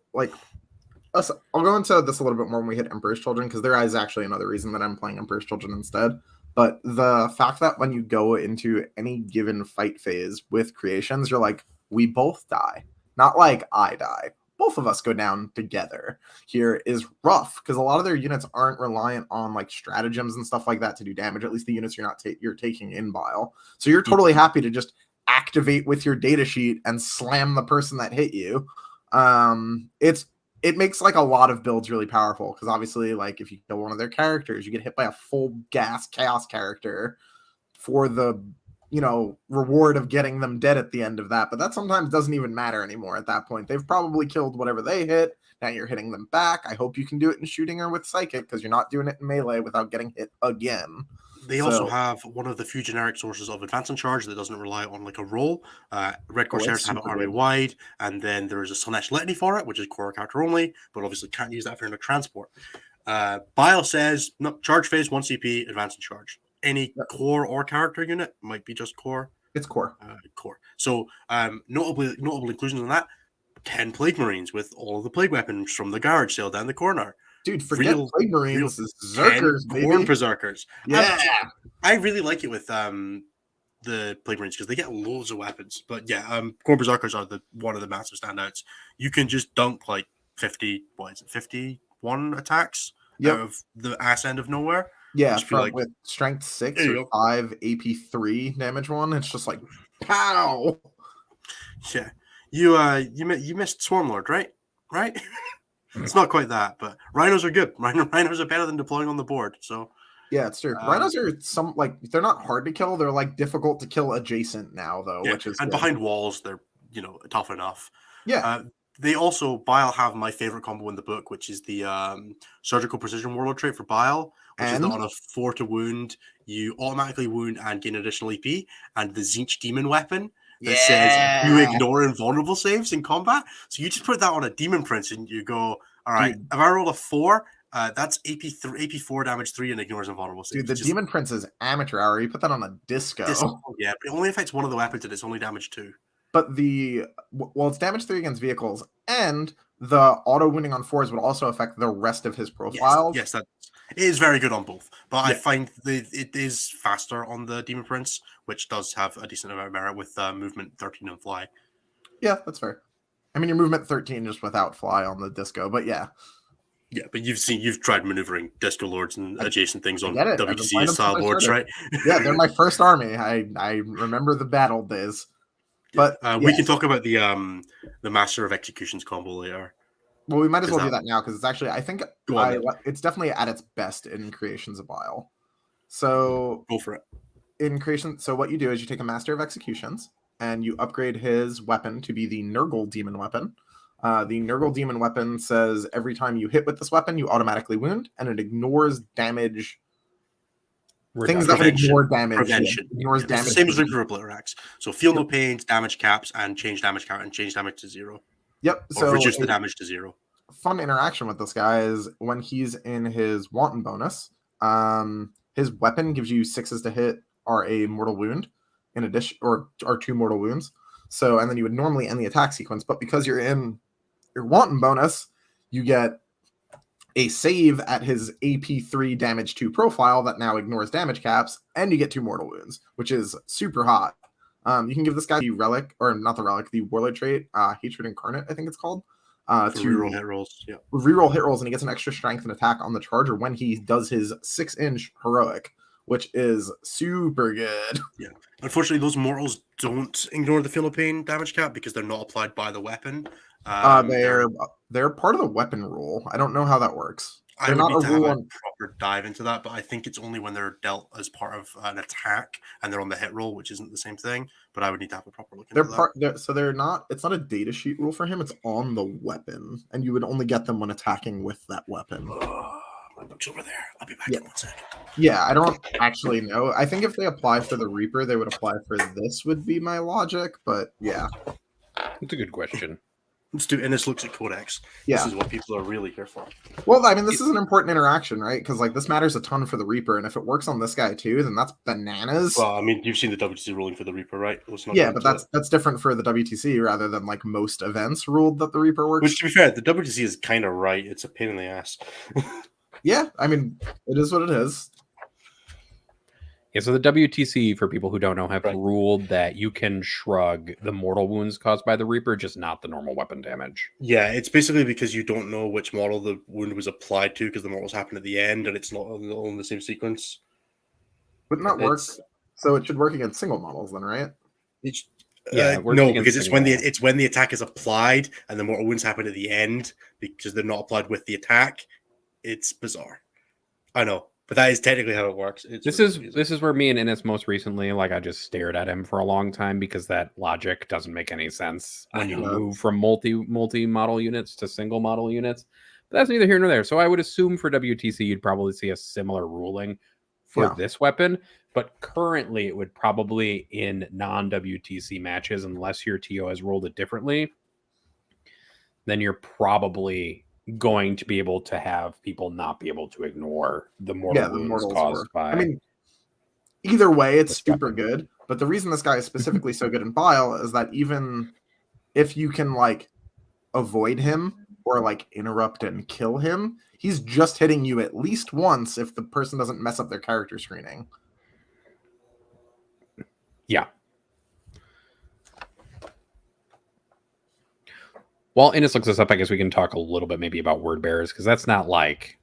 Speaker 2: go into this a little bit more when we hit Emperor's Children, because there is actually another reason that I'm playing Emperor's Children instead. But the fact that when you go into any given fight phase with Creations, you're like, we both die. Not like I die. Both of us go down together here is rough, because a lot of their units aren't reliant on like stratagems and stuff like that to do damage, at least the units you're taking in Bile. So you're totally happy to just activate with your data sheet and slam the person that hit you. It makes like a lot of builds really powerful, because obviously like if you kill one of their characters, you get hit by a full gas chaos character for the reward of getting them dead at the end of that. But that sometimes doesn't even matter anymore at that point. They've probably killed whatever they hit. Now you're hitting them back. I hope you can do it in shooting or with psychic, because you're not doing it in melee without getting hit again.
Speaker 1: They also have one of the few generic sources of advance and charge that doesn't rely on like a roll. Red Corsairs have it army wide, and then there is a Slanesh Litany for it, which is core character only, but obviously can't use that for a transport. Bile says no, charge phase 1 CP, advance and charge. Any core or character unit, might be just core.
Speaker 2: It's core.
Speaker 1: Core. So notable inclusions in that: 10 Plague Marines with all of the plague weapons from the garage sale down the corner.
Speaker 2: Dude, forget Plague Marines, Zerkers, baby.
Speaker 1: Corn Berserkers.
Speaker 2: Yeah.
Speaker 1: I really like it with the Plague Marines because they get loads of weapons. But yeah, Corn Berserkers are one of the massive standouts. You can just dunk like 51 attacks out of the ass end of nowhere.
Speaker 2: Yeah, with strength 6 or 5 AP 3 damage 1, it's just like pow.
Speaker 1: Yeah. You missed Swarmlord, right? Right? It's not quite that, but rhinos are good. Rhinos are better than deploying on the board. So
Speaker 2: yeah, it's true. Rhinos are they're not hard to kill. They're like difficult to kill adjacent now, though, which is
Speaker 1: behind walls they're tough enough.
Speaker 2: Yeah.
Speaker 1: They also Bile have my favorite combo in the book, which is the surgical precision warlord trait for Bile, which is that on a 4 to wound you automatically wound and gain additional EP, and the Zinch demon weapon that says you ignore invulnerable saves in combat. So you just put that on a demon prince and you go, all right, if I roll a 4, that's AP 4 damage 3 and ignores invulnerable saves.
Speaker 2: Dude, the demon prince is amateur hour. You put that on a disco.
Speaker 1: Yeah, but it only affects one of the weapons and it's only damage 2.
Speaker 2: But it's damage 3 against vehicles, and the auto wounding on 4s would also affect the rest of his profiles.
Speaker 1: Yes, that is very good on both. But I find it is faster on the Demon Prince, which does have a decent amount of merit with movement 13 and fly.
Speaker 2: Yeah, that's fair. I mean, your movement 13 just without fly on the disco, but yeah.
Speaker 1: Yeah, but you've tried maneuvering disco lords and adjacent things on WTC style boards, right?
Speaker 2: Yeah, they're my first army. I remember the battle days. But
Speaker 1: we can talk about the Master of Executions combo later.
Speaker 2: Well, we might as well do that now, because it's actually, I think it's definitely at its best in Creations of Bile. So
Speaker 1: go for it.
Speaker 2: In Creation, so what you do is you take a Master of Executions, and you upgrade his weapon to be the Nurgle Demon Weapon. The Nurgle Demon Weapon says every time you hit with this weapon, you automatically wound, and it ignores damage. Things that would ignore damage.
Speaker 1: Prevention.
Speaker 2: Ignores damage.
Speaker 1: It's the same as Reaper Obliterax. So feel no pains, damage caps, and change damage count, and change damage to 0.
Speaker 2: Yep.
Speaker 1: Or
Speaker 2: So
Speaker 1: reduce the damage to 0.
Speaker 2: Fun interaction with this guy is when he's in his Wanton bonus, his weapon gives you 6s to hit or a mortal wound in addition, or 2 mortal wounds. So, and then you would normally end the attack sequence, but because you're in your Wanton bonus, you get a save at his AP3 damage 2 profile that now ignores damage caps, and you get 2 mortal wounds, which is super hot. You can give this guy the relic, or not the relic, the warlord trait, Hatred Incarnate, I think it's called.
Speaker 1: To reroll hit rolls. Yeah.
Speaker 2: Reroll hit rolls, and he gets an extra strength and attack on the charger when he does his 6-inch heroic, which is super good.
Speaker 1: Yeah. Unfortunately, those mortals don't ignore the feel no pain damage cap because they're not applied by the weapon.
Speaker 2: They're part of the weapon rule. I don't know how that works. They're not a rule on
Speaker 1: proper dive into that, but I think it's only when they're dealt as part of an attack and they're on the hit roll, which isn't the same thing. But I would need to have a proper look into that.
Speaker 2: So they're not. It's not a data sheet rule for him. It's on the weapon, and you would only get them when attacking with that weapon.
Speaker 1: My book's over there. I'll be back in 1 second.
Speaker 2: Yeah, I don't actually know. I think if they apply for the Reaper, they would apply for this. Would be my logic, but yeah,
Speaker 3: It's a good question.
Speaker 1: Let's do Innis looks at Codex.
Speaker 2: Yeah.
Speaker 1: This is what people are really here for.
Speaker 2: Well, I mean, this is an important interaction, right? Because like this matters a ton for the Reaper, and if it works on this guy too, then that's bananas.
Speaker 1: Well, I mean, you've seen the WTC ruling for the Reaper, right?
Speaker 2: Yeah, but that's different for the WTC rather than like most events ruled that the Reaper works.
Speaker 1: Which, to be fair, the WTC is kind of right. It's a pain in the ass.
Speaker 2: Yeah, I mean, it is what it is.
Speaker 3: Yeah, so the WTC, for people who don't know, have ruled that you can shrug the mortal wounds caused by the Reaper, just not the normal weapon damage.
Speaker 1: Yeah, it's basically because you don't know which model the wound was applied to because the mortals happen at the end and it's not all in the same sequence.
Speaker 2: Wouldn't that work? So it should work against single models then, right?
Speaker 1: No, because it's when the attack is applied and the mortal wounds happen at the end because they're not applied with the attack. It's bizarre. I know. But that is technically how it works.
Speaker 3: This is where me and Innis most recently, like I just stared at him for a long time because that logic doesn't make any sense when you move from multi model units to single model units. But that's neither here nor there. So I would assume for WTC you'd probably see a similar ruling for this weapon. But currently it would probably in non-WTC matches, unless your TO has ruled it differently, then you're probably going to be able to have people not be able to ignore the mortal wounds caused by.
Speaker 2: I mean, either way, it's super good. But the reason this guy is specifically so good in Bile is that even if you can like avoid him or like interrupt and kill him, he's just hitting you at least once if the person doesn't mess up their character screening.
Speaker 3: Yeah. While Innis looks this up, I guess we can talk a little bit maybe about word bearers, because that's not like...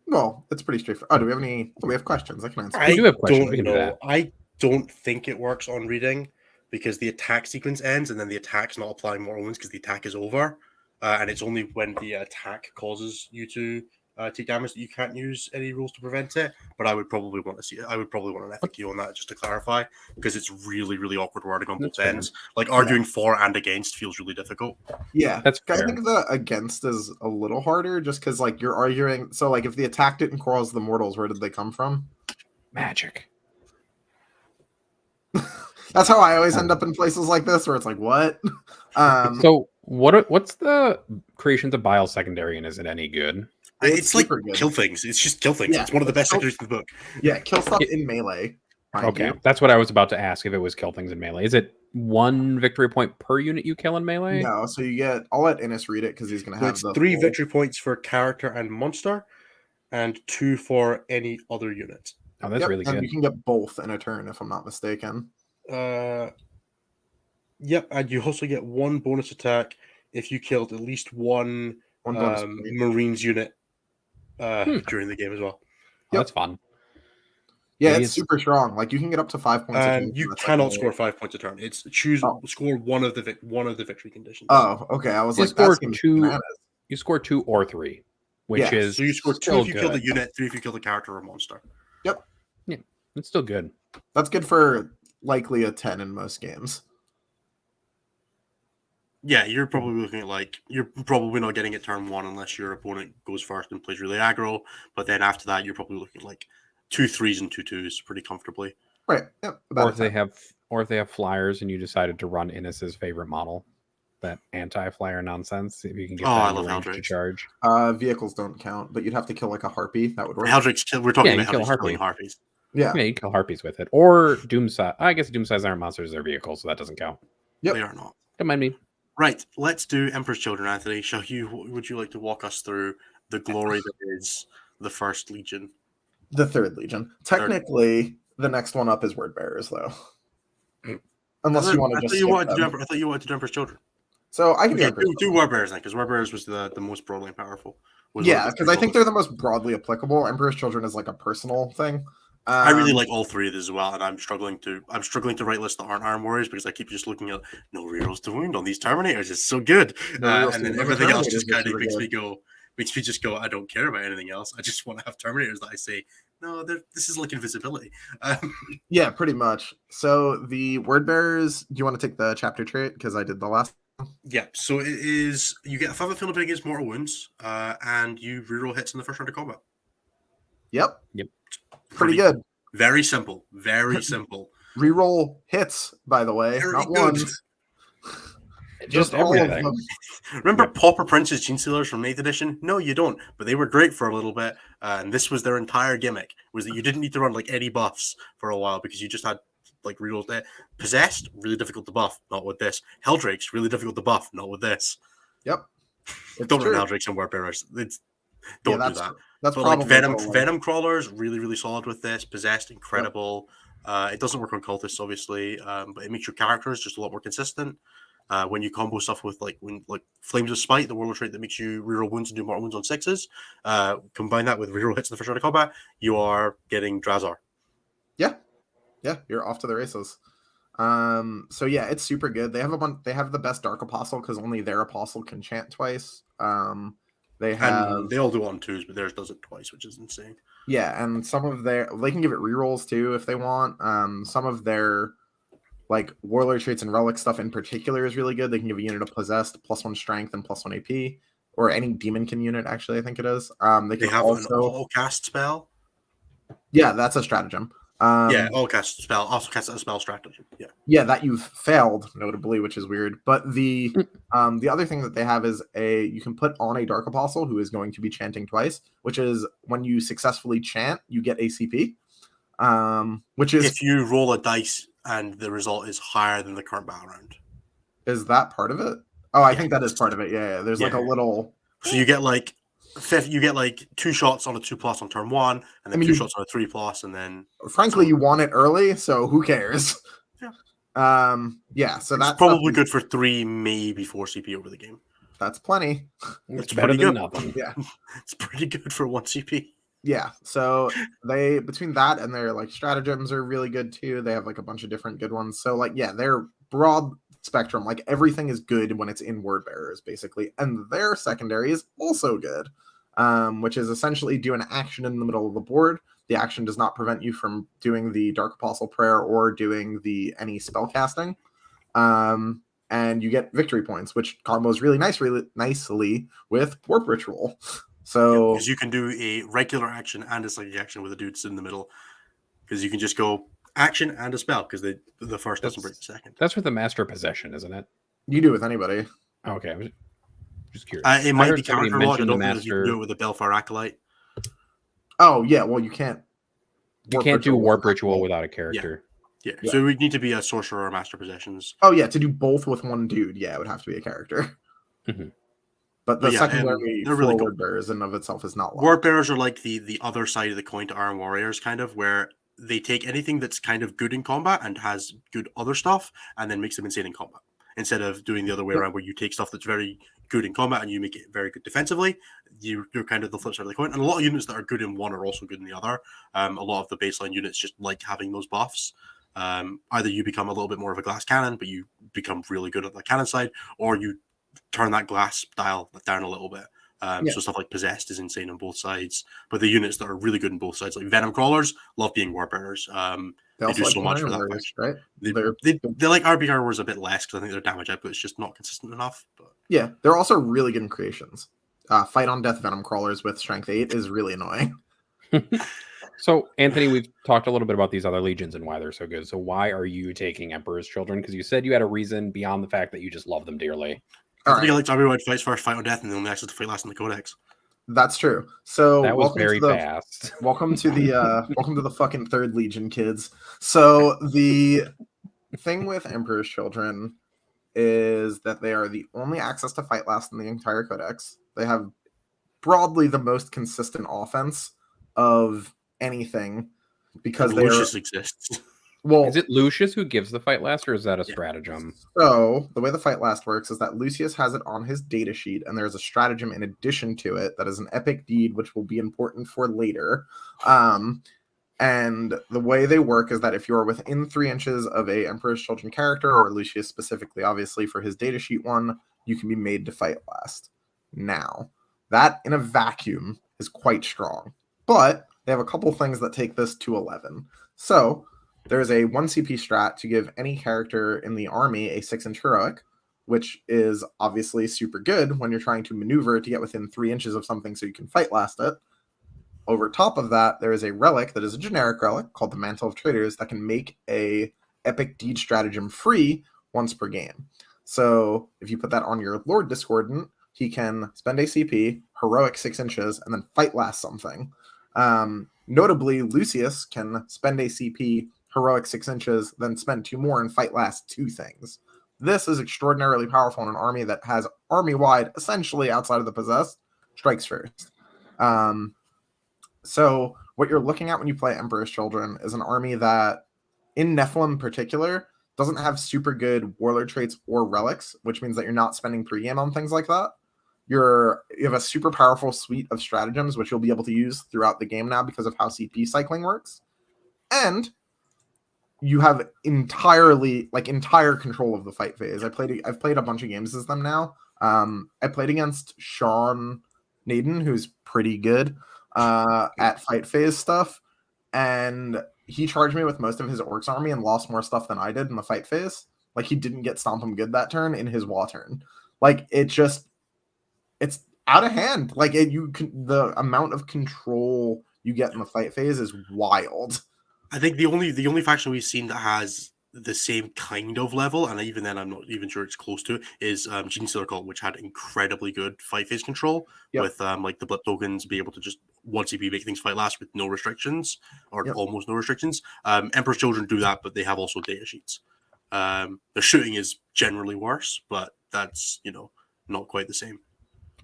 Speaker 2: Well, it's pretty straightforward. Oh, do we have any... Oh, we have questions. I can answer.
Speaker 3: We do have questions. We can do that.
Speaker 1: I don't think it works on reading because the attack sequence ends and then the attack's not applying mortal wounds because the attack is over. And it's only when the attack causes you to take damage that you can't use any rules to prevent it. But I would probably want to see it. I would probably want an FAQ on that just to clarify because it's really, really awkward wording on both ends. Like arguing for and against feels really difficult.
Speaker 2: Yeah,
Speaker 3: that's fair.
Speaker 2: I think the against is a little harder just because like you're arguing. So like if the attack didn't cause the mortals, where did they come from?
Speaker 3: Magic.
Speaker 2: That's how I always end up in places like this where it's like, what?
Speaker 3: So what's the creations of Bile secondary, and is it any good?
Speaker 1: It's like good. Kill things. It's just kill things. Yeah, it's one of the best secondaries in the book.
Speaker 2: Yeah, kill stuff in melee.
Speaker 3: Okay, that's what I was about to ask, if it was kill things in melee. Is it 1 victory point per unit you kill in melee?
Speaker 2: No, so you get... I'll let Innis read it because he's going to have
Speaker 1: it's 3 victory points for character and monster and 2 for any other unit.
Speaker 3: Oh, that's really good.
Speaker 2: And you can get both in a turn if I'm not mistaken.
Speaker 1: Yep, and you also get 1 bonus attack if you killed at least one Marines unit during the game as well.
Speaker 3: Oh, that's fun.
Speaker 2: Yeah, it's super strong. Like you can get up to 5 points.
Speaker 1: And you cannot score 5 points a turn. It's score one of the victory conditions.
Speaker 2: Oh, okay. I was
Speaker 3: you
Speaker 2: like,
Speaker 3: score 2. You score 2 or 3, which is
Speaker 1: so you score 2 if you kill the unit, 3 if you kill the character or monster.
Speaker 2: Yep.
Speaker 3: Yeah, it's still good.
Speaker 2: That's good for likely a 10 in most games.
Speaker 1: Yeah, you're probably looking at like you're probably not getting it turn 1 unless your opponent goes first and plays really aggro. But then after that, you're probably looking at like 2 3s and 2 2s pretty comfortably.
Speaker 2: Right. Yep.
Speaker 3: Or if they have flyers and you decided to run Innis's favorite model, that anti-flyer nonsense. If you can get
Speaker 1: I
Speaker 3: that
Speaker 1: love
Speaker 3: range to
Speaker 1: Heldrakes.
Speaker 3: charge.
Speaker 2: Vehicles don't count, but you'd have to kill like a harpy. That would work.
Speaker 1: Heldrakes, we're talking
Speaker 3: Yeah, you
Speaker 1: about
Speaker 3: kill
Speaker 1: Heldrakes
Speaker 3: Harpy.
Speaker 1: killing harpies.
Speaker 2: Yeah.
Speaker 3: Yeah, you kill harpies with it. Or Doomsize. I guess Doomsize aren't monsters, they're vehicles, so that doesn't count.
Speaker 2: Yep.
Speaker 1: They are not.
Speaker 3: Don't mind me.
Speaker 1: Right, let's do Emperor's Children, Anthony. Would you like to walk us through the glory that is the First Legion?
Speaker 2: The Third Legion. Technically, the next one up is Word Bearers, though. Unless you want to just
Speaker 1: I thought you wanted to do Emperor's Children.
Speaker 2: So I can
Speaker 1: do Word Bearers then, because Word Bearers was the most broadly powerful.
Speaker 2: Yeah, because I think they're the most broadly applicable. Emperor's Children is like a personal thing.
Speaker 1: I really like all three of these as well, and I'm struggling to write lists that aren't Iron Warriors because I keep just looking at no rerolls to wound on these Terminators. It's so good, and then everything else just kind of makes me just go. I don't care about anything else. I just want to have Terminators that I say no. This is like invisibility.
Speaker 2: Yeah, pretty much. So the Word Bearers. Do you want to take the chapter trait because I did the last?
Speaker 1: Yeah. So it is you get a 5 feeling against mortal wounds, and you reroll hits in the first round of combat.
Speaker 2: Yep. Pretty good.
Speaker 1: Very simple. Very simple.
Speaker 2: Reroll hits, by the way,
Speaker 1: Very
Speaker 2: not
Speaker 1: good.
Speaker 2: ones.
Speaker 3: Just everything.
Speaker 1: Remember Pauper Prince's Gene Stealers from 8th edition? No, you don't. But they were great for a little bit. And this was their entire gimmick, was that you didn't need to run like any buffs for a while because you just had like rerolls there. Possessed, really difficult to buff, not with this. Heldrakes, really difficult to buff, not with this.
Speaker 2: Yep.
Speaker 1: Don't run Heldrakes and Word Bearers. Don't do that.
Speaker 2: That's
Speaker 1: but
Speaker 2: probably
Speaker 1: like Venom Crawlers, really, really solid with this. Possessed, incredible. Yep. It doesn't work on cultists, obviously, but it makes your characters just a lot more consistent. When you combo stuff with like Flames of Spite, the warlord trait that makes you reroll wounds and do mortal wounds on 6s, combine that with reroll hits in the first round of combat, you are getting Drazar.
Speaker 2: Yeah, you're off to the races. So yeah, it's super good. They have the best Dark Apostle because only their apostle can chant twice. They all
Speaker 1: do it on 2s, but theirs does it twice, which is insane.
Speaker 2: Yeah, and they can give it rerolls too if they want. Some of their like warlord traits and relic stuff in particular is really good. They can give a unit of possessed +1 strength and +1 AP, or any demonkin unit. Actually, I think it is. They have also
Speaker 1: an auto cast spell.
Speaker 2: Yeah, that's a stratagem.
Speaker 1: Auto cast spell. Also cast a spell stratagem.
Speaker 2: Yeah, that you've failed notably, which is weird. But the other thing that they have is you can put on a Dark Apostle who is going to be chanting twice, which is when you successfully chant, you get ACP. Which is
Speaker 1: if you roll a dice and the result is higher than the current battle round.
Speaker 2: Is that part of it? Oh, I think that is part of it. Yeah. There's like a little.
Speaker 1: So you get like 2 shots on a 2+ on turn 1, and then 2 shots on a 3+, and then.
Speaker 2: Frankly, you want it early, so who cares?
Speaker 1: Yeah.
Speaker 2: So
Speaker 1: that's probably good for 3, maybe 4 CP over the game.
Speaker 2: That's plenty.
Speaker 3: It's better than nothing.
Speaker 2: Yeah,
Speaker 1: it's pretty good for 1 CP.
Speaker 2: Yeah, so they between that and their like stratagems are really good too. They have like a bunch of different good ones. So like they're broad spectrum. Like everything is good when it's in Word Bearers basically, and their secondary is also good, which is essentially do an action in the middle of the board. The action does not prevent you from doing the Dark Apostle Prayer or doing any spell casting, and you get victory points, which combos really nicely with Warp Ritual. So
Speaker 1: because you can do a regular action and a psychic action with a dude in the middle, because you can just go action and a spell because the first doesn't break the second.
Speaker 3: That's with the Master Possession, isn't it?
Speaker 2: You do with anybody.
Speaker 3: Okay, I was just curious.
Speaker 1: It might be character log. I don't think you can do it with the Belfar Acolyte.
Speaker 2: Oh yeah, well you can't.
Speaker 3: You can't do Warp Ritual without a character.
Speaker 1: Yeah, so it would need to be a sorcerer or Master Possessions.
Speaker 2: Oh yeah, to do both with one dude, it would have to be a character.
Speaker 3: Mm-hmm.
Speaker 2: But the secondary
Speaker 1: they're really
Speaker 2: Word Bearers in of itself is not long.
Speaker 1: Word Bearers are like the other side of the coin to Iron Warriors, kind of, where they take anything that's kind of good in combat and has good other stuff, and then makes them insane in combat. Instead of doing the other way around, where you take stuff that's very good in combat and you make it very good defensively, you're kind of the flip side of the coin. And a lot of units that are good in one are also good in the other. A lot of the baseline units just like having those buffs. Either you become a little bit more of a glass cannon, but you become really good at the cannon side, or you turn that glass dial down a little bit. So stuff like Possessed is insane on both sides. But the units that are really good on both sides, like Venom Crawlers, love being Warburners.
Speaker 2: They
Speaker 1: do
Speaker 2: also
Speaker 1: so
Speaker 2: like
Speaker 1: much for that
Speaker 2: warriors, right?
Speaker 1: They like RBR Warriors a bit less because I think their damage output is just not consistent enough. But
Speaker 2: yeah, they're also really good in creations. Fight on Death Venom Crawlers with Strength 8 is really annoying.
Speaker 3: So, Anthony, we've talked a little bit about these other legions and why they're so good. So why are you taking Emperor's Children? Because you said you had a reason beyond the fact that you just love them dearly.
Speaker 1: I think I like RB-wide fights first, fight on death, and then only access to fight last in the Codex.
Speaker 2: That's true. So
Speaker 3: that was very fast.
Speaker 2: Welcome to the fucking Third Legion, kids. So the thing with Emperor's Children is that they are the only access to fight last in the entire Codex. They have broadly the most consistent offense of anything because
Speaker 1: Lucius exists.
Speaker 2: Well,
Speaker 3: is it Lucius who gives the fight last, or is that a stratagem?
Speaker 2: So the way the fight last works is that Lucius has it on his data sheet, and there's a stratagem in addition to it that is an epic deed, which will be important for later. And the way they work is that if you're within 3 inches of a Emperor's Children character, or Lucius specifically, obviously for his datasheet one, you can be made to fight last. Now, that in a vacuum is quite strong, but they have a couple things that take this to 11. So there's a 1 CP strat to give any character in the army a 6-inch heroic, which is obviously super good when you're trying to maneuver to get within 3 inches of something so you can fight last it. Over top of that, there is a relic that is a generic relic called the Mantle of Traitors that can make a epic deed stratagem free once per game. So if you put that on your Lord Discordant, he can spend a CP, heroic 6 inches, and then fight last something. Notably, Lucius can spend a CP, heroic 6 inches, then spend 2 more and fight last 2 things. This is extraordinarily powerful in an army that has army-wide, essentially outside of the Possessed, strikes first. So what you're looking at when you play Emperor's Children is an army that, in Nephilim in particular, doesn't have super good warlord traits or relics, which means that you're not spending pregame on things like that. You have a super powerful suite of stratagems, which you'll be able to use throughout the game now because of how CP cycling works. And you have entire control of the fight phase. I've played a bunch of games as them now. I played against Sean Naden, who's pretty good at fight phase stuff, and he charged me with most of his Orcs army and lost more stuff than I did in the fight phase. Like, he didn't get Stomp 'em good that turn in his Wa turn. Like, it's out of hand. Like, the amount of control you get in the fight phase is wild.
Speaker 1: I think the only faction we've seen that has the same kind of level, and even then I'm not even sure it's close to it, is Gene Stealer Cult, which had incredibly good fight phase control with like the blip tokens, be able to just 1 CP make things fight last with no restrictions, or almost no restrictions. Emperor's Children do that, but they have also data sheets. The shooting is generally worse, but that's not quite the same.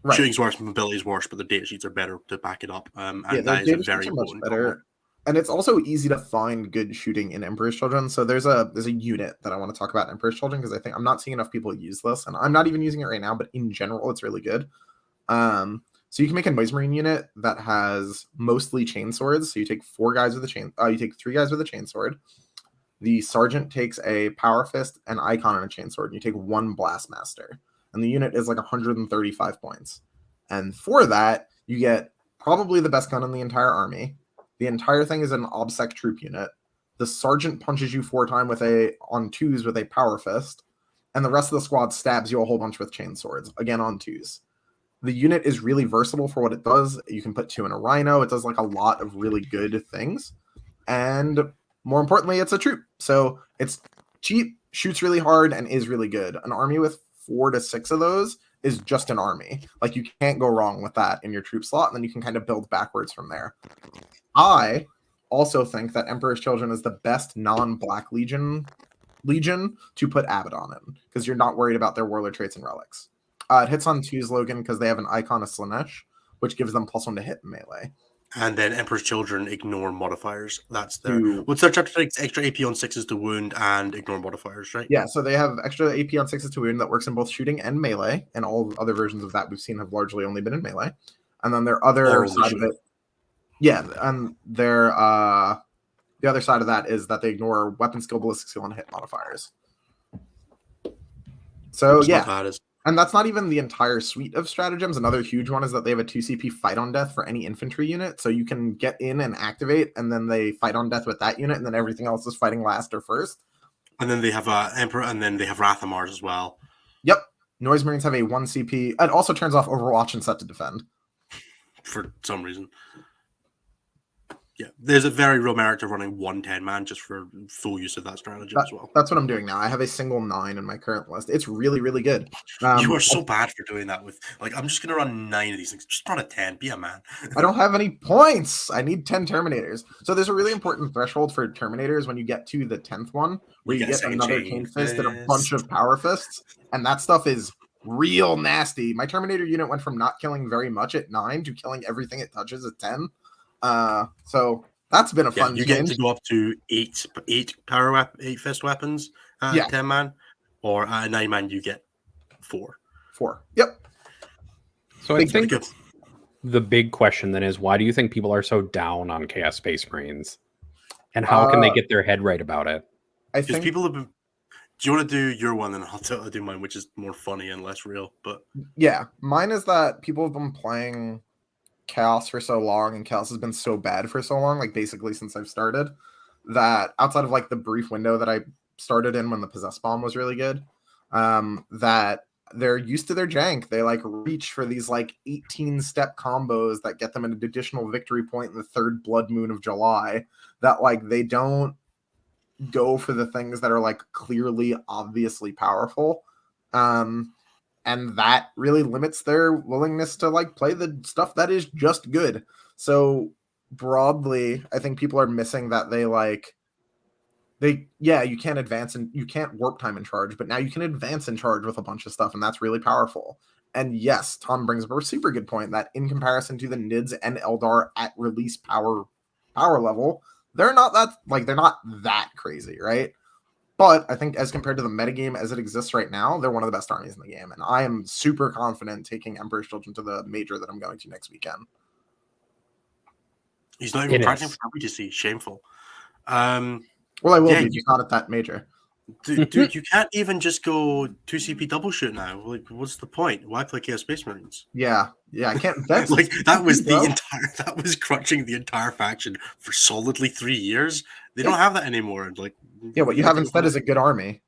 Speaker 1: Right. Shooting's worse, mobility is worse, but the data sheets are better to back it up. And that is a very important better.
Speaker 2: And it's also easy to find good shooting in Emperor's Children. So there's a unit that I want to talk about in Emperor's Children because I think I'm not seeing enough people use this, and I'm not even using it right now, but in general, it's really good. So you can make a Noise Marine unit that has mostly chain swords. So you take 4 guys with a chain. You take 3 guys with a chain sword. The sergeant takes a power fist, an icon, and a chain sword. And you take 1 blastmaster, and the unit is like 135 points. And for that, you get probably the best gun in the entire army. The entire thing is an OBSEC troop unit. The sergeant punches you 4 times on 2s with a power fist, and the rest of the squad stabs you a whole bunch with chain swords, again on 2s. The unit is really versatile for what it does. You can put 2 in a rhino. It does like a lot of really good things. And more importantly, it's a troop. So it's cheap, shoots really hard, and is really good. An army with 4 to 6 of those is just an army. Like, you can't go wrong with that in your troop slot, and then you can kind of build backwards from there. I also think that Emperor's Children is the best non-Black Legion to put Abaddon in, because you're not worried about their warlord traits and relics. It hits on 2s, Logan, because they have an icon of Slanesh, which gives them +1 to hit in melee.
Speaker 1: And then Emperor's Children ignore modifiers. That's their what's their chapter takes extra AP on 6s to wound and ignore modifiers, right?
Speaker 2: Yeah, so they have extra AP on 6s to wound that works in both shooting and melee, and all other versions of that we've seen have largely only been in melee. And then their other side of it, and their the other side of that is that they ignore weapon skill, ballistic skill, and hit modifiers. So And that's not even the entire suite of stratagems. Another huge one is that they have a 2 CP fight on death for any infantry unit. So you can get in and activate, and then they fight on death with that unit, and then everything else is fighting last or first.
Speaker 1: And then they have Emperor, and then they have Rathamars as well.
Speaker 2: Yep. Noise Marines have a 1 CP. It also turns off Overwatch and Set to Defend.
Speaker 1: For some reason. Yeah, there's a very real merit to running 110 man just for full use of that strategy as well.
Speaker 2: That's what I'm doing now. I have a single 9 in my current list. It's really, really good.
Speaker 1: You are so bad for doing that with, like, I'm just going to run 9 of these things. Just run a 10. Be a man.
Speaker 2: I don't have any points. I need 10 Terminators. So there's a really important threshold for Terminators when you get to the 10th one, where you get another Chain Fist and a bunch of Power Fists. And that stuff is real nasty. My Terminator unit went from not killing very much at 9 to killing everything it touches at 10. So that's been a fun
Speaker 1: you
Speaker 2: change.
Speaker 1: get to go up to 8 fist weapons at 10 man, or at 9 man you get 4.
Speaker 2: Yep.
Speaker 3: So I think the big question then is, why do you think people are so down on Chaos Space Marines, and how can they get their head right about it?
Speaker 2: I think
Speaker 1: people have been. Do you want to do your one, and I'll do mine, which is more funny and less real? But
Speaker 2: yeah, mine is that people have been playing Chaos for so long, and Chaos has been so bad for so long, like basically since I've started, that outside of like the brief window that I started in when the Possess Bomb was really good, that they're used to their jank. They like reach for these like 18-step combos that get them an additional victory point in the 3rd Blood Moon of July, that like they don't go for the things that are like clearly obviously powerful. And that really limits their willingness to like play the stuff that is just good. So broadly, I think people are missing that you can't advance and you can't warp time in charge, but now you can advance in charge with a bunch of stuff, and that's really powerful. And yes, Tom brings up a super good point that in comparison to the Nids and Eldar at release power level, they're not that crazy, right? But I think as compared to the metagame as it exists right now, they're one of the best armies in the game. And I am super confident taking Emperor's Children to the major that I'm going to next weekend.
Speaker 1: He's not even practicing for Regency. Shameful.
Speaker 2: Well, I will be, just not at that major.
Speaker 1: Dude, you can't even just go 2 CP double shoot now. Like, what's the point? Why play Chaos Space Marines?
Speaker 2: Yeah, I can't. That's
Speaker 1: like that was that was crunching the entire faction for solidly 3 years. They don't have that anymore. And like,
Speaker 2: what you have instead is a good army.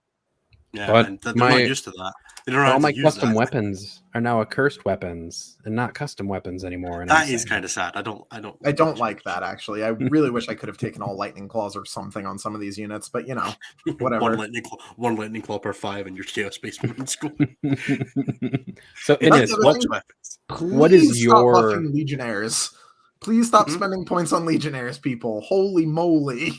Speaker 1: Yeah, but and they're not used to that. They don't
Speaker 3: all my custom weapons are now accursed weapons and not custom weapons anymore. And
Speaker 1: that is kind of sad. I don't
Speaker 2: like that, actually. I really wish I could have taken all lightning claws or something on some of these units, but you know, whatever.
Speaker 1: one lightning claw per 5 in your Chaos Space Marine school.
Speaker 3: So Innes, what is your
Speaker 2: buffing Legionnaires? Please stop spending points on Legionnaires, people. Holy moly.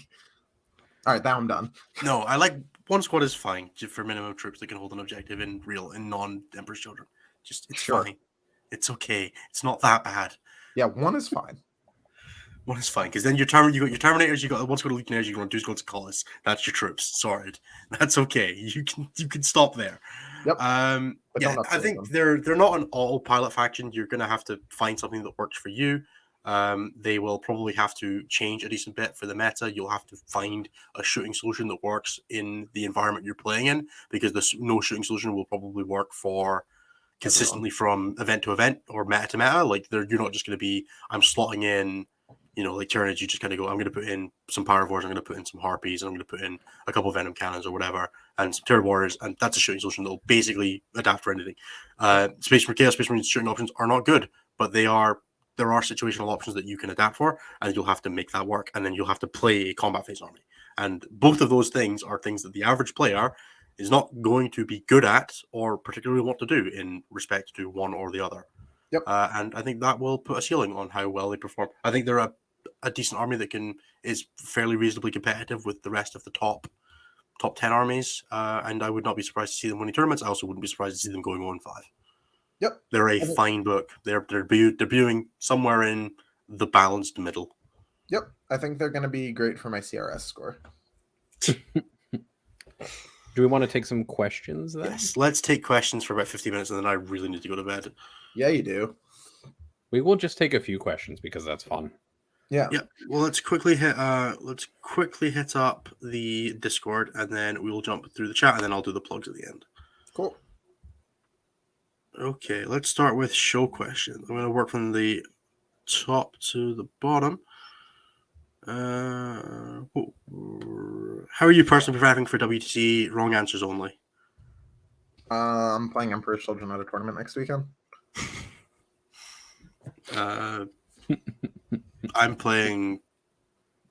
Speaker 2: All right, now I'm done.
Speaker 1: No, I like one squad is fine for minimum troops that can hold an objective in non-Emperor's Children. It's fine. It's okay. It's not that bad.
Speaker 2: Yeah, one is fine.
Speaker 1: One is fine because then you got your Terminators, you got one squad of Legionnaires, you got 2 squads of Colossus. That's your troops. Sorted. That's okay. You can stop there.
Speaker 2: Yep.
Speaker 1: I think they're not an autopilot faction. You're gonna have to find something that works for you. They will probably have to change a decent bit for the meta. You'll have to find a shooting solution that works in the environment you're playing in, because no shooting solution will probably work for consistently from event to event or meta to meta. Like you're not just going to be, I'm slotting in, like Tyranids, you just kind of go, I'm going to put in some Power Wars, I'm going to put in some Harpies, and I'm going to put in a couple of Venom Cannons or whatever, and some Terror Warriors, and that's a shooting solution that will basically adapt for anything. Chaos Space Marine shooting options are not good, but there are situational options that you can adapt for, and you'll have to make that work, and then you'll have to play a combat phase army. And both of those things are things that the average player is not going to be good at or particularly want to do in respect to one or the other.
Speaker 2: Yep.
Speaker 1: And I think that will put a ceiling on how well they perform. I think they're a decent army that is fairly reasonably competitive with the rest of the top 10 armies, and I would not be surprised to see them winning tournaments. I also wouldn't be surprised to see them going 1-5.
Speaker 2: Yep.
Speaker 1: They're a fine book. They're debuting somewhere in the balanced middle.
Speaker 2: Yep. I think they're going to be great for my CRS score.
Speaker 3: Do we want to take some questions then?
Speaker 1: Yes, let's take questions for about 50 minutes, and then I really need to go to bed.
Speaker 2: Yeah, you do.
Speaker 3: We will just take a few questions because that's fun.
Speaker 2: Yeah.
Speaker 1: Yeah. Well, let's quickly hit up the Discord, and then we will jump through the chat, and then I'll do the plugs at the end.
Speaker 2: Cool.
Speaker 1: Okay, let's start with show questions. I'm going to work from the top to the bottom. How are you personally preparing for WTC? Wrong answers only.
Speaker 2: I'm playing Emperor's Children at a tournament next weekend.
Speaker 1: I'm playing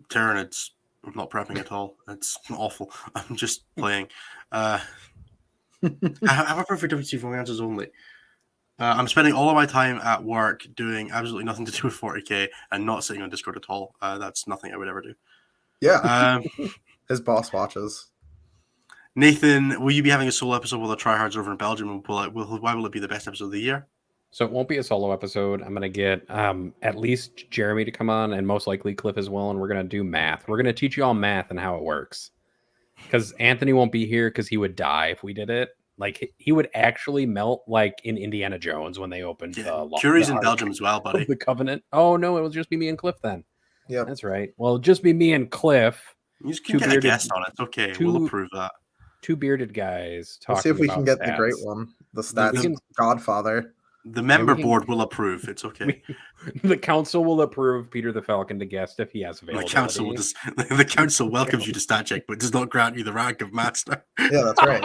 Speaker 1: Tyranids. I'm not prepping at all. It's awful. I'm just playing. I have a for WTC wrong answers only. I'm spending all of my time at work doing absolutely nothing to do with 40k and not sitting on Discord at all. That's nothing I would ever do.
Speaker 2: Yeah. His boss watches.
Speaker 1: Nathan, will you be having a solo episode with the tryhards over in Belgium? Why will it be the best episode of the year?
Speaker 3: So it won't be a solo episode. I'm going to get at least Jeremy to come on and most likely Cliff as well. And we're going to do math. We're going to teach you all math and how it works. Because Anthony won't be here because he would die if we did it. Like, he would actually melt like in Indiana Jones when they opened the
Speaker 1: Curie's in Belgium as well, buddy.
Speaker 3: The Covenant. Oh, no, it will just be me and Cliff then.
Speaker 2: Yeah,
Speaker 3: that's right. Well, it'll just be me and Cliff.
Speaker 1: You just can get a guest on it. It's okay. We'll approve that.
Speaker 3: Two bearded guys talking.
Speaker 2: We'll see if we can get
Speaker 3: stats.
Speaker 2: the great one. The stats godfather.
Speaker 1: The member board will approve. It's okay.
Speaker 3: The council will approve Peter the Falcon to guest if he has availability.
Speaker 1: The council welcomes you to stat check, but does not grant you the rank of master.
Speaker 2: Yeah, that's right.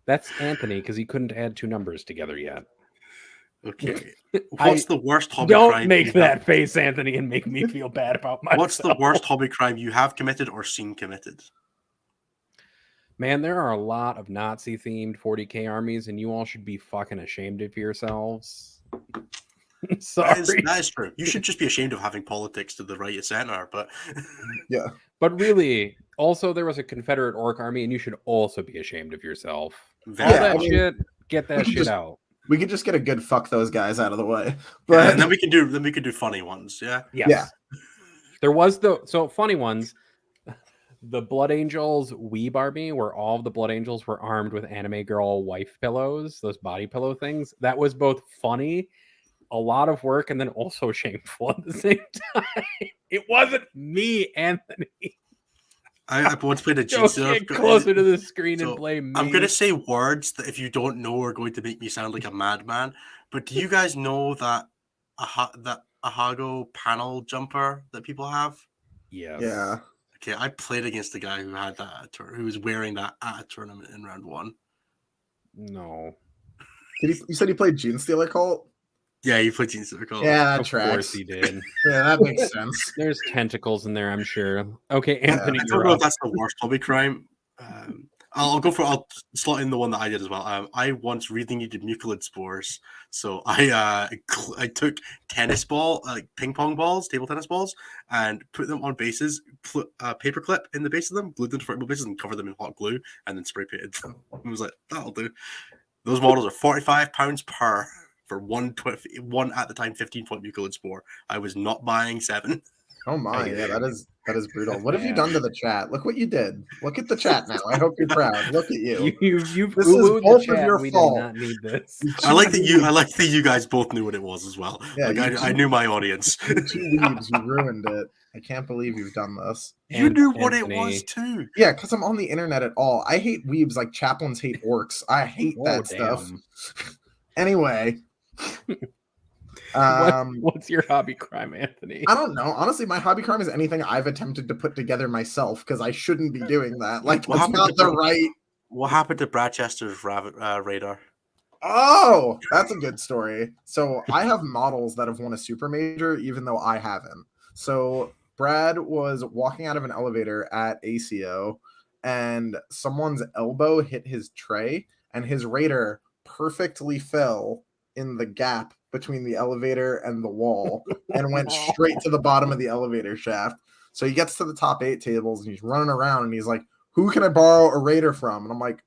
Speaker 3: That's Anthony because he couldn't add two numbers together yet.
Speaker 1: Okay. What's the worst hobby
Speaker 3: crime?
Speaker 1: Don't
Speaker 3: make that face, Anthony, and make me feel bad about myself.
Speaker 1: What's the worst hobby crime you have committed or seen committed?
Speaker 3: Man, there are a lot of Nazi-themed 40k armies, and you all should be fucking ashamed of yourselves. Sorry.
Speaker 1: That is true. You should just be ashamed of having politics to the right of center, but
Speaker 2: yeah.
Speaker 3: But really, also there was a Confederate orc army, and you should also be ashamed of yourself. Shit, get that shit out.
Speaker 2: We could just get a good fuck those guys out of the way. But
Speaker 1: and then we can do funny ones, yeah?
Speaker 3: Yes. Yeah. There was funny ones. The Blood Angels Weeb army, where all of the Blood Angels were armed with anime girl wife pillows, those body pillow things. That was both funny, a lot of work, and then also shameful at the same time. It wasn't me, Anthony.
Speaker 1: I once played a G-Surf.
Speaker 3: Get closer to the screen and blame me.
Speaker 1: I'm going to say words that if you don't know are going to make me sound like a madman. But do you guys know that Ahago panel jumper that people have?
Speaker 3: Yes.
Speaker 2: Yeah.
Speaker 1: Okay, I played against a guy who had that, who was wearing that at a tournament in round 1.
Speaker 3: No.
Speaker 2: You said he played Genestealer Cult?
Speaker 1: Yeah, he played Genestealer Cult.
Speaker 2: Yeah, that
Speaker 3: of
Speaker 2: tracks.
Speaker 3: course he did.
Speaker 2: Yeah, that makes sense.
Speaker 3: There's tentacles in there, I'm sure. Okay, Anthony,
Speaker 1: I don't know if that's the worst hobby crime. I'll slot in the one that I did as well. I once really needed mucilid spores, so I took ping pong balls, table tennis balls, and put them on bases, paperclip in the base of them, glued them to vertical bases, and covered them in hot glue, and then spray painted them. I was like, that'll do. Those models are £45 per for one at the time 15-point mucilid spore. I was not buying 7.
Speaker 2: Oh my, yeah, that is brutal. What have you done to the chat? Look what you did. Look at the chat now. I hope you're proud. Look at you.
Speaker 3: You've
Speaker 2: this is both of your fault.
Speaker 3: Did not need this.
Speaker 1: I like that you guys both knew what it was as well. Yeah, like I knew my audience.
Speaker 2: You two weebs, you ruined it. I can't believe you've done this.
Speaker 1: You knew what it was too.
Speaker 2: Yeah, because I'm on the internet at all. I hate weebs like chaplains hate orcs. I hate that stuff. Anyway.
Speaker 3: What's your hobby crime, Anthony?
Speaker 2: I don't know. Honestly, my hobby crime is anything I've attempted to put together myself because I shouldn't be doing that. Like, it's not the right.
Speaker 1: What happened to Bradchester's radar?
Speaker 2: Oh, that's a good story. So I have models that have won a super major, even though I haven't. So Brad was walking out of an elevator at ACO, and someone's elbow hit his tray, and his radar perfectly fell in the gap between the elevator and the wall and went straight to the bottom of the elevator shaft. So he gets to the top 8 tables and he's running around and he's like, who can I borrow a radar from? And I'm like,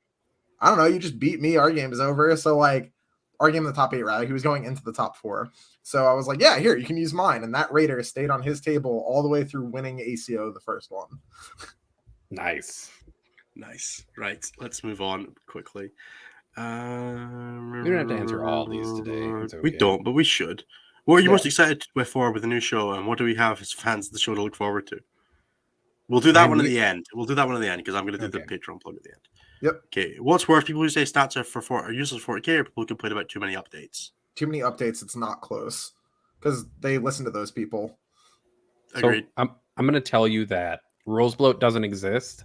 Speaker 2: I don't know. You just beat me. Our game is over. So like our game in the top 8, rather, he was going into the top 4. So I was like, yeah, here, you can use mine. And that radar stayed on his table all the way through winning ACO, the first one.
Speaker 3: Nice.
Speaker 1: Right. Let's move on quickly.
Speaker 3: We don't have to answer all these today. Okay.
Speaker 1: We don't, but we should. What are you most excited for with the new show, and what do we have as fans of the show to look forward to? We'll do that
Speaker 3: And
Speaker 1: one at
Speaker 3: we-
Speaker 1: the end. We'll do that one at the end because I'm going to do the
Speaker 3: Okay.
Speaker 1: Patreon plug at the end.
Speaker 2: Yep.
Speaker 1: Okay. What's worse, people who say stats are useless for 40k, or people who complain about too many updates?
Speaker 2: Too many updates. It's not close because they listen to those people.
Speaker 1: Agreed.
Speaker 3: So I'm going to tell you that rules bloat doesn't exist,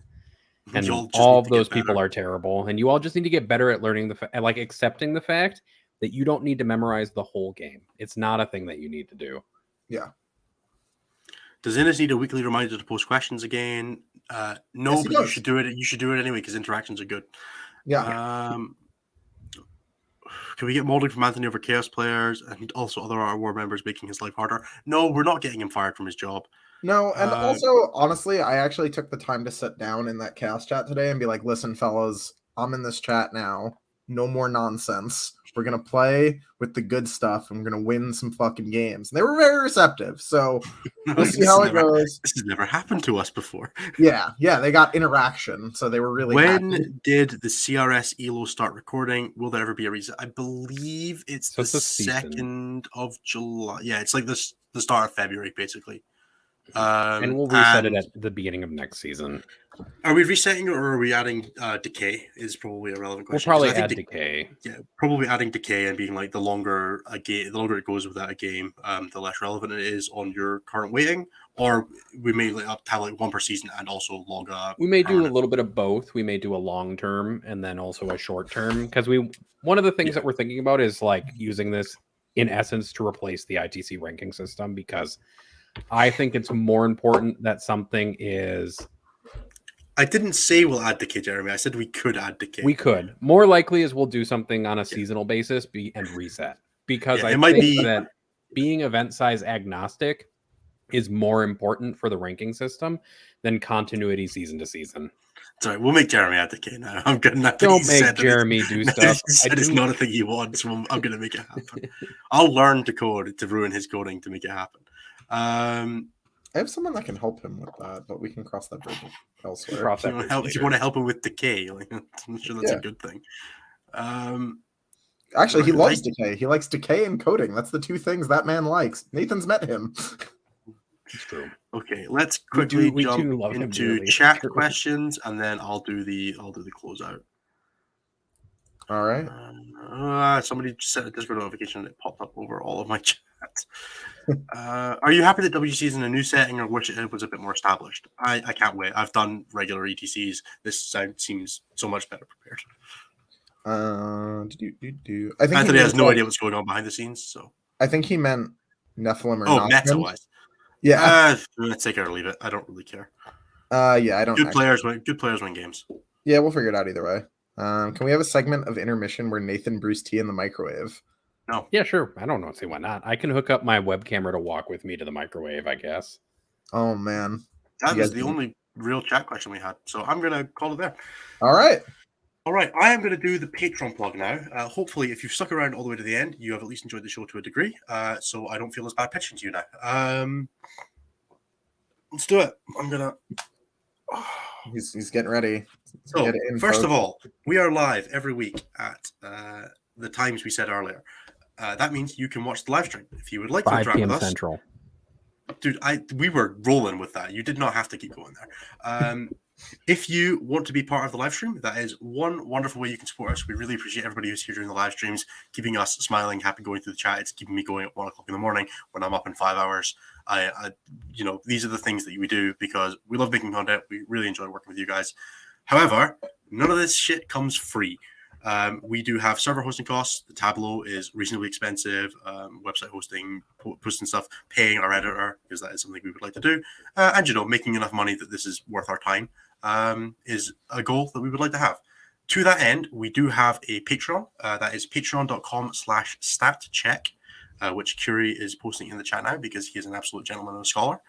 Speaker 3: and
Speaker 1: Y'all just
Speaker 3: all
Speaker 1: need
Speaker 3: of
Speaker 1: to
Speaker 3: those
Speaker 1: get
Speaker 3: people
Speaker 1: better.
Speaker 3: are terrible, and you all just need to get better at learning like accepting the fact that you don't need to memorize the whole game. It's not a thing that you need to do.
Speaker 2: Yeah.
Speaker 1: Does Innes need a weekly reminder to post questions again? No,
Speaker 2: Yes, he
Speaker 1: but you
Speaker 2: does.
Speaker 1: should do it. You should do it anyway because interactions are good.
Speaker 2: Yeah.
Speaker 1: Can we get molding from Anthony over Chaos players and also other war members making his life harder? No, we're not getting him fired from his job.
Speaker 2: No, and also, honestly, I actually took the time to sit down in that chaos chat today and be like, listen, fellas, I'm in this chat now. No more nonsense. We're going to play with the good stuff and we're going to win some fucking games. And they were very receptive. So we'll see how it goes.
Speaker 1: This has never happened to us before.
Speaker 2: Yeah, they got interaction. So they were really
Speaker 1: When
Speaker 2: happy.
Speaker 1: did the CRS Elo start recording? Will there ever be a reason? I believe it's
Speaker 3: So
Speaker 1: the
Speaker 3: it's a season.
Speaker 1: 2nd of July. Yeah, it's like the start of February, basically.
Speaker 3: And we'll reset it at the beginning of next season.
Speaker 1: Are we resetting it or are we adding decay? Is probably a relevant question.
Speaker 3: We'll probably add decay.
Speaker 1: Yeah, probably adding decay and being like the longer it goes without a game, the less relevant it is on your current weighting. Or we may have like one per season and also longer.
Speaker 3: We may do a little bit of both. We may do a long term and then also a short term because one of the things that we're thinking about is like using this in essence to replace the ITC ranking system, because I think it's more important that something is.
Speaker 1: I didn't say we'll add decay, Jeremy. I said we could add decay.
Speaker 3: We could. More likely is we'll do something on a seasonal basis and reset, because I think that being event size agnostic is more important for the ranking system than continuity season to season.
Speaker 1: Sorry, we'll make Jeremy add decay now. I'm good.
Speaker 3: Don't make Jeremy do stuff.
Speaker 1: It's not a thing he wants. So I'm going to make it happen. I'll learn to code to ruin his coding to make it happen.
Speaker 2: I have someone that can help him with that, but we can cross that bridge elsewhere.
Speaker 1: If you want to help him with decay, like, I'm sure that's a good thing.
Speaker 2: Actually, he loves decay. He likes decay and coding. That's the two things that man likes. Nathan's met him.
Speaker 3: It's true.
Speaker 1: Okay, let's quickly jump into chat questions, and then I'll do the closeout.
Speaker 2: All right.
Speaker 1: Somebody just sent a Discord notification and it popped up over all of my chats. Are you happy that WC is in a new setting, or wish it was a bit more established? I can't wait. I've done regular ETCs. This seems so much better prepared.
Speaker 2: I think
Speaker 1: Anthony has no idea what's going on behind the scenes, so
Speaker 2: I think he meant Nephilim or
Speaker 1: meta-wise.
Speaker 2: Yeah.
Speaker 1: Let's take it or leave it. I don't really care.
Speaker 2: Yeah, I don't.
Speaker 1: Good players win games.
Speaker 2: Yeah, we'll figure it out either way. Can we have a segment of intermission where Nathan brews tea in the microwave?
Speaker 1: No.
Speaker 3: Yeah, sure. I don't know. See why not? I can hook up my web camera to walk with me to the microwave, I guess.
Speaker 2: Oh man,
Speaker 1: that was the only real chat question we had. So I'm gonna call it there.
Speaker 2: All right.
Speaker 1: I am going to do the Patreon plug now. Hopefully, if you've stuck around all the way to the end, you have at least enjoyed the show to a degree. So I don't feel as bad pitching to you now. Let's do it. I'm gonna.
Speaker 2: He's getting ready.
Speaker 1: So first of all, we are live every week at the times we said earlier. That means you can watch the live stream if you would like to interact with us. 5 p.m.
Speaker 3: Central.
Speaker 1: Dude, we were rolling with that. You did not have to keep going there. If you want to be part of the live stream, that is one wonderful way you can support us. We really appreciate everybody who's here during the live streams, keeping us smiling, happy, going through the chat. It's keeping me going at 1 o'clock in the morning when I'm up in 5 hours. These are the things that we do because we love making content. We really enjoy working with you guys. However, none of this shit comes free. We do have server hosting costs. The Tableau is reasonably expensive. Website hosting, posting stuff, paying our editor, because that is something we would like to do. And, making enough money that this is worth our time is a goal that we would like to have. To that end, we do have a Patreon. That is patreon.com/statcheck, which Curie is posting in the chat now because he is an absolute gentleman and a scholar.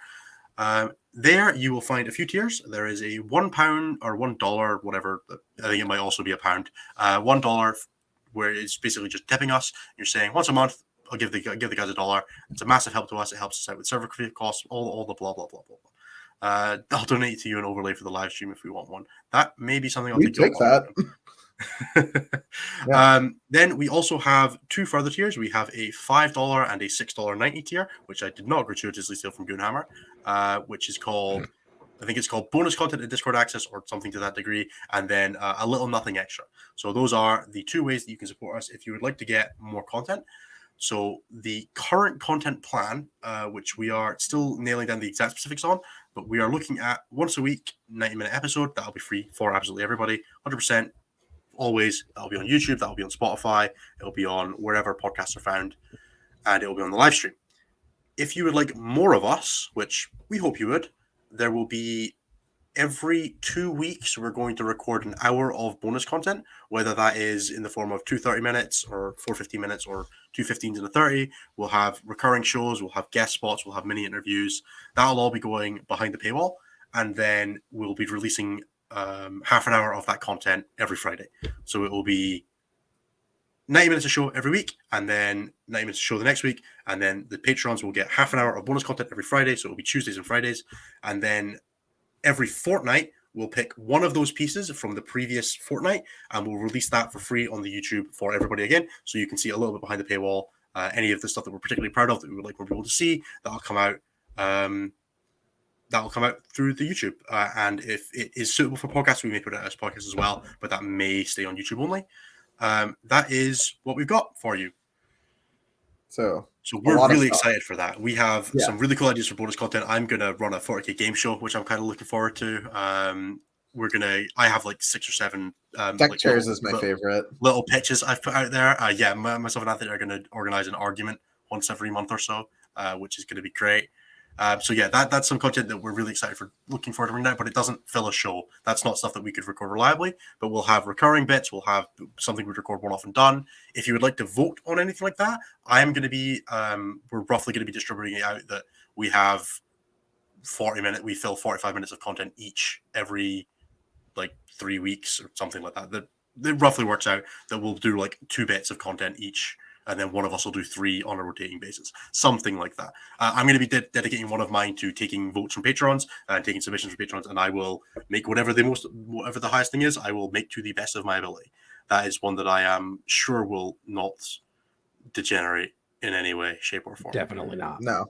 Speaker 1: There you will find a few tiers. There is a £1 or $1, whatever. I think it might also be a pound. $1 where it's basically just tipping us. You're saying once a month, I'll give the guys $1. It's a massive help to us. It helps us out with server costs, all the blah blah blah blah blah. I'll donate to you an overlay for the live stream if we want one. That may be something I'll take
Speaker 2: that.
Speaker 1: Yeah. Then we also have 2 further tiers. We have a $5 and a $6.90 tier, which I did not gratuitously steal from Joelhammer, which is called I think it's called bonus content and Discord access or something to that degree, and then a little nothing extra. So those are the two ways that you can support us if you would like to get more content. So the current content plan, which we are still nailing down the exact specifics on, but we are looking at once a week, 90-minute episode. That'll be free for absolutely everybody, 100%. Always. That'll be on YouTube. That'll be on Spotify. It'll be on wherever podcasts are found, and it'll be on the live stream. If you would like more of us, which we hope you would, there will be every 2 weeks we're going to record an hour of bonus content, whether that is in the form of 2 30 minutes or 4 15 minutes or 2 15s and a 30. We'll have recurring shows, we'll have guest spots, we'll have mini interviews. That'll all be going behind the paywall, and then we'll be releasing half an hour of that content every Friday. So it will be 90 minutes of show every week, and then 90 minutes of show the next week, and then the patrons will get half an hour of bonus content every Friday, so it'll be Tuesdays and Fridays, and then every fortnight we'll pick one of those pieces from the previous fortnight, and we'll release that for free on the YouTube for everybody again, so you can see a little bit behind the paywall, any of the stuff that we're particularly proud of that we would like more people to see. That'll come out through the YouTube, and if it is suitable for podcasts, we may put it as podcasts as well, but that may stay on YouTube only. That is what we've got for you.
Speaker 2: So
Speaker 1: we're really excited for that. We have some really cool ideas for bonus content. I'm going to run a 40k game show, which I'm kind of looking forward to. I have like 6 or 7
Speaker 2: deck chairs is my favorite.
Speaker 1: Little pitches I've put out there. Myself and Anthony are going to organize an argument once every month or so, which is going to be great. That's some content that we're really excited for, looking forward to bringing out, but it doesn't fill a show. That's not stuff that we could record reliably, but we'll have recurring bits. We'll have something we'd record one off and done. If you would like to vote on anything like that, we're roughly going to be distributing it out that we have 40 minutes, we fill 45 minutes of content each every like 3 weeks or something like that. That roughly works out that we'll do like 2 bits of content each, and then one of us will do 3 on a rotating basis, something like that. I'm going to be dedicating one of mine to taking votes from patrons and taking submissions from patrons, and I will make whatever the highest thing is, I will make to the best of my ability. That is one that I am sure will not degenerate in any way, shape, or form.
Speaker 3: Definitely not.
Speaker 2: No.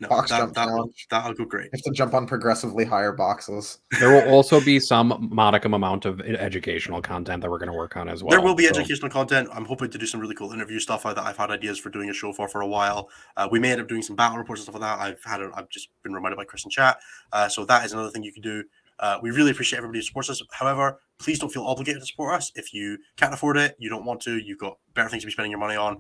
Speaker 1: That'll go great.
Speaker 2: You have to jump on progressively higher boxes.
Speaker 3: There will also be some modicum amount of educational content that we're going to work on as well.
Speaker 1: There will be educational content. I'm hoping to do some really cool interview stuff that I've had ideas for doing a show for a while. We may end up doing some battle reports and stuff like that. I've just been reminded by Chris in chat. So that is another thing you can do. We really appreciate everybody who supports us. However, please don't feel obligated to support us. If you can't afford it, you don't want to, you've got better things to be spending your money on,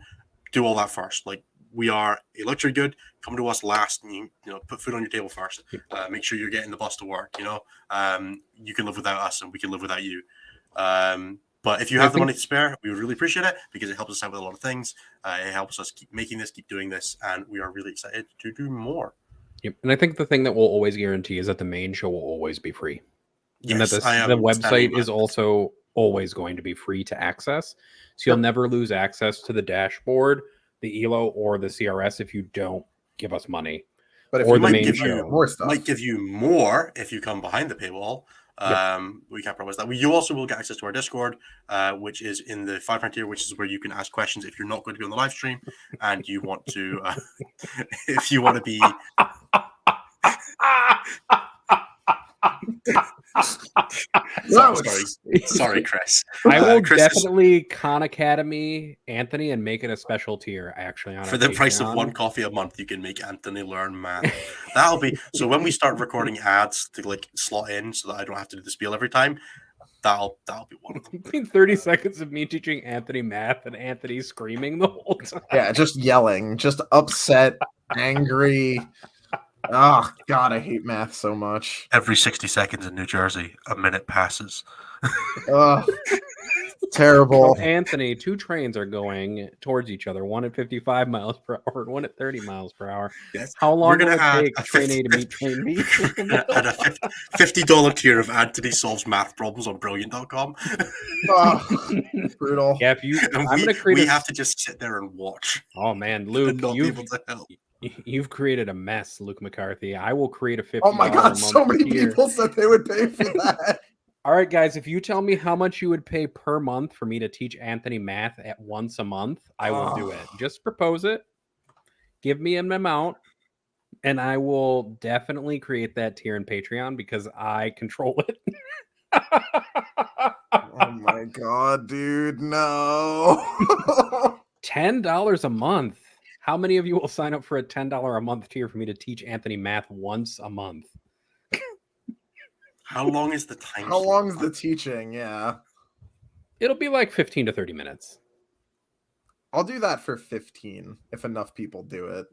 Speaker 1: do all that first. Like, we are a luxury good. Come to us last, and you put food on your table first. Make sure you're getting the bus to work. You can live without us, and we can live without you. But if you have the money to spare, we would really appreciate it, because it helps us out with a lot of things. It helps us keep making this, keep doing this, and we are really excited to do more.
Speaker 3: Yep. And I think the thing that we'll always guarantee is that the main show will always be free.
Speaker 1: Yes,
Speaker 3: and that the website is also always going to be free to access. So you'll never lose access to the dashboard, the Elo, or the CRS if you don't give us money.
Speaker 2: But if
Speaker 3: or
Speaker 2: you
Speaker 3: the
Speaker 2: might
Speaker 3: main
Speaker 2: give
Speaker 3: show.
Speaker 2: you more stuff,
Speaker 1: Might give you more if you come behind the paywall. We can't promise that. You also will get access to our Discord, which is in the £5 tier, which is where you can ask questions if you're not going to be on the live stream and you want to, if you want to be. Sorry, Chris.
Speaker 3: I will
Speaker 1: Chris
Speaker 3: definitely Khan Academy Anthony and make it a special tier. Actually, on
Speaker 1: for the price of 1 coffee a month, you can make Anthony learn math. That'll be so. When we start recording ads to like slot in, so that I don't have to do the spiel every time, that'll be one of them.
Speaker 3: 30 seconds of me teaching Anthony math and Anthony screaming the whole time.
Speaker 2: Yeah, just yelling, just upset, angry. Oh God, I hate math so much.
Speaker 1: Every 60 seconds in New Jersey, a minute passes.
Speaker 2: Terrible.
Speaker 3: So Anthony, 2 trains are going towards each other, one at 55 miles per hour and one at 30 miles per hour.
Speaker 1: Yes.
Speaker 3: How long
Speaker 1: will
Speaker 3: it take train A to meet train B?
Speaker 1: And a $50 tier of Anthony solves math problems on brilliant.com.
Speaker 2: Brutal.
Speaker 3: Yeah, I'm gonna create.
Speaker 1: We have to just sit there and watch.
Speaker 3: Oh man, Luke,
Speaker 1: not be able to help.
Speaker 3: You've created a mess, Luke McCarthy. I will create a $50.
Speaker 2: Oh my God, so many people said they would pay for that.
Speaker 3: All right, guys, if you tell me how much you would pay per month for me to teach Anthony math at once a month, I will do it. Just propose it. Give me an amount. And I will definitely create that tier in Patreon because I control it.
Speaker 2: Oh my god, dude, no.
Speaker 3: $10 a month. How many of you will sign up for a $10 a month tier for me to teach Anthony math once a month?
Speaker 1: How long is the time?
Speaker 2: How long is the teaching? Yeah.
Speaker 3: It'll be like 15 to 30 minutes.
Speaker 2: I'll do that for 15 if enough people do it.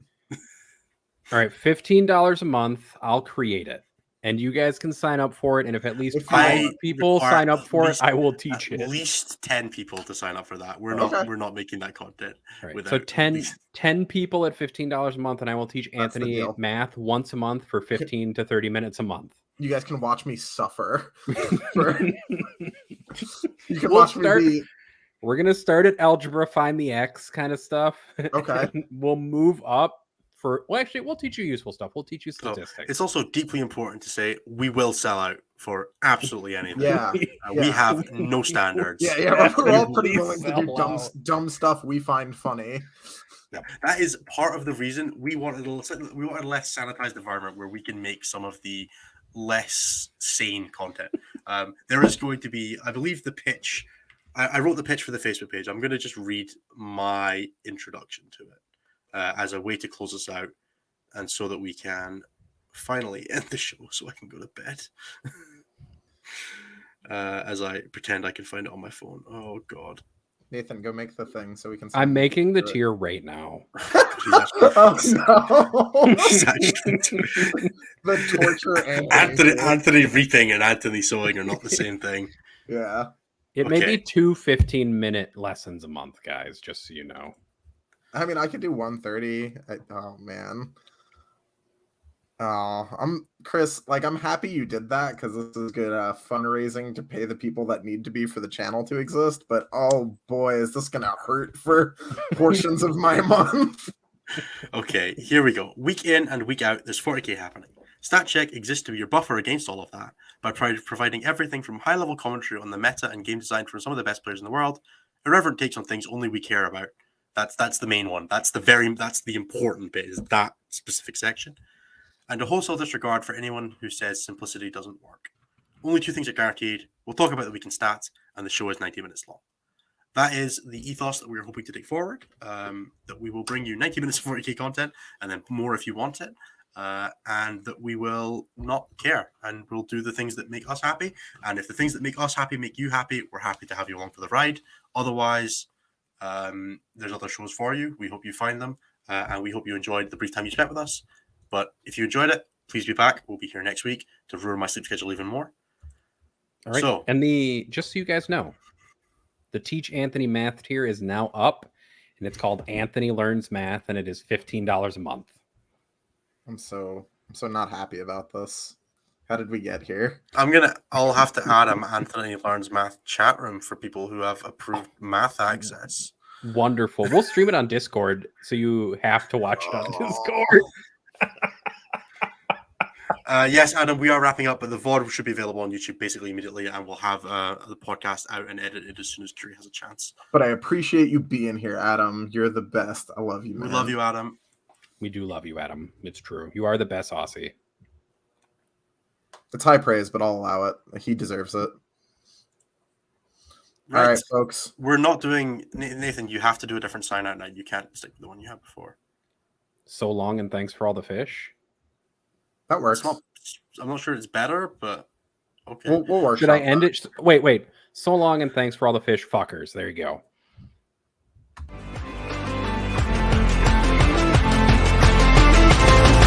Speaker 3: All right, $15 a month. I'll create it. And you guys can sign up for it. And if at least
Speaker 2: If
Speaker 3: 5
Speaker 1: I
Speaker 3: people
Speaker 1: require
Speaker 3: sign up
Speaker 1: at
Speaker 3: for it,
Speaker 1: least-
Speaker 3: I will teach
Speaker 1: At
Speaker 3: it.
Speaker 1: least 10 people to sign up for that. We're
Speaker 2: Okay.
Speaker 1: not making that content.
Speaker 3: All right,
Speaker 1: without
Speaker 3: so
Speaker 1: at
Speaker 3: 10
Speaker 1: least-
Speaker 3: people at $15 a month, and I will teach
Speaker 2: That's the
Speaker 3: Anthony
Speaker 2: deal.
Speaker 3: math once a month for 15 to 30 minutes a month.
Speaker 2: You guys can watch me suffer. You can
Speaker 3: We'll
Speaker 2: watch
Speaker 3: start-
Speaker 2: me be...
Speaker 3: We're going to start at algebra, find the X kind of stuff.
Speaker 2: Okay.
Speaker 3: And we'll move up for, well, actually, we'll teach you useful stuff. We'll teach you
Speaker 1: So,
Speaker 3: statistics.
Speaker 1: it's also deeply important to say we will sell out for absolutely anything.
Speaker 2: Yeah.
Speaker 1: We
Speaker 2: yeah.
Speaker 1: have no standards.
Speaker 2: Yeah, we're all pretty
Speaker 3: Definitely
Speaker 2: willing to do
Speaker 3: sell out.
Speaker 2: dumb stuff we find funny.
Speaker 1: Yeah, that is part of the reason we wanted a less sanitized environment where we can make some of the less sane content. There is going to be, I believe, the pitch. I wrote the pitch for the Facebook page. I'm going to just read my introduction to it as a way to close us out, and so that we can finally end the show, so I can go to bed. As I pretend I can find it on my phone. Oh God.
Speaker 2: Nathan, go make the thing so we can.
Speaker 3: I'm making the
Speaker 2: do it.
Speaker 3: tier right now.
Speaker 1: Please, actually-
Speaker 2: Oh no!
Speaker 1: please actually-
Speaker 2: The torture
Speaker 1: Anthony reaping and Anthony sowing are not the same thing.
Speaker 2: Yeah.
Speaker 3: It may
Speaker 1: Okay.
Speaker 3: be 2 15-minute lessons a month, guys, just so you know.
Speaker 2: I mean, I could do 130. Oh man. I'm Chris. Like, I'm happy you did that because this is good fundraising to pay the people that need to be for the channel to exist. But oh boy, is this gonna hurt for portions of my month.
Speaker 1: Okay, here we go. Week in and week out, there's 40k happening. StatCheck exists to be your buffer against all of that by providing everything from high-level commentary on the meta and game design from some of the best players in the world. Irreverent takes on things only we care about. That's the main one. That's the important bit, is that specific section. And a wholesale disregard for anyone who says simplicity doesn't work. Only 2 things are guaranteed. We'll talk about the week in stats, and the show is 90 minutes long. That is the ethos that we're hoping to take forward, that we will bring you 90 minutes of 40k content, and then more if you want it, and that we will not care, and we'll do the things that make us happy. And if the things that make us happy make you happy, we're happy to have you along for the ride. Otherwise, there's other shows for you. We hope you find them, and we hope you enjoyed the brief time you spent with us. But if you enjoyed it, please be back. We'll be here next week to ruin my sleep schedule even more.
Speaker 3: All right.
Speaker 1: So,
Speaker 3: and just so you guys know, the Teach Anthony Math tier is now up, and it's called Anthony Learns Math, and it is $15 a month.
Speaker 2: I'm so not happy about this. How did we get here?
Speaker 1: I'll have to add an Anthony Learns Math chat room for people who have approved math access.
Speaker 3: Wonderful. We'll stream it on Discord, so you have to watch it on Discord.
Speaker 1: Yes, Adam, we are wrapping up, but the VOD should be available on YouTube basically immediately, and we'll have the podcast out and edited as soon as Tree has a chance.
Speaker 2: But I appreciate you being here, Adam. You're the best. I love you, man.
Speaker 1: We love you, Adam.
Speaker 3: We do love you, Adam. It's true. You are the best Aussie.
Speaker 2: It's high praise, but I'll allow it. He deserves it.
Speaker 1: Right.
Speaker 2: All right, folks.
Speaker 1: We're not doing... Nathan, you have to do a different sign out now. You can't stick with the one you had before.
Speaker 3: So long, and thanks for all the fish.
Speaker 2: That works.
Speaker 1: I'm not sure it's better, but okay.
Speaker 2: We'll work.
Speaker 3: Should I end it? Wait. So long, and thanks for all the fish, fuckers. There you go.